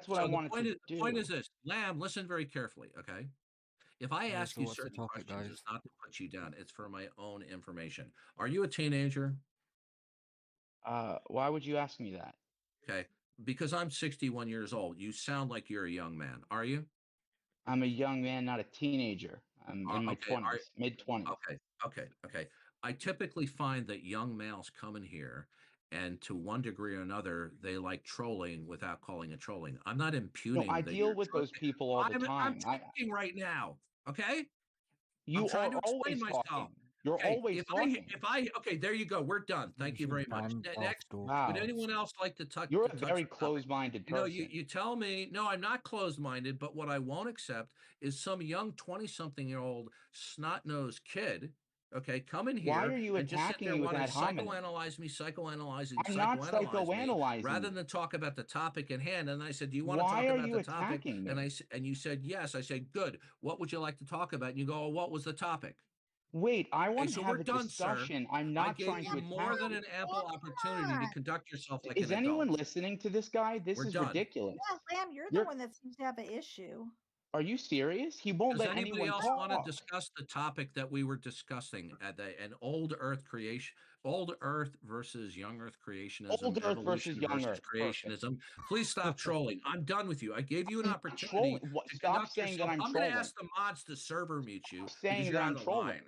what I so the wanted to point is do. this, Lamb, listen very carefully, okay? If I Yeah, ask so you what's the certain topic, questions, guys? it's not to put you down, it's for my own information. Are you a teenager? Why would you ask me that? Okay, because I'm 61 years old. You sound like you're a young man. Are you? I'm a young man, not a teenager. I'm in my Okay. 20s, mid 20s. Okay. I typically find that young males come in here and to one degree or another, they like trolling without calling it trolling. I'm not No, impugning I that deal you're with those trolling. people all the I'm time. talking right now. Okay. I'm You trying are to explain always myself. talking. You're Okay, always talking. okay, there you go. We're done. Thank you very much. I'm off, Next, dog. would Wow. anyone else like to You're a touch very the topic? closed-minded You know, person. you tell me, no, I'm not closed-minded, but what I won't accept is some young 20-something-year-old snot-nosed kid, okay, come in Why here are you and just sit attacking there me with wanting ad to hominem? I'm not psychoanalyze me, psychoanalyzing rather you. than talk about the topic at hand. And I said, do you want to Why talk are about you the topic? attacking And me? and you said yes. I said, good. What would you like to talk about? And you go, oh, what was the topic? Wait, I Okay, want to so we're have a done, sir. discussion. I'm I not gave trying you to more attack than you. an ample opportunity to on. conduct yourself like Is an anyone adult. listening to this guy? This We're is done. ridiculous. Yeah, Lamb, you're the You're one that seems to have an issue. Are you serious? He won't Does let anybody anyone else want to talk. discuss the topic that we were discussing at an old Earth creation, old Earth versus young Earth creationism, Old Earth versus evolution young versus Earth. Perfect. creationism? Please stop trolling. I'm done with you. I gave you an I'm not opportunity trolling. What? to Stop conduct saying that yourself. I'm I'm going to trolling. ask the mods to server mute you Stop because saying you're that out I'm of trolling. line.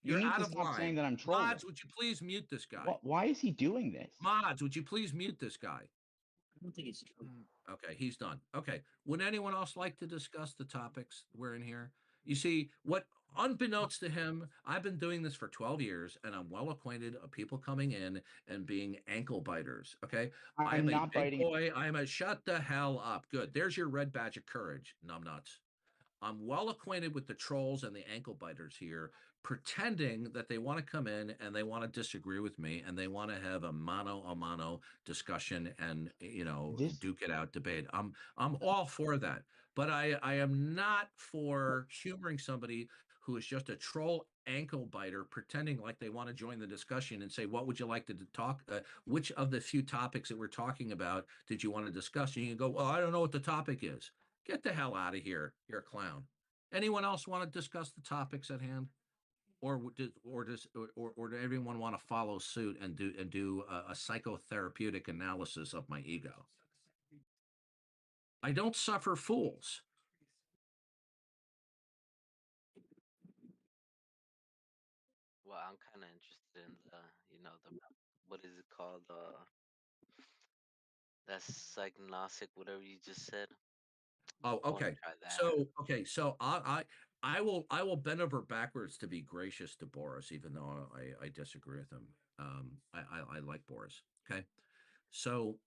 You You're need out to of stop saying line. that I'm trolling. Mods, would you please mute this guy? Why is he doing this? Mods, would you please mute this guy? Okay, he's done. Okay. Would anyone else like to discuss the topics we're in here? You see, what unbeknownst to him, I've been doing this for 12 years and I'm well acquainted of people coming in and being ankle biters. Okay. I I'm am a not big biting. boy. I am a shut the hell up. Good. There's your red badge of courage, numbnuts. I'm well acquainted with the trolls and the ankle biters here, pretending that they want to come in and they want to disagree with me and they want to have a mano a mano discussion and This duke it out debate. I'm all for that, but I am not for humoring somebody who is just a troll ankle biter, pretending like they want to join the discussion and say, "What would you like to talk? Which of the few topics that we're talking about did you want to discuss?" And you can go, "Well, I don't know what the topic is." Get the hell out of here. You're a clown. Anyone else want to discuss the topics at hand? Or does everyone want to follow suit and do a psychotherapeutic analysis of my ego? I don't suffer fools. Well, I'm kind of interested in the what is it called? That's agnostic, whatever you just said. Oh, I want to okay. try that. So I will bend over backwards to be gracious to Boris, even though I disagree with him. I like Boris. Okay. So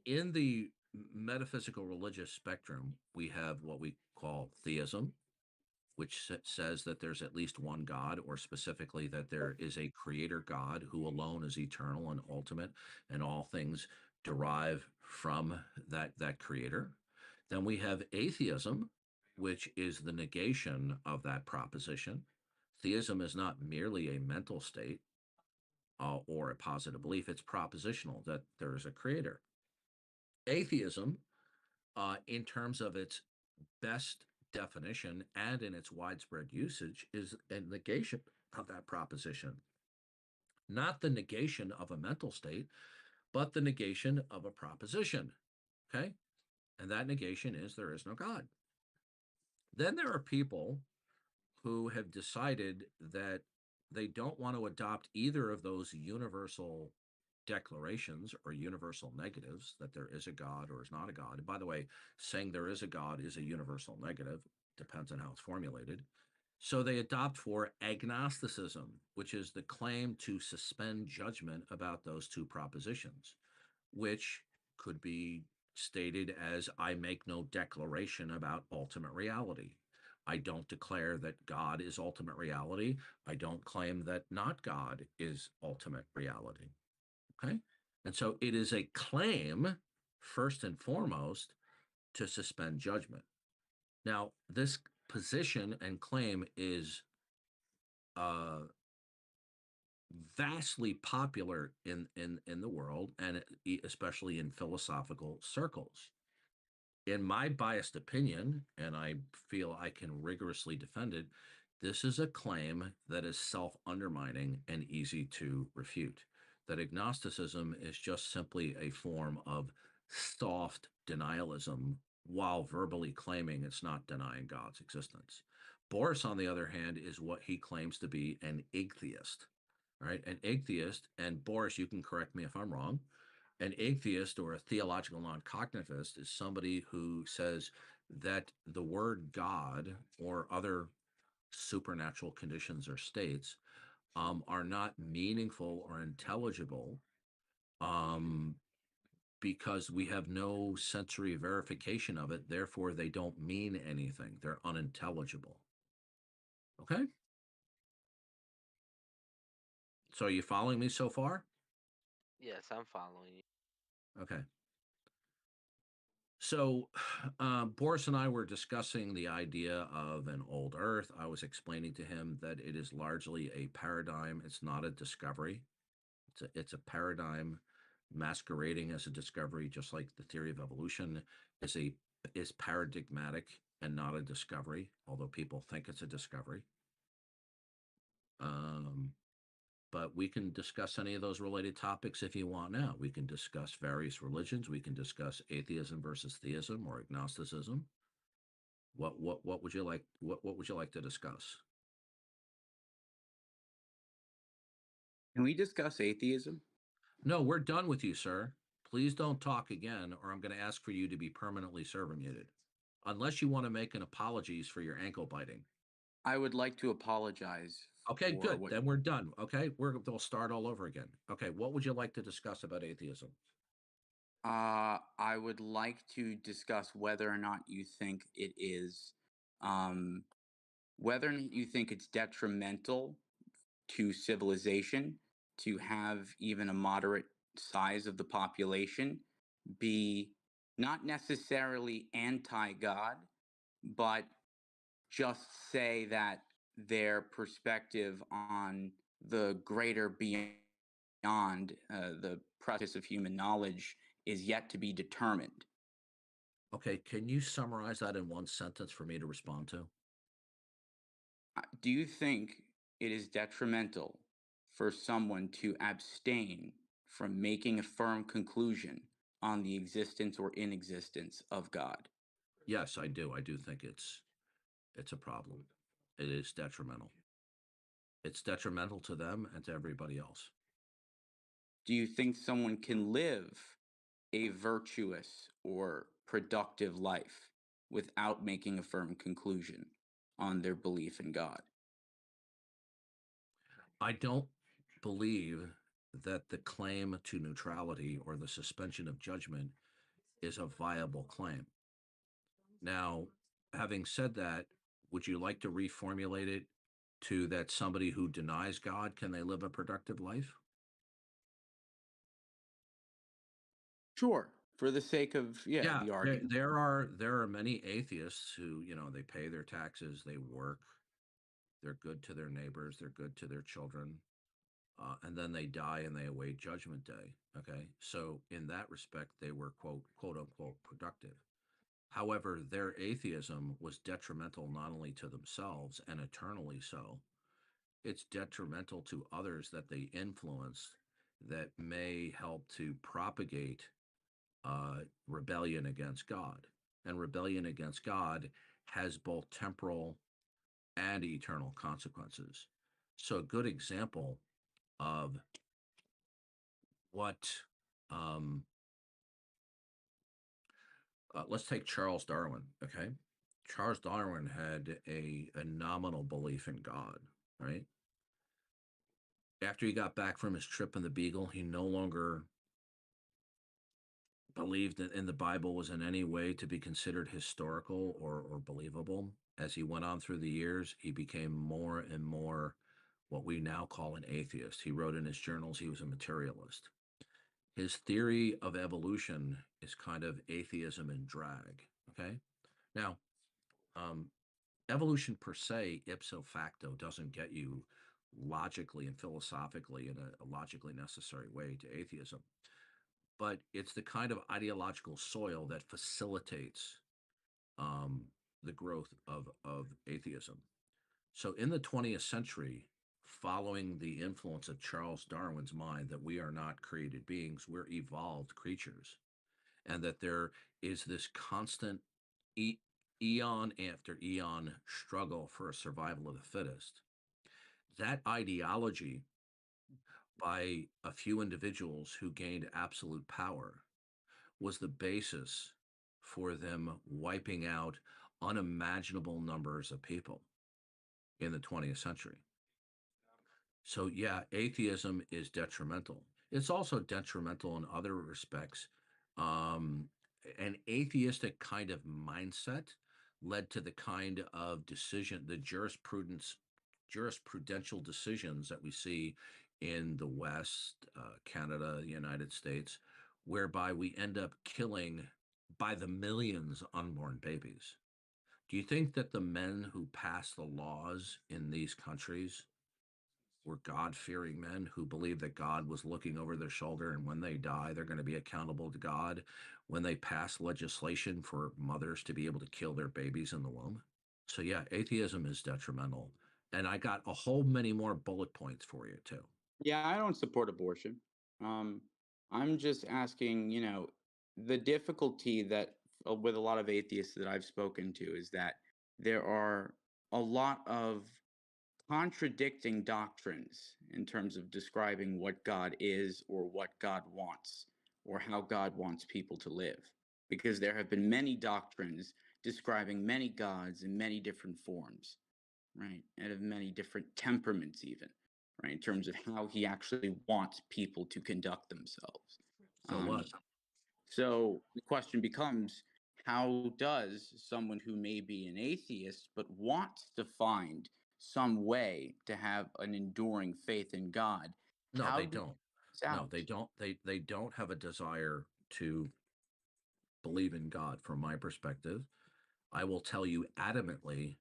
in the metaphysical religious spectrum, we have what we call theism, which says that there's at least one God, or specifically that there is a creator God who alone is eternal and ultimate, and all things derive from that creator. Then we have atheism, which is the negation of that proposition. Theism is not merely a mental state or a positive belief, it's propositional that there is a creator. Atheism, in terms of its best definition and in its widespread usage, is a negation of that proposition. Not the negation of a mental state, but the negation of a proposition. Okay? And that negation is there is no God. Then there are people who have decided that they don't want to adopt either of those universal declarations or universal negatives, that there is a God or is not a God. And by the way, saying there is a God is a universal negative, depends on how it's formulated. So they adopt for agnosticism, which is the claim to suspend judgment about those two propositions, which could be stated as I make no declaration about ultimate reality. I don't declare that God is ultimate reality. I don't claim that not God is ultimate reality. Okay? And so it is a claim, first and foremost, to suspend judgment. Now, this position and claim is vastly popular in the world, and especially in philosophical circles. In my biased opinion, and I feel I can rigorously defend it, this is a claim that is self-undermining and easy to refute. That agnosticism is just simply a form of soft denialism while verbally claiming it's not denying God's existence. Boris, on the other hand, is what he claims to be an atheist, right? An atheist, and Boris, you can correct me if I'm wrong, an atheist or a theological non-cognitivist is somebody who says that the word God or other supernatural conditions or states are not meaningful or intelligible um, because we have no sensory verification of it. Therefore, they don't mean anything. They're unintelligible. Okay? So are you following me so far? Yes, I'm following you. Okay. So, Boris and I were discussing the idea of an old Earth. I was explaining to him that it is largely a paradigm. It's not a discovery. It's a paradigm masquerading as a discovery, just like the theory of evolution is paradigmatic and not a discovery, although people think it's a discovery. But we can discuss any of those related topics if you want now. We can discuss various religions. We can discuss atheism versus theism or agnosticism. What would you like? What would you like to discuss? Can we discuss atheism? No, we're done with you, sir. Please don't talk again, or I'm going to ask for you to be permanently server muted, unless you want to make an apologies for your ankle biting. I would like to apologize. Okay, for good. what- Then we're done. Okay, we'll start all over again. Okay, what would you like to discuss about atheism? I would like to discuss whether or not you think it is, whether or not you think it's detrimental to civilization to have even a moderate size of the population be not necessarily anti-God, but just say that their perspective on the greater beyond the process of human knowledge is yet to be determined. Okay, can you summarize that in one sentence for me to respond to? Do you think it is detrimental for someone to abstain from making a firm conclusion on the existence or inexistence of God? Yes, I do. I do think it's a problem. It is detrimental. It's detrimental to them and to everybody else. Do you think someone can live a virtuous or productive life without making a firm conclusion on their belief in God? I don't believe that the claim to neutrality or the suspension of judgment is a viable claim. Now, having said that, would you like to reformulate it to that somebody who denies God, can they live a productive life? Sure, for the sake of Yeah, the argument. there are many atheists who, they pay their taxes, they work, they're good to their neighbors, they're good to their children, and then they die and they await judgment day. Okay, so in that respect, they were quote unquote productive. However, their atheism was detrimental not only to themselves and eternally so, it's detrimental to others that they influence that may help to propagate rebellion against God. And rebellion against God has both temporal and eternal consequences. So, a good example of what, um, let's take Charles Darwin, okay? Charles Darwin had a nominal belief in God, right? After he got back from his trip in the Beagle, he no longer believed that in the Bible was in any way to be considered historical or believable. As he went on through the years, he became more and more what we now call an atheist. He wrote in his journals he was a materialist. His theory of evolution is kind of atheism in drag. Okay. Now, um, evolution per se, ipso facto, doesn't get you logically and philosophically in a logically necessary way to atheism, but it's the kind of ideological soil that facilitates um, the growth of atheism. So in the 20th century, following the influence of Charles Darwin's mind that we are not created beings, we're evolved creatures, and that there is this constant eon after eon struggle for a survival of the fittest. That ideology by a few individuals who gained absolute power was the basis for them wiping out unimaginable numbers of people in the 20th century. So, yeah, atheism is detrimental. It's also detrimental in other respects. Um, an atheistic kind of mindset led to the kind of decision, the jurisprudential decisions that we see in the West, Canada, the United States, whereby we end up killing by the millions unborn babies. Do you think that the men who passed the laws in these countries were God-fearing men who believed that God was looking over their shoulder, and when they die, they're going to be accountable to God when they pass legislation for mothers to be able to kill their babies in the womb? So yeah, atheism is detrimental. And I got a whole many more bullet points for you too. Yeah, I don't support abortion. Um, I'm just asking, the difficulty that with a lot of atheists that I've spoken to is that there are a lot of contradicting doctrines in terms of describing what God is or what God wants or how God wants people to live. Because there have been many doctrines describing many gods in many different forms, right? And of many different temperaments, even, right? In terms of how he actually wants people to conduct themselves. So what? So the question becomes, how does someone who may be an atheist but wants to find some way to have an enduring faith in God, No, how they do don't. they No, out? they don't. They don't have a desire to believe in God from my perspective. I will tell you adamantly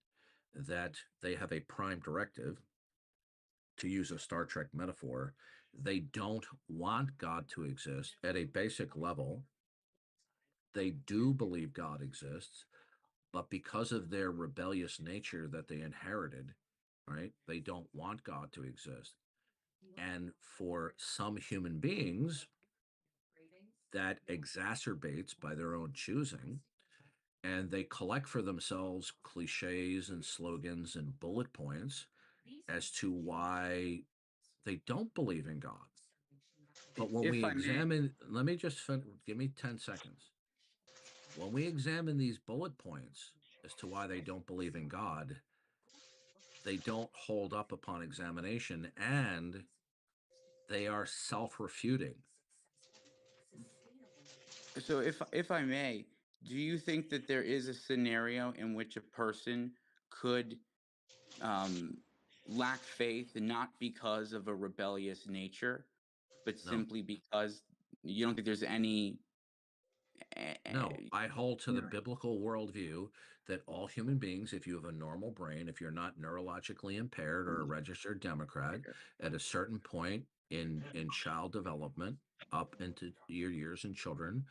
that they have a prime directive, to use a Star Trek metaphor. They don't want God to exist at a basic level. They do believe God exists, but because of their rebellious nature that they inherited, right, they don't want God to exist. And for some human beings, that exacerbates by their own choosing, and they collect for themselves cliches and slogans and bullet points as to why they don't believe in God. But when we If I may, examine, let me just give me 10 seconds. When we examine these bullet points as to why they don't believe in God, they don't hold up upon examination, and they are self-refuting. so if I may, do you think that there is a scenario in which a person could um, lack faith not because of a rebellious nature, but No. simply because you don't think there's any No, I hold to the biblical worldview that all human beings, if you have a normal brain, if you're not neurologically impaired or a registered Democrat, at a certain point in child development, up into your years in children,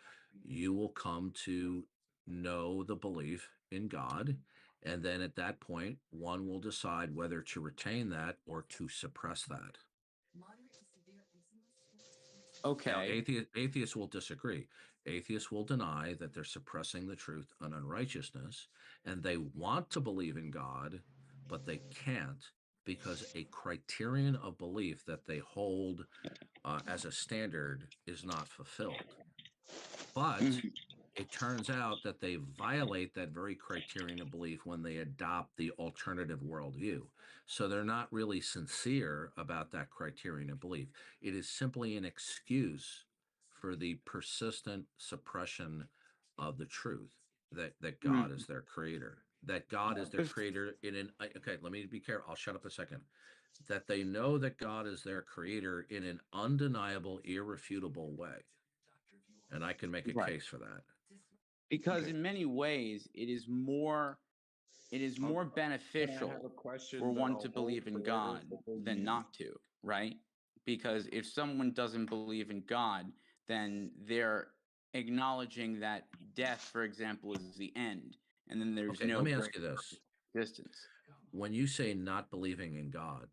you will come to know the belief in God. And then at that point, one will decide whether to retain that or to suppress that. Okay. Now, atheists will disagree. Atheists will deny that they're suppressing the truth and unrighteousness, and they want to believe in God, but they can't because a criterion of belief that they hold as a standard is not fulfilled. But it turns out that they violate that very criterion of belief when they adopt the alternative worldview. So they're not really sincere about that criterion of belief. It is simply an excuse for the persistent suppression of the truth that God is their creator. That God is their creator in an okay, let me be careful. I'll shut up a second. That they know that God is their creator in an undeniable, irrefutable way. And I can make a case for that. Because in many ways it is more beneficial for one to believe in God than not to, right? Because if someone doesn't believe in God, then they're acknowledging that death, for example, is the end, and then there's Okay, no let me ask you this. existence. When you say not believing in God,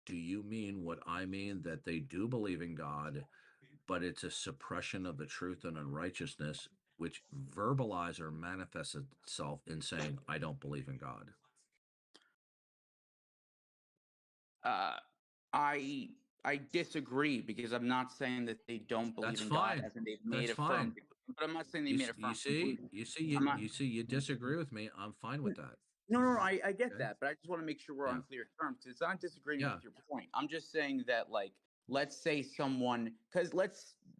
do you mean what I mean, that they do believe in God, but it's a suppression of the truth and unrighteousness, which verbalize or manifests itself in saying, I don't believe in God? I disagree, because I'm not saying that they don't believe That's in God, fine. as in they've made That's a firm, fine. but I'm not saying they You, made a you firm see, conclusion. you disagree with me. I'm fine with that. No, I get Okay. that, but I just want to make sure we're Yeah. on clear terms. It's not disagreeing Yeah. with your point. I'm just saying that, like, let's say someone, because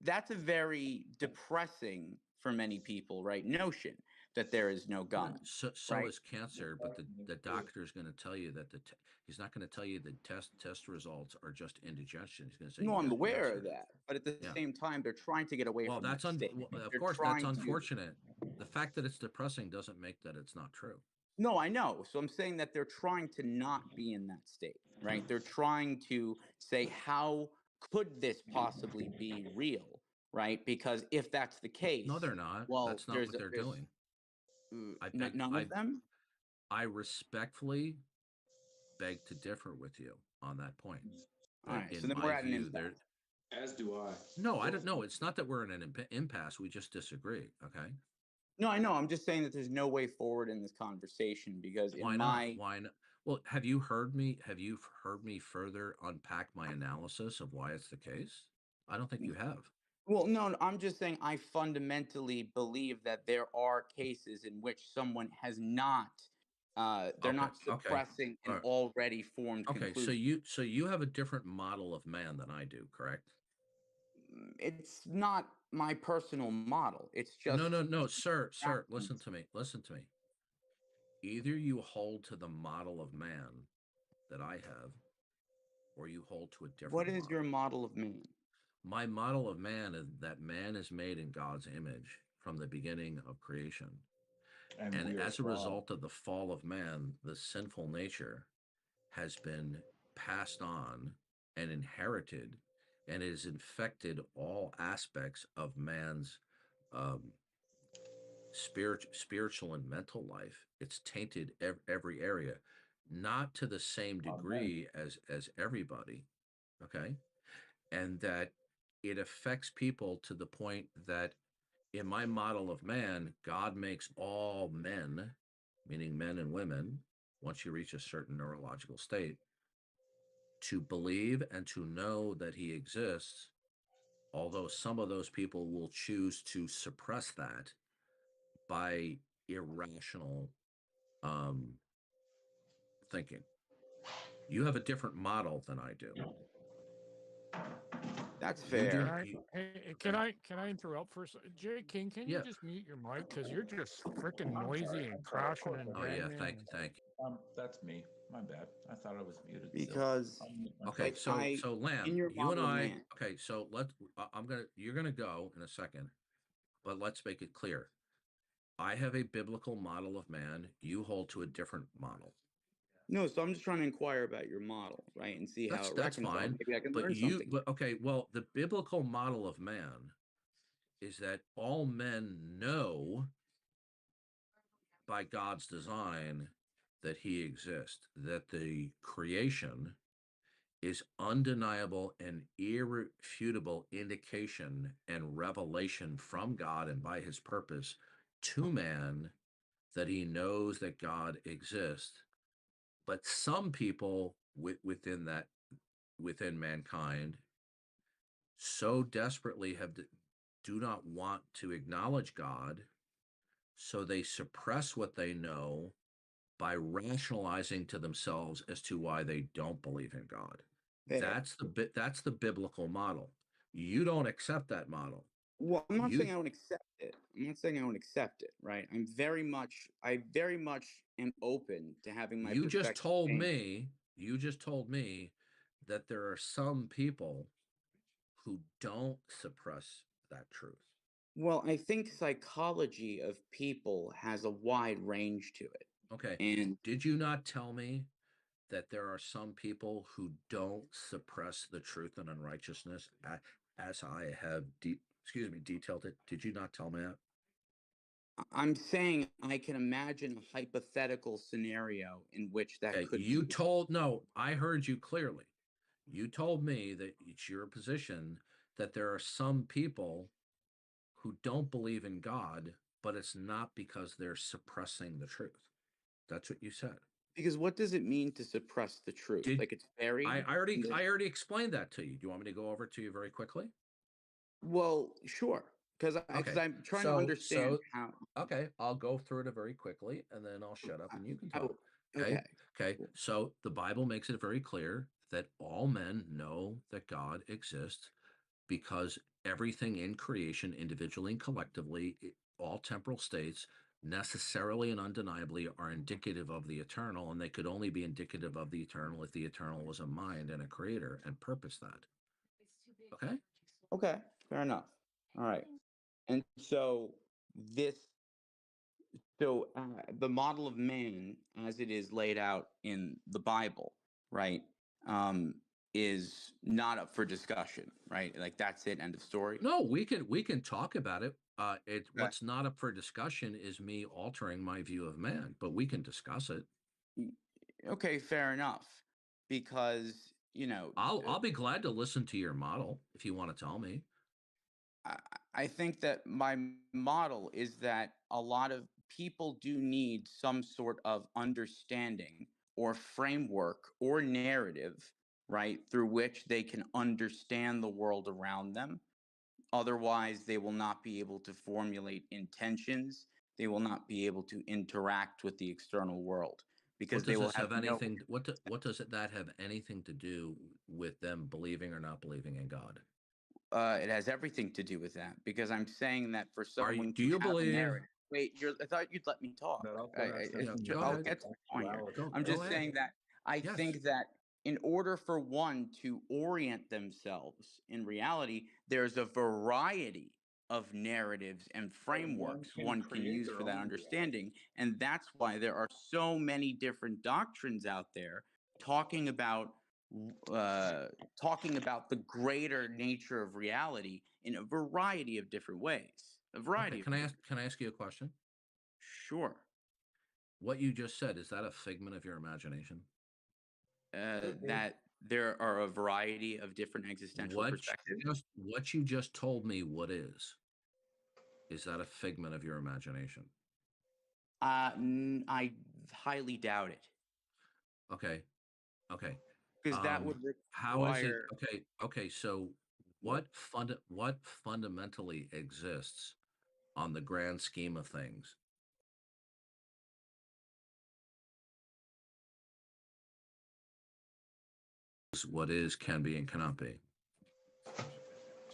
that's a very depressing for many people, right? Notion that there is no Yeah, God, so right? is cancer, but the doctor is going to tell you that he's not going to tell you the test results are just indigestion. He's going to say No, you I'm got aware cancer. of that, but at the Yeah. same time, they're trying to get away Well, from that state. of They're course that's trying to. unfortunate. The fact that it's depressing doesn't make that it's not true. No, I know. So I'm saying that they're trying to not be in that state, right? They're trying to say, how could this possibly be real, right? Because if that's the case, No, they're not. well, That's not what they're doing. none of them. I respectfully beg to differ with you on that point. All right, so In then we're my at an view, impasse. As do I. No, I don't know. It's not that we're in an impasse. We just disagree. Okay. No, I know. I'm just saying that there's no way forward in this conversation, because Why not? Why not? Well, have you heard me further unpack my analysis of why it's the case? I don't think you have. Well, no, I'm just saying I fundamentally believe that there are cases in which someone has not, they're not suppressing an already formed Okay, conclusion. so you have a different model of man than I do, correct? It's not my personal model. It's just No, sir, listen to me. Either you hold to the model of man that I have, or you hold to a different What is model. your model of man? My model of man is that man is made in God's image from the beginning of creation. And as a result of the fall of man, the sinful nature has been passed on and inherited, and it has infected all aspects of man's spiritual and mental life. It's tainted every area, not to the same degree as everybody, okay? And that it affects people to the point that in my model of man, God makes all men, meaning men and women, once you reach a certain neurological state, to believe and to know that he exists, although some of those people will choose to suppress that by irrational thinking. You have a different model than I do. That's You do. fair. Can I interrupt for a second? Jay King, can you just mute your mic? Because you're just freaking noisy and crashing and Oh yeah, banging. thank you. That's me. My bad. I thought I was muted. Because okay, so Lamb, in your you and model of I. man. Okay, so you're gonna go in a second, but let's make it clear. I have a biblical model of man. You hold to a different model. No, so I'm just trying to inquire about your model, right, and see how it That's reconciles. fine. Maybe I can But learn something. okay, well, the biblical model of man is that all men know by God's design that he exists, that the creation is undeniable and irrefutable indication and revelation from God and by his purpose to man that he knows that God exists. But some people within mankind so desperately do not want to acknowledge God, so they suppress what they know by rationalizing to themselves as to why they don't believe in God. Fair. That's the biblical model. You don't accept that model. Well, I'm not saying I You don't accept it. I'm not saying I don't accept it, right? I very much am open to having my you just perspective told changed. me you just told me that there are some people who don't suppress that truth. Well, I think psychology of people has a wide range to it. Okay. And did you not tell me that there are some people who don't suppress the truth and unrighteousness as I have detailed it? Did you not tell me that? I'm saying I can imagine a hypothetical scenario in which that Okay, could be. no, I heard you clearly. You told me that it's your position that there are some people who don't believe in God, but it's not because they're suppressing the truth. That's what you said. Because what does it mean to suppress the truth? Did Like it's buried? I already explained that to you. Do you want me to go over it to you very quickly? Well, sure. Because Okay. I'm trying to understand how. Okay, I'll go through it very quickly, and then I'll shut up and you can talk. Okay. Okay. So the Bible makes it very clear that all men know that God exists because everything in creation, individually and collectively, all temporal states, necessarily and undeniably are indicative of the eternal, and they could only be indicative of the eternal if the eternal was a mind and a creator and purposed that. Okay? Okay, fair enough. All right. And so the model of man, as it is laid out in the Bible, right, is not up for discussion, right? Like that's it, end of story. No, we can talk about it. Okay. What's not up for discussion is me altering my view of man, but we can discuss it. Okay, fair enough. Because I'll be glad to listen to your model if you want to tell me. I think that my model is that a lot of people do need some sort of understanding or framework or narrative, right, through which they can understand the world around them. Otherwise, they will not be able to formulate intentions. They will not be able to interact with the external world because What they does will this have have no. anything? What does that have anything to do with them believing or not believing in God? It has everything to do with that because I'm saying that for Are you? someone Do to you have a believe? narrative. Wait, I thought you'd let me talk. That also has to do with Go I'll ahead. get to the point here. actuality. I'm Go just ahead. saying that I Yes. think that in order for one to orient themselves in reality, there's a variety of narratives and frameworks one can use for that understanding. And that's why there are so many different doctrines out there talking about the greater nature of reality in a variety of different ways. A variety Okay. of Can I ask you a question? Sure. What you just said, is that a figment of your imagination? That there are a variety of different existential perspectives. What you just told me, what is that a figment of your imagination? I highly doubt it. Okay. Because that would require. How is it? Okay. So what fundamentally exists on the grand scheme of things? What is, can be, and cannot be.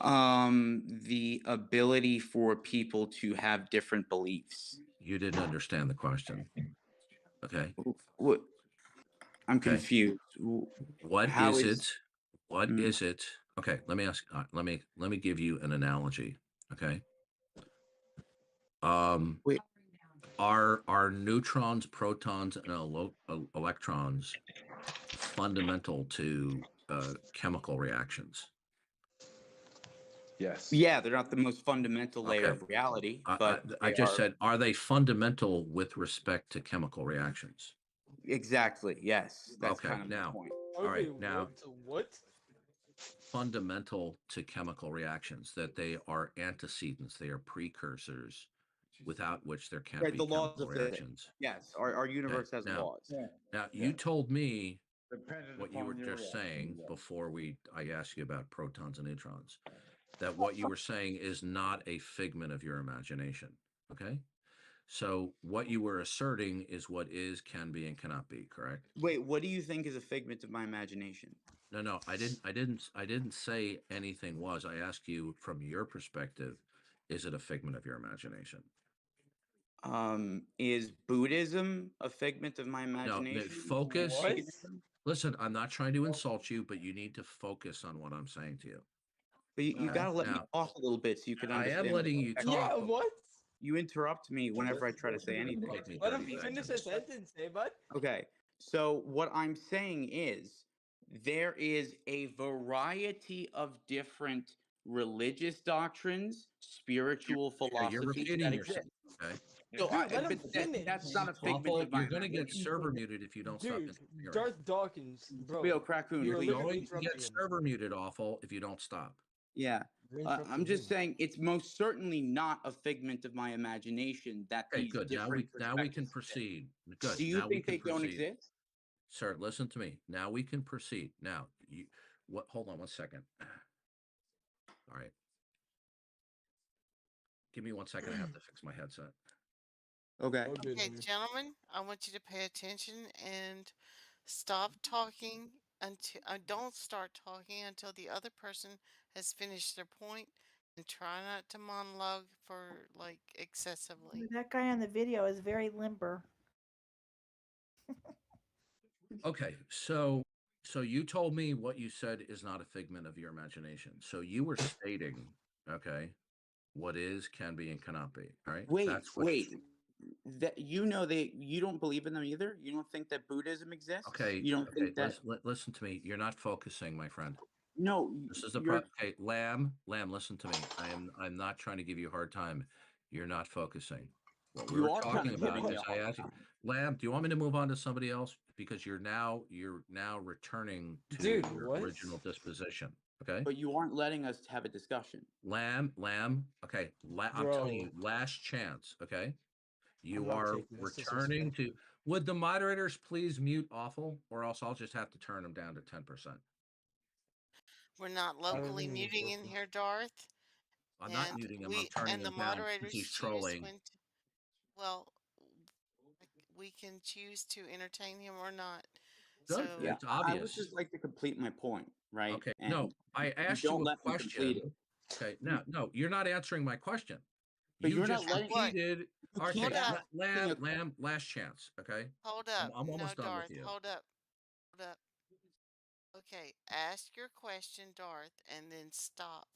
The ability for people to have different beliefs. You didn't understand the question. Okay. What? I'm confused. What How is is it? What is it? Okay, let me ask. Let me give you an analogy. Okay. Wait. Are neutrons, protons, and electrons fundamental to chemical reactions? Yes. Yeah, they're not the most fundamental layer Okay. of reality, I but they just are said, are they fundamental with respect to chemical reactions? exactly. Yes, that's Okay. kind of the Now, point. all right. Now, What? fundamental to chemical reactions, that they are antecedents, they are precursors, without which there can't Right, be the laws chemical of physics. reactions. Yes, our Okay. universe has Now, laws. now you told me Dependent what you were upon your just reaction. saying Yes. before I asked you about protons and neutrons, that what you were saying is not a figment of your imagination. Okay. So what you were asserting is what is, can be, and cannot be, correct? Wait, what do you think is a figment of my imagination? No, I didn't say anything was. I asked you from your perspective, is it a figment of your imagination? Is Buddhism a figment of my No, imagination? focus. Paganism? Listen, I'm not trying to insult you, but you need to focus on what I'm saying to you. But you Okay? gotta let me Now, talk a little bit so you can I am understand. letting you talk. Yeah, what? You interrupt me whenever I try to say It'll anything. take me Let him 30 finish seconds. a sentence, eh, bud? Okay, so what I'm saying is there is a variety of different religious doctrines, spiritual Yeah, you're philosophies repeating that yourself. exist. Okay. So Dude, let him but finish. that's not a figment Awful, of my you're going to get imagination. server muted if you don't stop Dude, interfering. Darth Dawkins, bro. Leo Crackoon, You are You're literally going to get interrupting him. server muted, awful, if you don't stop. Yeah. You're I'm interrupting just him. saying it's most certainly not a figment of my imagination that Okay, these good. Now different we can perspectives exist. proceed. Good. Do you Now we think can they don't proceed. exist? Sir, listen to me. Now we can proceed. Now, hold on one second. All right. Give me 1 second. I have to fix my headset. Okay. Okay, gentlemen, I want you to pay attention and stop talking until don't start talking until the other person has finished their point, and try not to monologue for like excessively. That guy on the video is very limber. Okay, so you told me what you said is not a figment of your imagination. So you were stating, okay, what is, can be, and cannot be. All right. That's what. That you don't believe in them either? You don't think that Buddhism exists? Okay. You don't Okay. think that Listen to me. You're not focusing, my friend. No, This is the you're okay, Lamb, listen to me. I'm not trying to give you a hard time. You're not focusing. What we You were are talking kind of giving about me is a I hard asked you, time. Lamb, do you want me to move on to somebody else? Because you're now returning to Dude, your what? original disposition. Okay. But you aren't letting us have a discussion. Lamb, okay. I'm telling you, last chance. Okay. You not are taking this returning to. Would the moderators please mute awful, or else I'll just have to turn them down to 10%. We're not locally muting in here, Darth. I'm not And muting him. I'm turning the him down because moderators he's choose trolling. when to, well, we can choose to entertain him or not. Good. So Yeah, It's I would obvious. just like to complete my point, right? Okay. And No, I asked don't you a let me complete question. it. Okay. No, you're not answering my question. But You you're not just letting repeated. you Okay, keep asking Lamb, last chance. Okay. hold up. I'm No, almost done with Darth, you. hold up. Hold up. Okay, ask your question, Darth, and then stop.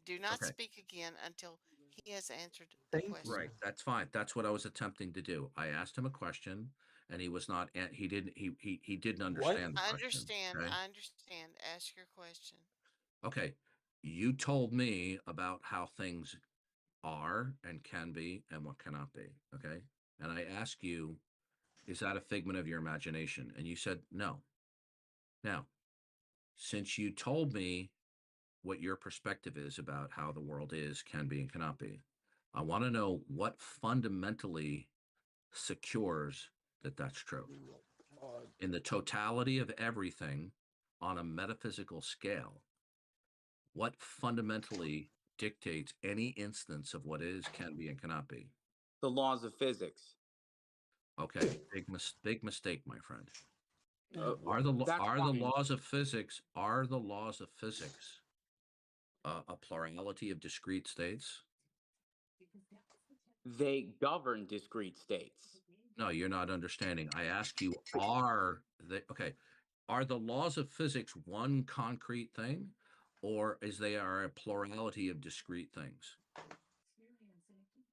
Do not Okay. speak again until he has answered the question. Right. That's fine. That's what I was attempting to do. I asked him a question, and he was not. He didn't. He didn't understand the I question. understand. Okay. I understand. Ask your question. Okay. You told me about how things are and can be and what cannot be. Okay. And I ask you, is that a figment of your imagination? And you said no. Now, since you told me what your perspective is about how the world is, can be, and cannot be, I want to know what fundamentally secures that that's true. In the totality of everything on a metaphysical scale, what fundamentally dictates any instance of what is, can be, and cannot be? The laws of physics. Okay, big mistake, my friend. Are the laws of physics a plurality of discrete states? They govern discrete states. No, you're not understanding. I ask you, are the laws of physics one concrete thing, or is they are a plurality of discrete things?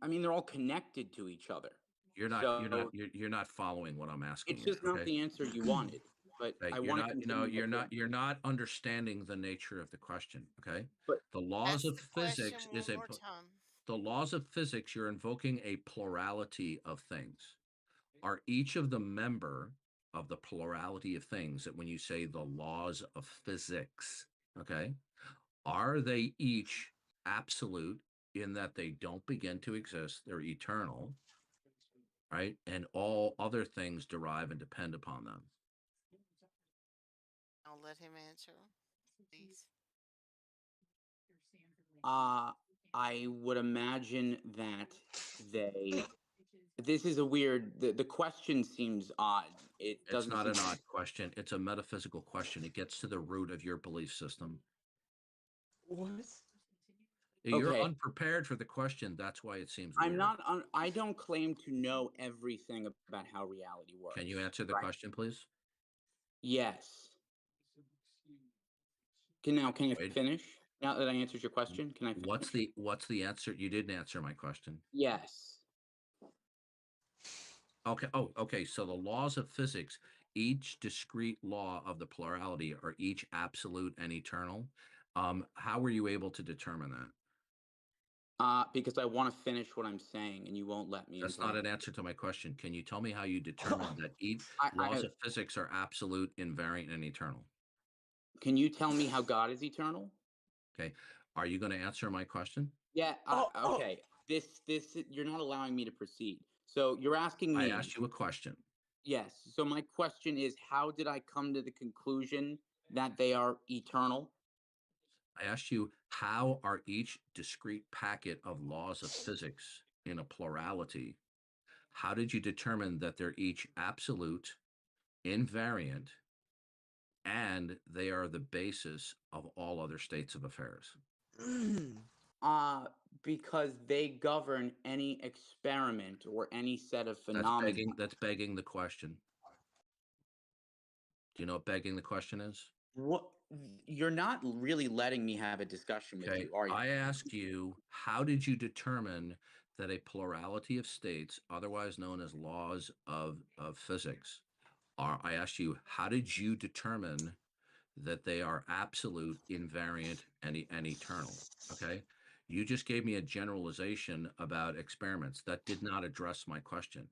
I mean, they're all connected to each other. You're not following what I'm asking It's you. just not the answer you wanted. But I You're want not, to continue. you're not understanding the nature of the question. Okay, But the laws Ask of the question physics one more time. the laws of physics. You're invoking a plurality of things. Are each of the member of the plurality of things that when you say the laws of physics, okay, are they each absolute in that they don't begin to exist? They're eternal, right? And all other things derive and depend upon them. I'll let him answer, please. I would imagine that they. This is a weird. The question seems odd. It It's doesn't not seem. an odd question. It's a metaphysical question. It gets to the root of your belief system. What? You're Okay. unprepared for the question. That's why it seems I'm weird. not. I don't claim to know everything about how reality works. Can you answer the question, please? Yes. Can I finish? Now that I answered your question, can I finish? What's the answer? You didn't answer my question. Yes. Okay. Oh, okay. So the laws of physics, each discrete law of the plurality are each absolute and eternal. How were you able to determine that? Because I want to finish what I'm saying, and you won't let me. That's not an answer to my question. Can you tell me how you determined that each laws of physics are absolute, invariant, and eternal? Can you tell me how God is eternal? Okay. Are you going to answer my question? Yeah. Okay. This. You're not allowing me to proceed. So you're asking me. I asked you a question. Yes. So my question is, how did I come to the conclusion that they are eternal? I asked you, how are each discrete packet of laws of physics in a plurality? How did you determine that they're each absolute, invariant, and they are the basis of all other states of affairs? Because they govern any experiment or any set of phenomena. That's begging the question. Do you know what begging the question is? What? You're not really letting me have a discussion with you, are you? I asked you, how did you determine that a plurality of states, otherwise known as laws of physics, I asked you, how did you determine that they are absolute, invariant, and eternal? Okay. You just gave me a generalization about experiments. That did not address my question.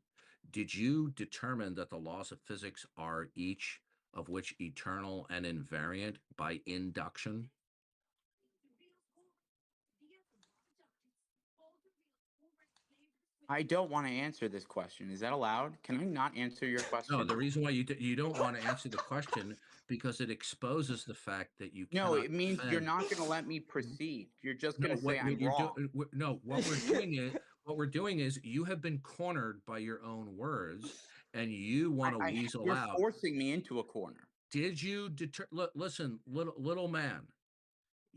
Did you determine that the laws of physics are each of which eternal and invariant by induction? I don't want to answer this question. Is that allowed? Can I not answer your question? No, the reason why you don't want to answer the question because it exposes the fact that you No, cannot it means you're defend. not going to let me proceed. You're just going No, to say I'm what you're wrong. doing. No, what we're doing is you have been cornered by your own words, and you want to weasel You're out. forcing me into a corner. Did you listen, little man?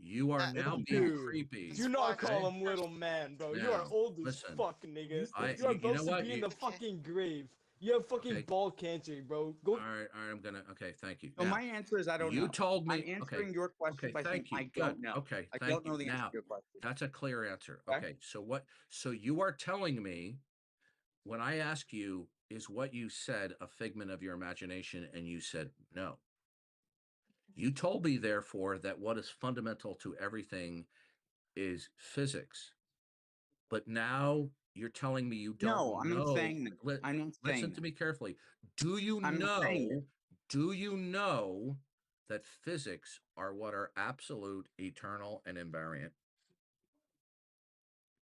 You are now being Dude, creepy. do not call him little man, bro. You are Now, old as listen, fuck, nigga. You you are know supposed to what? be in the fucking grave. You have fucking Okay. ball cancer, bro. Go. All right, I'm gonna. Okay, thank you. So Now, my answer is I don't know. you told me. I'm answering your question by saying thank you. I Good. don't know. Okay, I thank don't you. know the answer Now, to your question. that's a clear answer. Okay. Okay, so what? So you are telling me when I ask you, is what you said a figment of your imagination? And you said no. You told me, therefore, that what is fundamental to everything is physics. But now you're telling me you don't No, I'm know. not saying that. I'm not saying Listen to me carefully. Do you I'm not saying know? Do you know that physics are what are absolute, eternal, and invariant?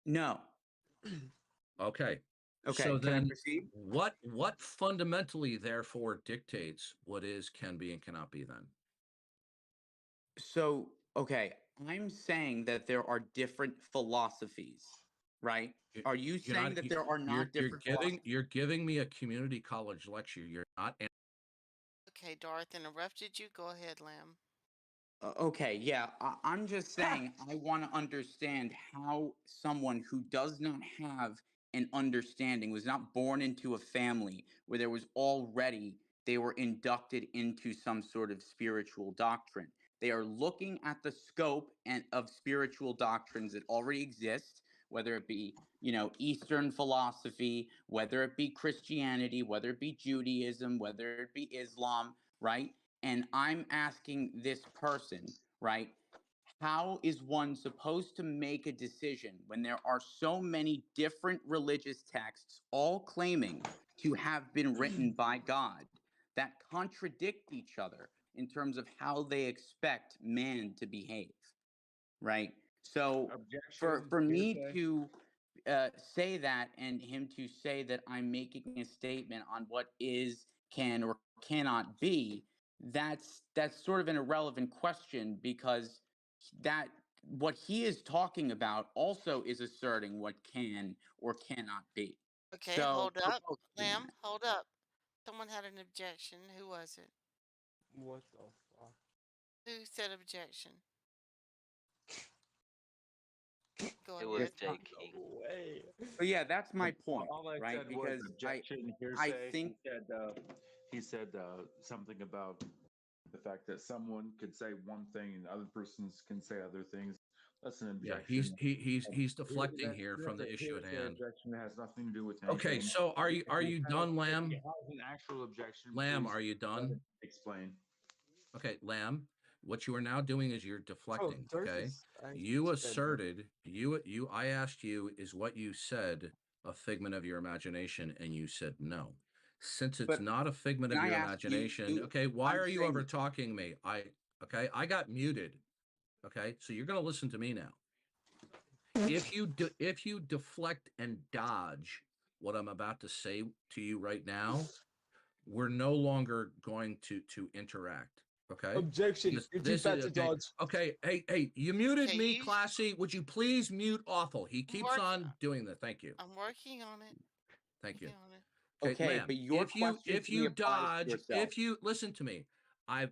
No. Okay. Okay, So can I then proceed? what fundamentally therefore dictates what is, can be, and cannot be then? So, okay, I'm saying that there are different philosophies, right? Are you You're saying that there are not different philosophies? you're giving me a community college lecture. You're not. Okay, Darth interrupted you. Go ahead, Lamb. Okay, yeah, I'm just saying I want to understand how someone who does not have an understanding, was not born into a family where there was already, they were inducted into some sort of spiritual doctrine. They are looking at the scope of spiritual doctrines that already exist, whether it be, Eastern philosophy, whether it be Christianity, whether it be Judaism, whether it be Islam, right? And I'm asking this person, right? How is one supposed to make a decision when there are so many different religious texts all claiming to have been written by God that contradict each other in terms of how they expect man to behave, right? So for me to say that and him to say that I'm making a statement on what is, can, or cannot be, that's sort of an irrelevant question, because that what he is talking about also is asserting what can or cannot be. Okay, So hold we're up, both doing Lamb. that. Hold up. Someone had an objection. Who was it? What the fuck? Who said objection? Go It was ahead. J King. No way. But yeah, that's my point, All I right? said was Because objection, I hearsay. think He said something about the fact that someone could say one thing and other persons can say other things. That's an Yeah, objection. he's deflecting here from That's the a issue at hearsay hand. objection. It has nothing to do with anything. Okay, so are you done, Lamb? If it has an actual objection, Lamb, please are you let done? it explain. Okay, Lamb, what you are now doing is you're deflecting. Darth Okay, is you actually dead, bro. asserted I asked you, is what you said a figment of your imagination, and you said no. Since it's But not a figment can of I your ask imagination, you? okay, why I'm are you saying over talking me? I got muted. Okay, so you're going to listen to me now. If you deflect and dodge what I'm about to say to you right now, we're no longer going to interact. Okay. Objection. You're too This fat is to okay. dodge. Okay. Hey, you muted Okay, me, you. Classy. Would you please mute Awful? He keeps on doing that. Thank you. I'm working on it. Thank you. Working on it. Okay, Okay, Lamb, but your question if to me you applies to dodge, yourself. if you listen to me,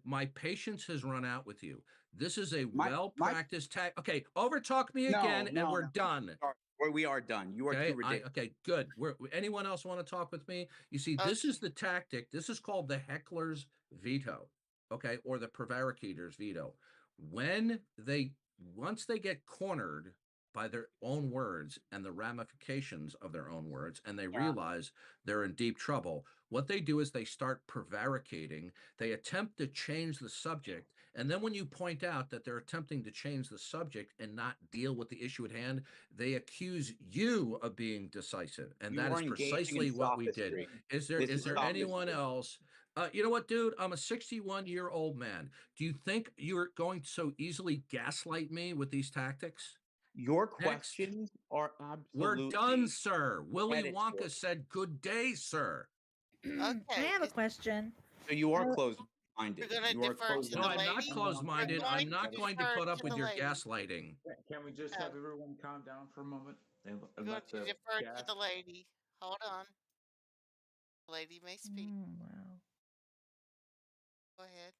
my patience has run out with you. This is a My well-practiced tag. Okay, overtalk me again, and we're done. We are done. You are too ridiculous. Okay, good. Anyone else want to talk with me? You see, this is the tactic. This is called the heckler's veto, okay, or the prevaricator's veto. Once they get cornered by their own words and the ramifications of their own words, and they realize they're in deep trouble, what they do is they start prevaricating. They attempt to change the subject, and then when you point out that they're attempting to change the subject and not deal with the issue at hand, they accuse you of being decisive, and You that are is engaging precisely in what we did. sophistry. Is This there is anyone sophistry. else? You know what, dude? I'm a 61-year-old man. Do you think you're going to so easily gaslight me with these tactics? Your questions are absolutely. We're done, sir. Willy predatory. Wonka said, "Good day, sir." I have a question. So you are So- closed-minded. We're gonna You are defer to closed. the No, I'm not lady. closed-minded. We're I'm going not to going to defer put up to with the your lady. gaslighting. Can we just have everyone calm down for a moment and We're going to defer to the lady. Hold on. The lady may speak. Wow. Go ahead.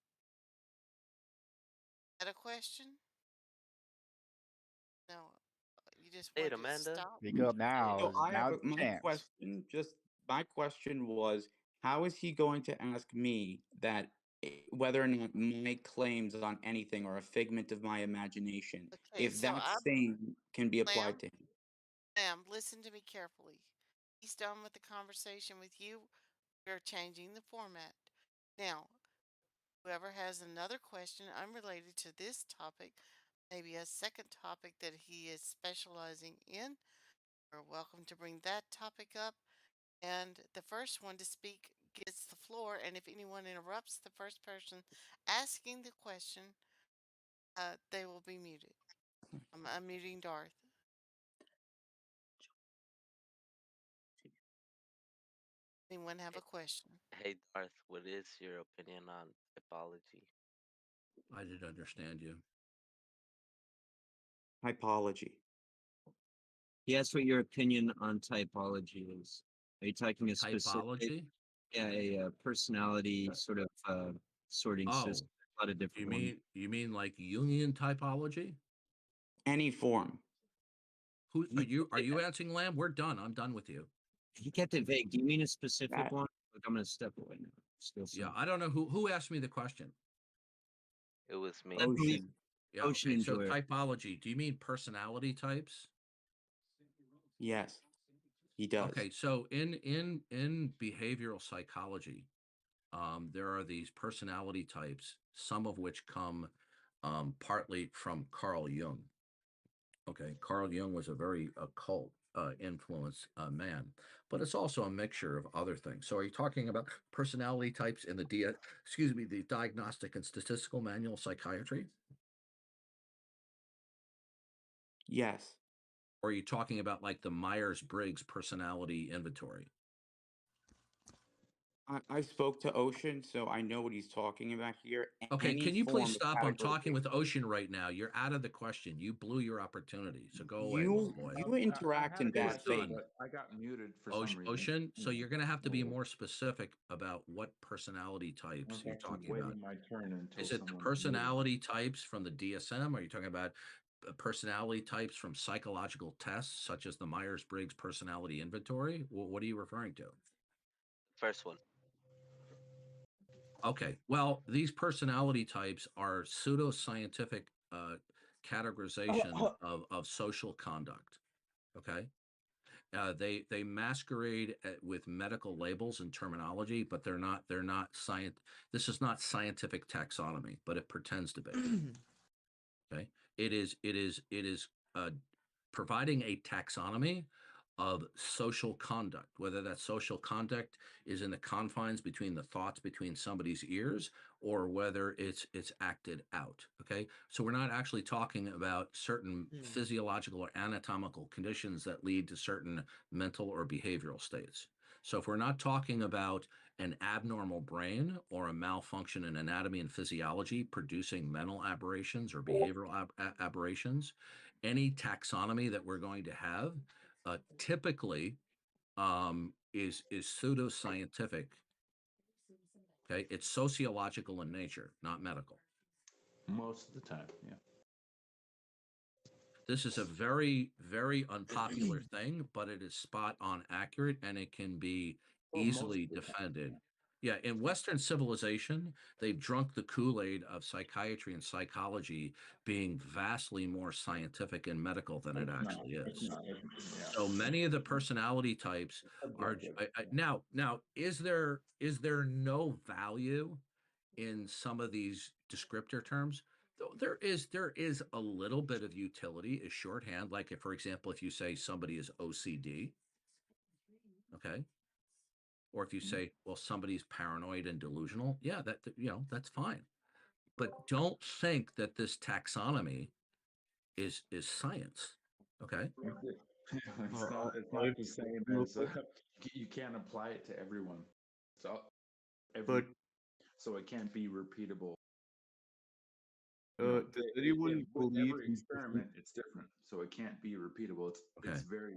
Had a question? No. You just Hey, want to Amanda. stop? Speak up now. So I have Now's the my chance. question. My question was, how is he going to ask me that whether or not my claims on anything are a figment of my imagination, Okay, if so that I'm same can be applied to him? Ma'am, listen to me carefully. He's done with the conversation with you. We're changing the format. Now, whoever has another question unrelated to this topic, maybe a second topic that he is specializing in, are welcome to bring that topic up. And the first one to speak gets the floor. And if anyone interrupts the first person asking the question, they will be muted. I'm unmuting Darth. Anyone have a question? Hey, Darth, what is your opinion on typology? I didn't understand you. Typology. He asked what your opinion on typology is. Are you talking a specific, Typology? yeah, a personality sort of sorting system? A lot of different ones. You mean like Jungian typology? Any form. Who are you answering, Lamb? We're done. I'm done with you. He kept it vague. Do you mean a specific one? Look, I'm gonna step away now. Still Yeah, I don't know who asked me the question. It was me. Ocean. Yeah, Ocean okay. So enjoyer. typology. Do you mean personality types? Yes, he does. Okay, so in behavioral psychology, there are these personality types, some of which come partly from Carl Jung. Okay, Carl Jung was a very occult influence man, but it's also a mixture of other things. So, are you talking about personality types in the Diagnostic and Statistical Manual of Psychiatry? Yes. Or are you talking about like the Myers-Briggs personality inventory? I spoke to Ocean, so I know what he's talking about here. Okay, Any can you please form of stop? I'm talking with categorization. Ocean right now. You're out of the question. You blew your opportunity. So go away, little You boy. you interact had in a bad You're question, faith. done. but I got muted for some reason. Ocean, so you're going to have to be So more specific about what personality I types was you're actually talking about. waiting my turn until Is it the someone muted me. personality types from the DSM? Are you talking about personality types from psychological tests, such as the Myers-Briggs personality inventory? What are you referring to? First one. Okay, well, these personality types are pseudoscientific categorization of social conduct. Okay, they masquerade with medical labels and terminology, but they're not science. This is not scientific taxonomy, but it pretends to be. Okay, it is providing a taxonomy of social conduct, whether that social conduct is in the confines between the thoughts between somebody's ears or whether it's acted out. Okay, so we're not actually talking about certain physiological or anatomical conditions that lead to certain mental or behavioral states. So if we're not talking about an abnormal brain or a malfunction in anatomy and physiology producing mental aberrations or behavioral aberrations, any taxonomy that we're going to have typically is pseudoscientific. Okay, it's sociological in nature, not medical. Most of the time, yeah. This is a very, very unpopular thing, but it is spot on accurate and it can be Well, most easily of the time. defended. Yeah, in Western civilization, they've drunk the Kool-Aid of psychiatry and psychology being vastly more scientific and medical than it It's not. actually It's is. not. So many of the personality types are Objective. now is there no value in some of these descriptor terms? Though there is a little bit of utility as shorthand, like if, for example, if you say somebody is OCD, okay, or if you say, well, somebody's paranoid and delusional, yeah, that's fine. But don't think that this taxonomy is science, okay? It's not the same as you can't apply it to everyone. So But so it can't be repeatable. does anyone With believe every in experiment, it's different, so it can't be repeatable. It's very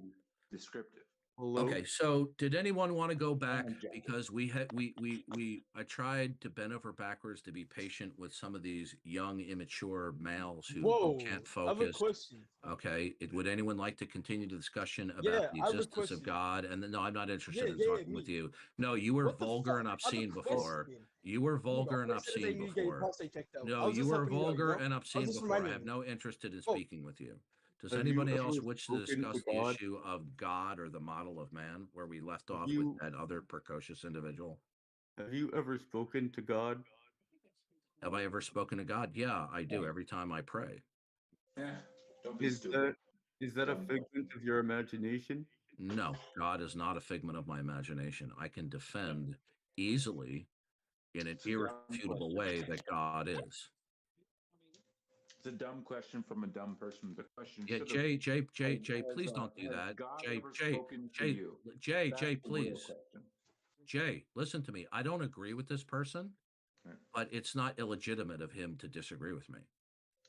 descriptive. Hello? Okay, so did anyone want to go back objective. because I tried to bend over backwards to be patient with some of these young, immature males who Whoa, can't I have a focus. question. Okay, would anyone like to continue the discussion about Yeah, the I have a existence of question. God? And then, no, I'm not interested in Yeah, talking with me. you. No, you were What the vulgar fuck? and I have a obscene before. question. You were Oh my god, vulgar and I said that obscene you need to get your before. prostate checked out. I No, was you just were helping you out, vulgar and I was obscene just before. I reminding have you. no interest in Oh, speaking with you. Does have you anybody ever else wish to spoken discuss to the God? issue of God or the model of man, where we left Have off with you that other precocious individual? have you ever spoken to God? Have I ever spoken to God? Yeah, I do every time I pray. Yeah, don't be Is stupid. that a figment of your imagination? No, God is not a figment of my imagination. I can defend easily in an It's a dumb irrefutable way question. that God is. It's a dumb question from a dumb person. The question Yeah, should have Jay, please don't do has that. God Jay, ever Jay, spoken to Jay, you? Jay, That's the real please. question. Jay, listen to me. I don't agree with this person, Right. but it's not illegitimate of him to disagree with me.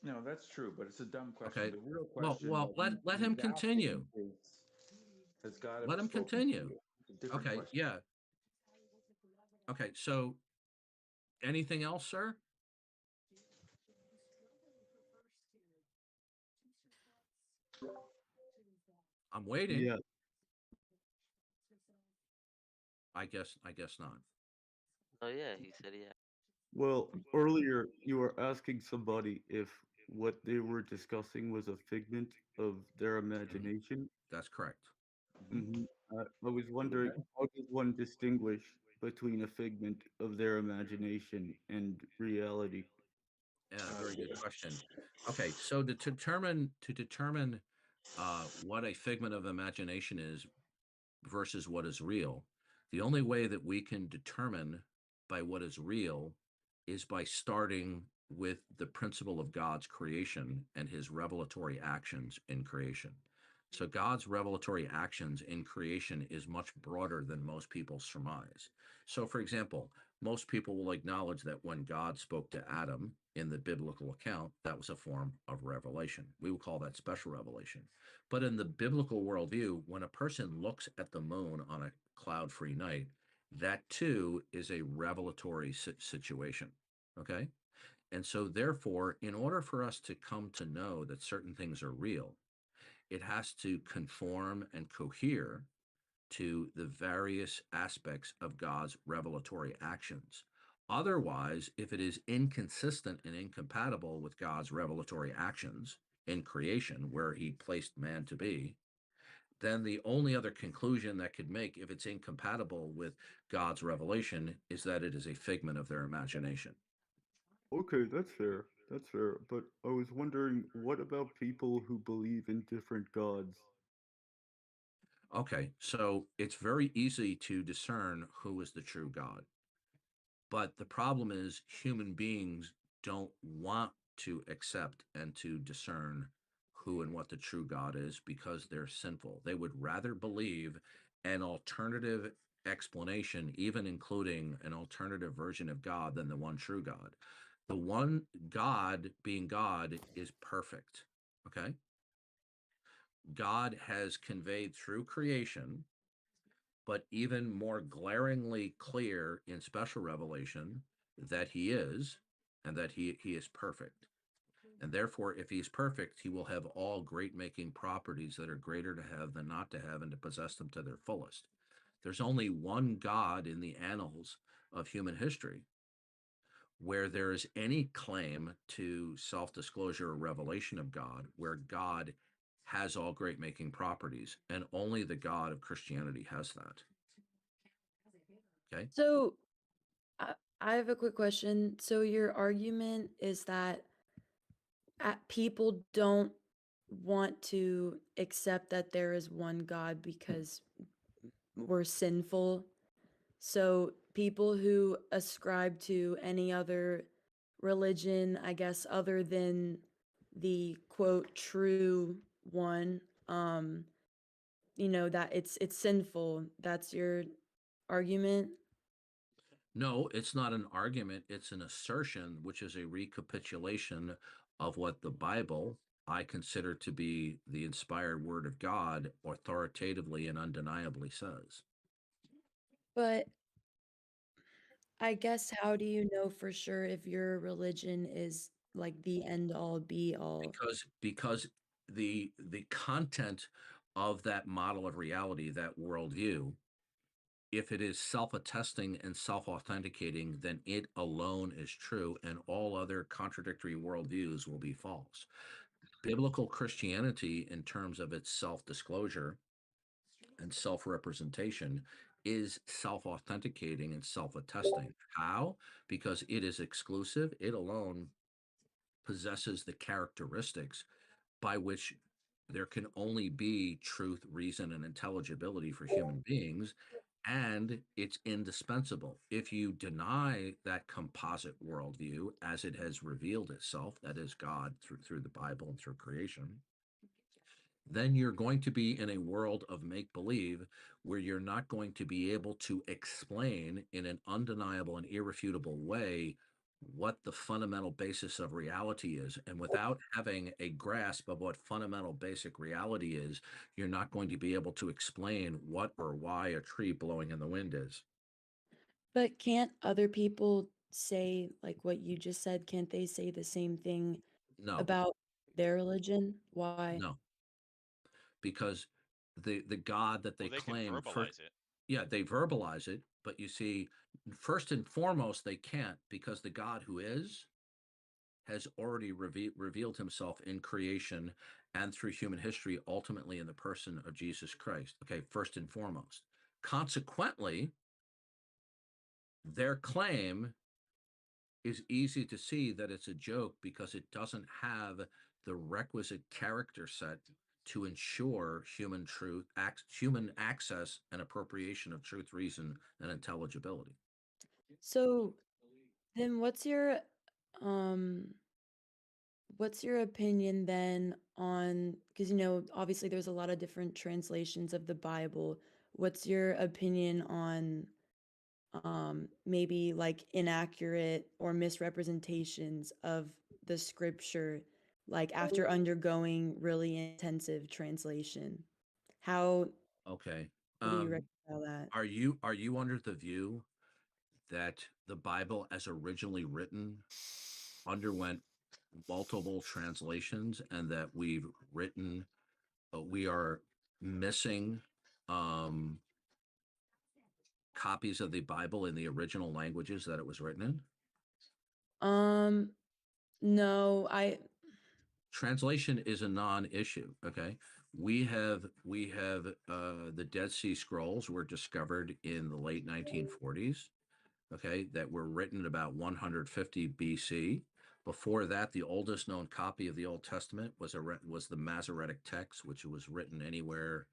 No, that's true, but it's a dumb question. Okay. The real Well, question well, that let him he's continue. asking is, has God Let ever him spoken to continue. you? It's a different Okay. question. Yeah. Okay. So, anything else, sir? I'm waiting. Yeah. I guess not. Oh yeah, he said yeah. Well, earlier you were asking somebody if what they were discussing was a figment of their imagination. That's correct. I was wondering, how does one distinguish between a figment of their imagination and reality? Yeah, very good question. Okay, so to determine what a figment of imagination is versus what is real, the only way that we can determine by what is real is by starting with the principle of God's creation and his revelatory actions in creation. So God's revelatory actions in creation is much broader than most people surmise. So, for example, most people will acknowledge that when God spoke to Adam in the biblical account, that was a form of revelation. We would call that special revelation. But in the biblical worldview, when a person looks at the moon on a cloud free night, that too is a revelatory situation. Okay. And so, therefore, in order for us to come to know that certain things are real, it has to conform and cohere to the various aspects of God's revelatory actions. Otherwise, if it is inconsistent and incompatible with God's revelatory actions in creation, where he placed man to be, then the only other conclusion that could make, if it's incompatible with God's revelation, is that it is a figment of their imagination. Okay, that's fair. That's fair. But I was wondering, what about people who believe in different gods? Okay, so it's very easy to discern who is the true God. But the problem is human beings don't want to accept and to discern who and what the true God is because they're sinful. They would rather believe an alternative explanation, even including an alternative version of God, than the one true God. The one God, being God, is perfect. Okay? God has conveyed through creation, but even more glaringly clear in special revelation, that he is, and that he is perfect. And therefore, if he's perfect, he will have all great making properties that are greater to have than not to have, and to possess them to their fullest. There's only one God in the annals of human history where there is any claim to self disclosure or revelation of God, where God has all great making properties, and only the God of Christianity has that. Okay. So I have a quick question. So your argument is that people don't want to accept that there is one God because we're sinful. So people who ascribe to any other religion, I guess, other than the quote true one, that it's sinful. That's your argument? No, it's not an argument, it's an assertion, which is a recapitulation of what the Bible, I consider to be the inspired word of God, authoritatively and undeniably says. But I guess how do you know for sure if your religion is like the end all be all? Because the content of that model of reality, that worldview, if it is self-attesting and self-authenticating, then it alone is true, and all other contradictory worldviews will be false. Biblical Christianity, in terms of its self-disclosure and self-representation, is self-authenticating and self-attesting. How? Because it is exclusive. It alone possesses the characteristics by which there can only be truth, reason, and intelligibility for human beings, and it's indispensable. If you deny that composite worldview as it has revealed itself, that is God through the Bible and through creation, then you're going to be in a world of make believe where you're not going to be able to explain in an undeniable and irrefutable way what the fundamental basis of reality is. And without having a grasp of what fundamental basic reality is, you're not going to be able to explain what or why a tree blowing in the wind is. But can't other people say like what you just said? Can't they say the same thing No, about their religion? Why? no, because the God that they Well, they can claim first, verbalize it. yeah, they verbalize it, but you see, first and foremost, they can't, because the God who is has already revealed himself in creation and through human history, ultimately in the person of Jesus Christ. Okay, first and foremost. Consequently, their claim is easy to see that it's a joke because it doesn't have the requisite character set to ensure human truth, human access and appropriation of truth, reason, and intelligibility. So then what's your opinion then on, because obviously there's a lot of different translations of the Bible. What's your opinion on maybe like inaccurate or misrepresentations of the scripture, like after undergoing really intensive translation? How Okay. do you reconcile that? Are you under the view that the Bible as originally written underwent multiple translations and that we are missing copies of the Bible in the original languages that it was written in? No, Translation is a non-issue. Okay, we have the Dead Sea Scrolls were discovered in the late 1940s. Okay, that were written about 150 BC. Before that, the oldest known copy of the Old Testament was the Masoretic text, which was written anywhere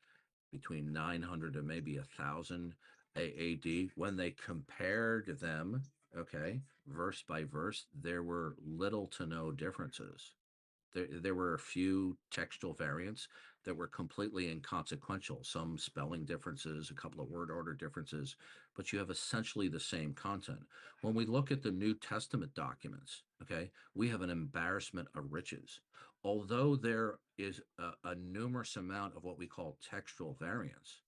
between 900 and maybe 1000 AD. When they compared them, okay, verse by verse, there were little to no differences. There were a few textual variants that were completely inconsequential, some spelling differences, a couple of word order differences, but you have essentially the same content. When we look at the New Testament documents, okay, we have an embarrassment of riches. Although there is a numerous amount of what we call textual variants,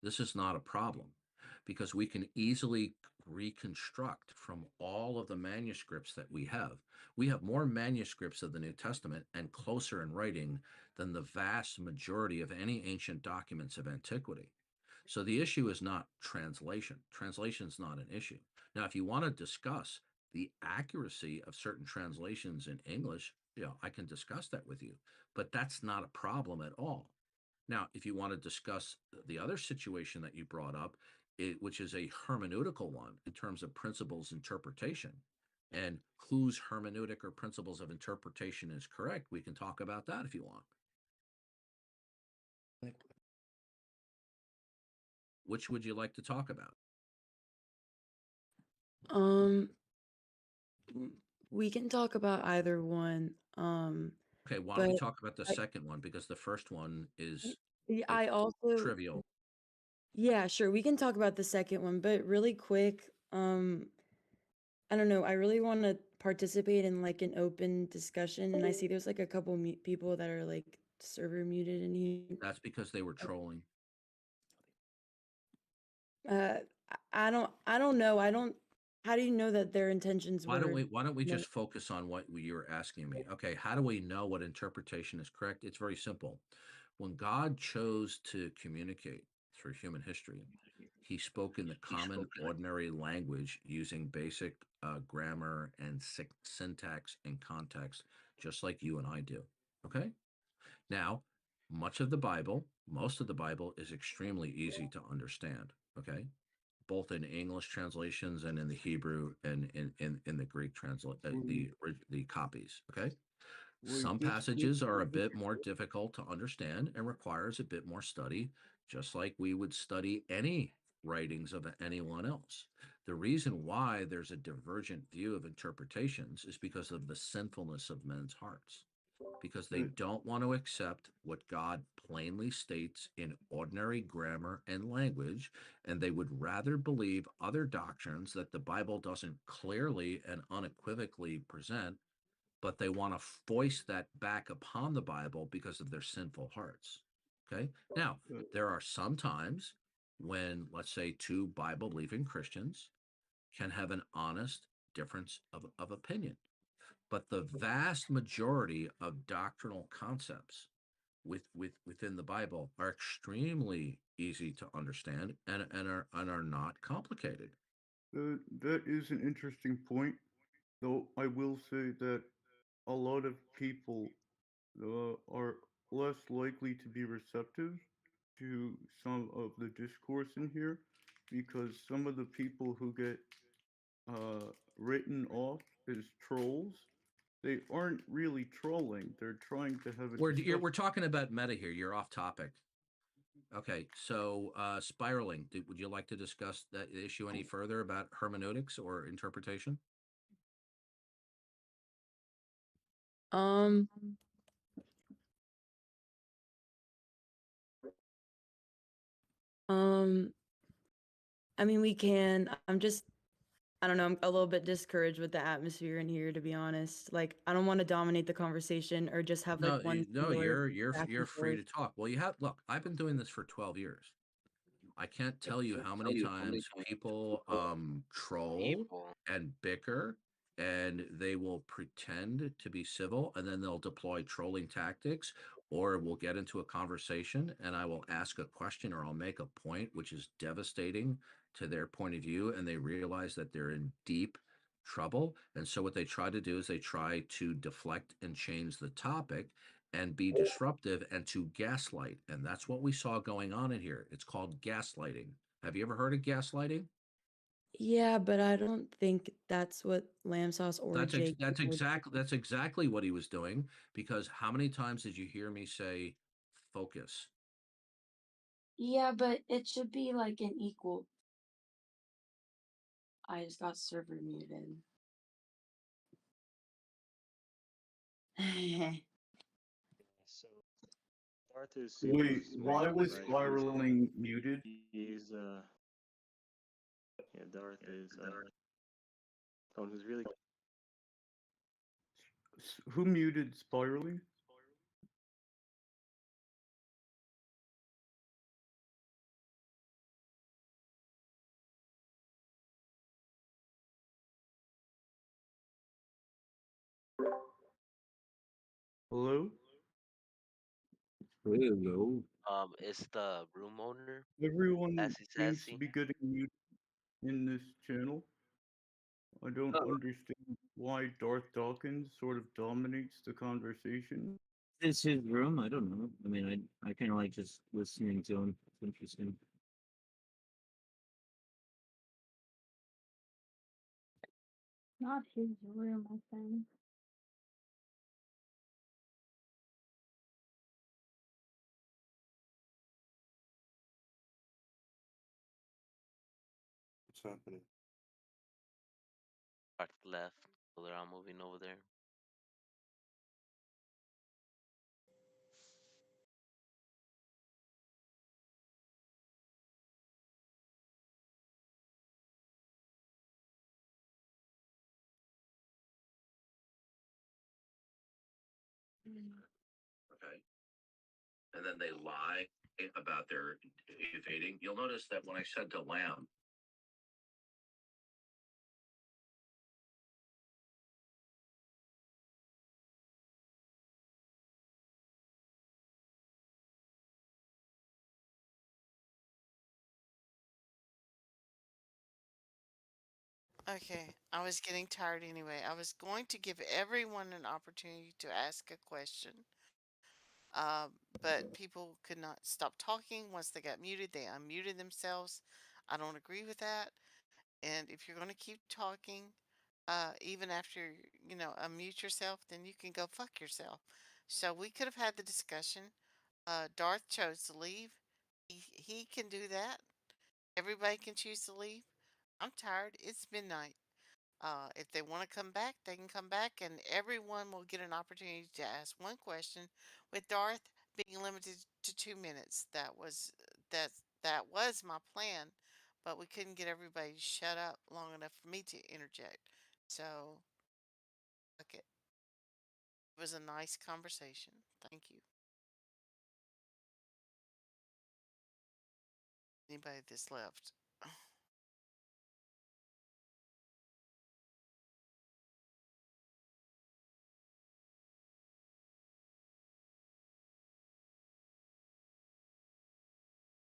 this is not a problem because we can easily reconstruct from all of the manuscripts that we have. We have more manuscripts of the New Testament and closer in writing than the vast majority of any ancient documents of antiquity. So the issue is not translation. Translation is not an issue. Now, if you want to discuss the accuracy of certain translations in English, I can discuss that with you, but that's not a problem at all. Now, if you want to discuss the other situation that you brought up, which is a hermeneutical one in terms of principles interpretation and whose hermeneutic or principles of interpretation is correct, we can talk about that if you want. Which would you like to talk about? We can talk about either one. Okay, why don't But we talk about the second one because the first one is I also trivial. Yeah, sure. We can talk about the second one, but really quick, I don't know. I really want to participate in like an open discussion, and I see there's like a couple people that are like server muted in here. That's because they were trolling. Uh, I don't know. How do you know that their intentions Why were? don't we just focus on what you're asking me? Okay, how do we know what interpretation is correct? It's very simple. When God chose to communicate through human history, he spoke in the common ordinary language using basic grammar and syntax and context, just like you and I do. Okay? Now, most of the Bible is extremely easy to understand. Okay? Both in English translations and in the Hebrew and in the Greek the copies. Okay? Some passages are a bit more difficult to understand and requires a bit more study, just like we would study any writings of anyone else. The reason why there's a divergent view of interpretations is because of the sinfulness of men's hearts, because they don't want to accept what God plainly states in ordinary grammar and language, and they would rather believe other doctrines that the Bible doesn't clearly and unequivocally present, but they want to foist that back upon the Bible because of their sinful hearts. Okay. Now, there are some times when, let's say, two Bible believing Christians can have an honest difference of opinion. But the vast majority of doctrinal concepts within the Bible are extremely easy to understand and are not complicated. That is an interesting point, though I will say that a lot of people are less likely to be receptive to some of the discourse in here because some of the people who get written off as trolls, they aren't really trolling. They're trying to have a discussion. We're talking about meta here. You're off topic. Okay, so spiraling. Would you like to discuss that issue any further about hermeneutics or interpretation? Um, um, I mean, we can. I don't know. I'm a little bit discouraged with the atmosphere in here, to be honest. Like, I don't want to dominate the conversation or just have like one No, singular you're back you're and free forth. to talk. Well, look, I've been doing this for 12 years. I can't tell you how many times people troll People. and bicker, and they will pretend to be civil, and then they'll deploy trolling tactics, or we'll get into a conversation and I will ask a question or I'll make a point which is devastating to their point of view, and they realize that they're in deep trouble. And so what they try to do is they try to deflect and change the topic and be disruptive and to gaslight. And that's what we saw going on in here. It's called gaslighting. Have you ever heard of gaslighting? Yeah, but I don't think that's what Lamb Sauce or Jake would do. That's exactly what he was doing, because how many times did you hear me say focus? Yeah, but it should be like an equal. I just got server muted. So Darth is Wait, why spiraling, was right? spiraling muted? He's yeah, Darth is someone who's really Who muted spiraling? Hello? Hello. It's the room owner. Everyone Sassy seems to Sassy. be getting muted in this channel. I don't understand why Darth Dawkins sort of dominates the conversation. It's his room. I don't know. I mean, I kind of like just listening to him. It's interesting. Not his room, I think. What's happening? Darth left. So they're all moving over there. Okay. And then they lie about their evading. You'll notice that when I said to Lamb, Okay, I was getting tired anyway. I was going to give everyone an opportunity to ask a question, but people could not stop talking. Once they got muted, they unmuted themselves. I don't agree with that. And if you're going to keep talking, even after, unmute yourself, then you can go fuck yourself. So we could have had the discussion. Darth chose to leave. He can do that. Everybody can choose to leave. I'm tired. It's midnight. If they want to come back, they can come back, and everyone will get an opportunity to ask one question. With Darth being limited to 2 minutes, that was my plan, but we couldn't get everybody to shut up long enough for me to interject. So, okay, it was a nice conversation. Thank you. Anybody that's left.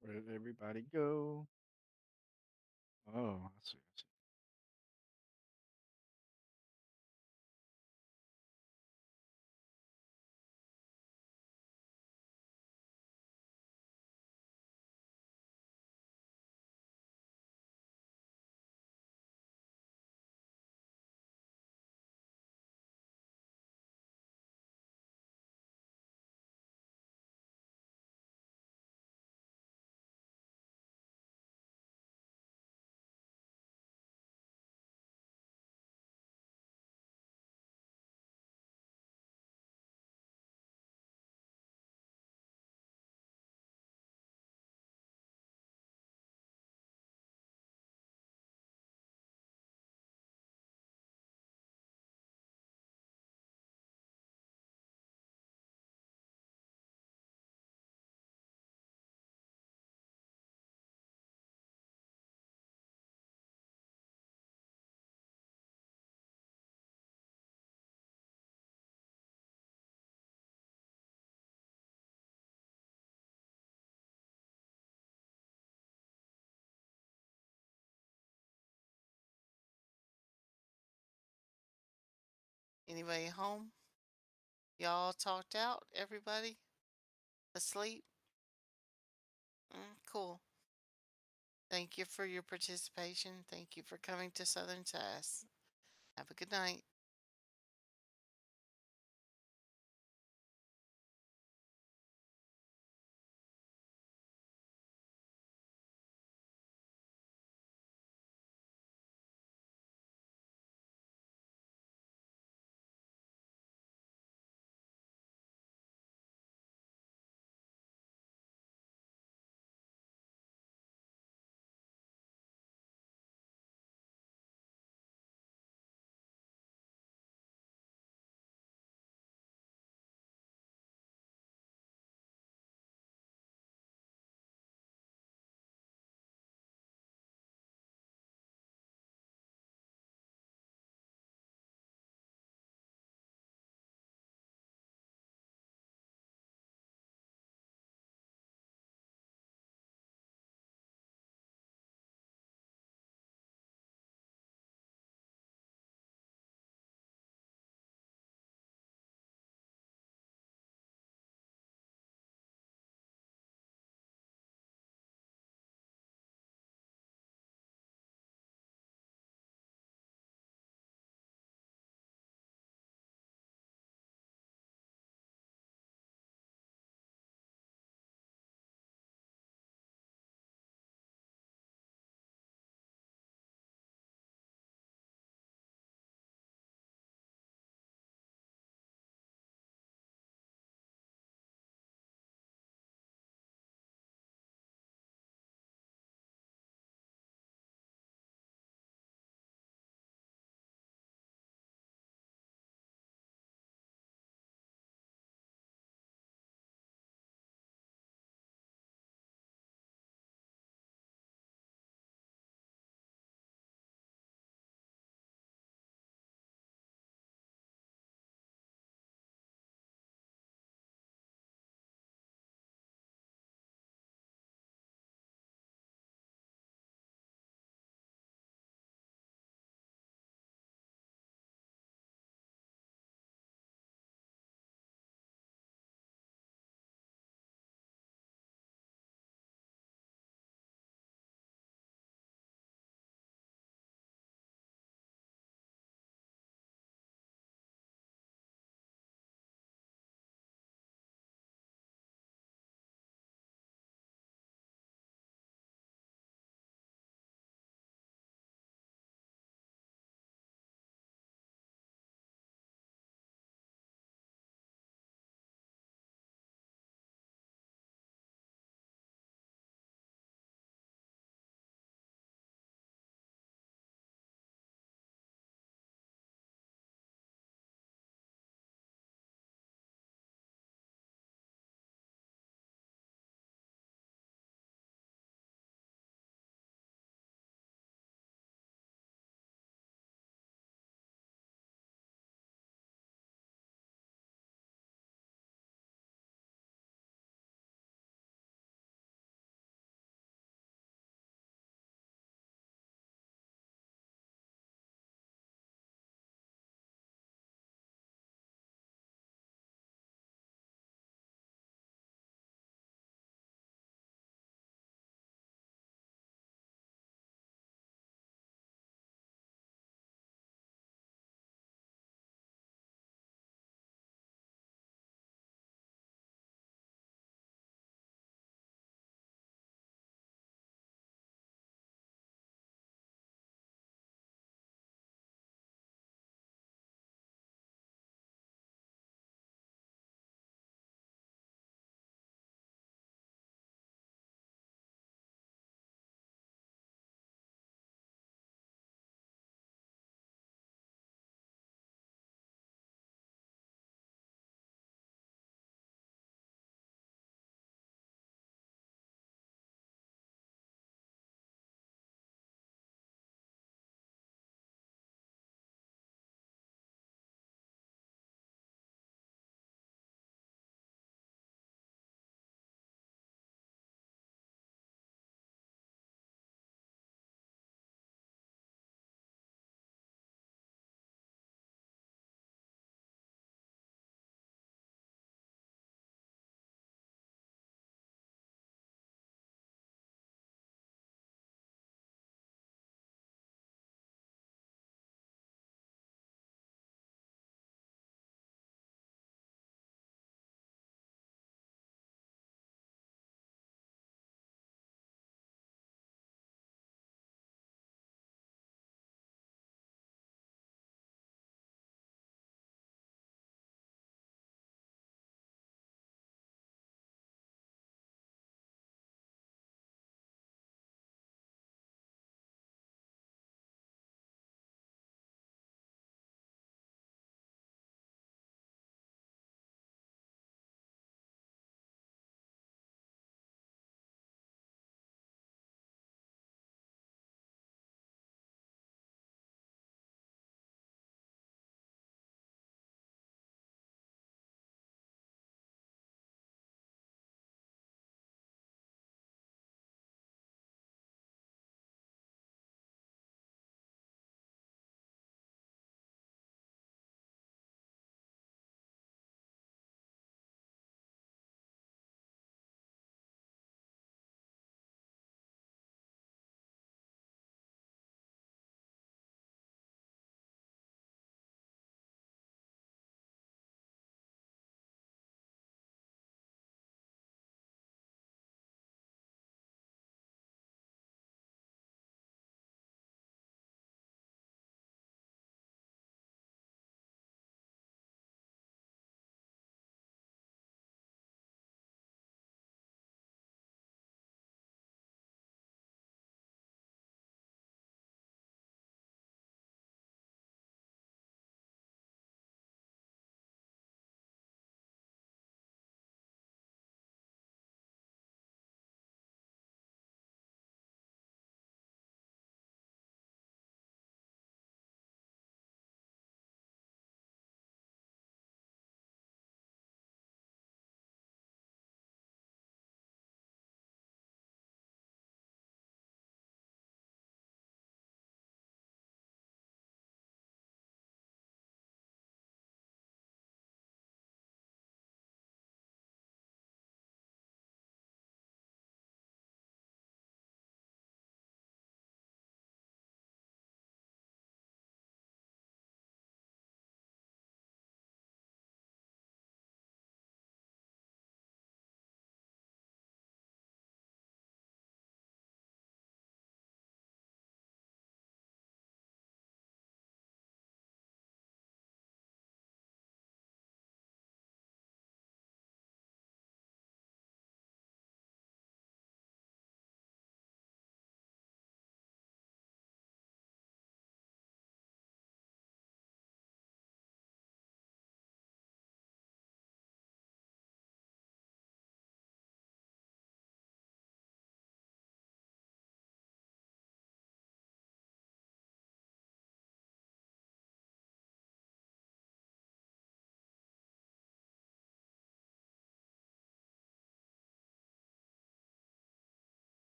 Where did everybody go? Oh, I see. I see. Anybody home? Y'all talked out? Everybody asleep? Cool. Thank you for your participation. Thank you for coming to Southern Sass. Have a good night.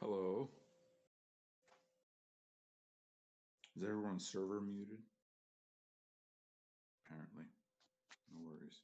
Hello. Is everyone's server muted? Apparently. No worries.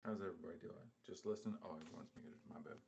How's everybody doing? Just listen. Oh, everyone's muted. My bad.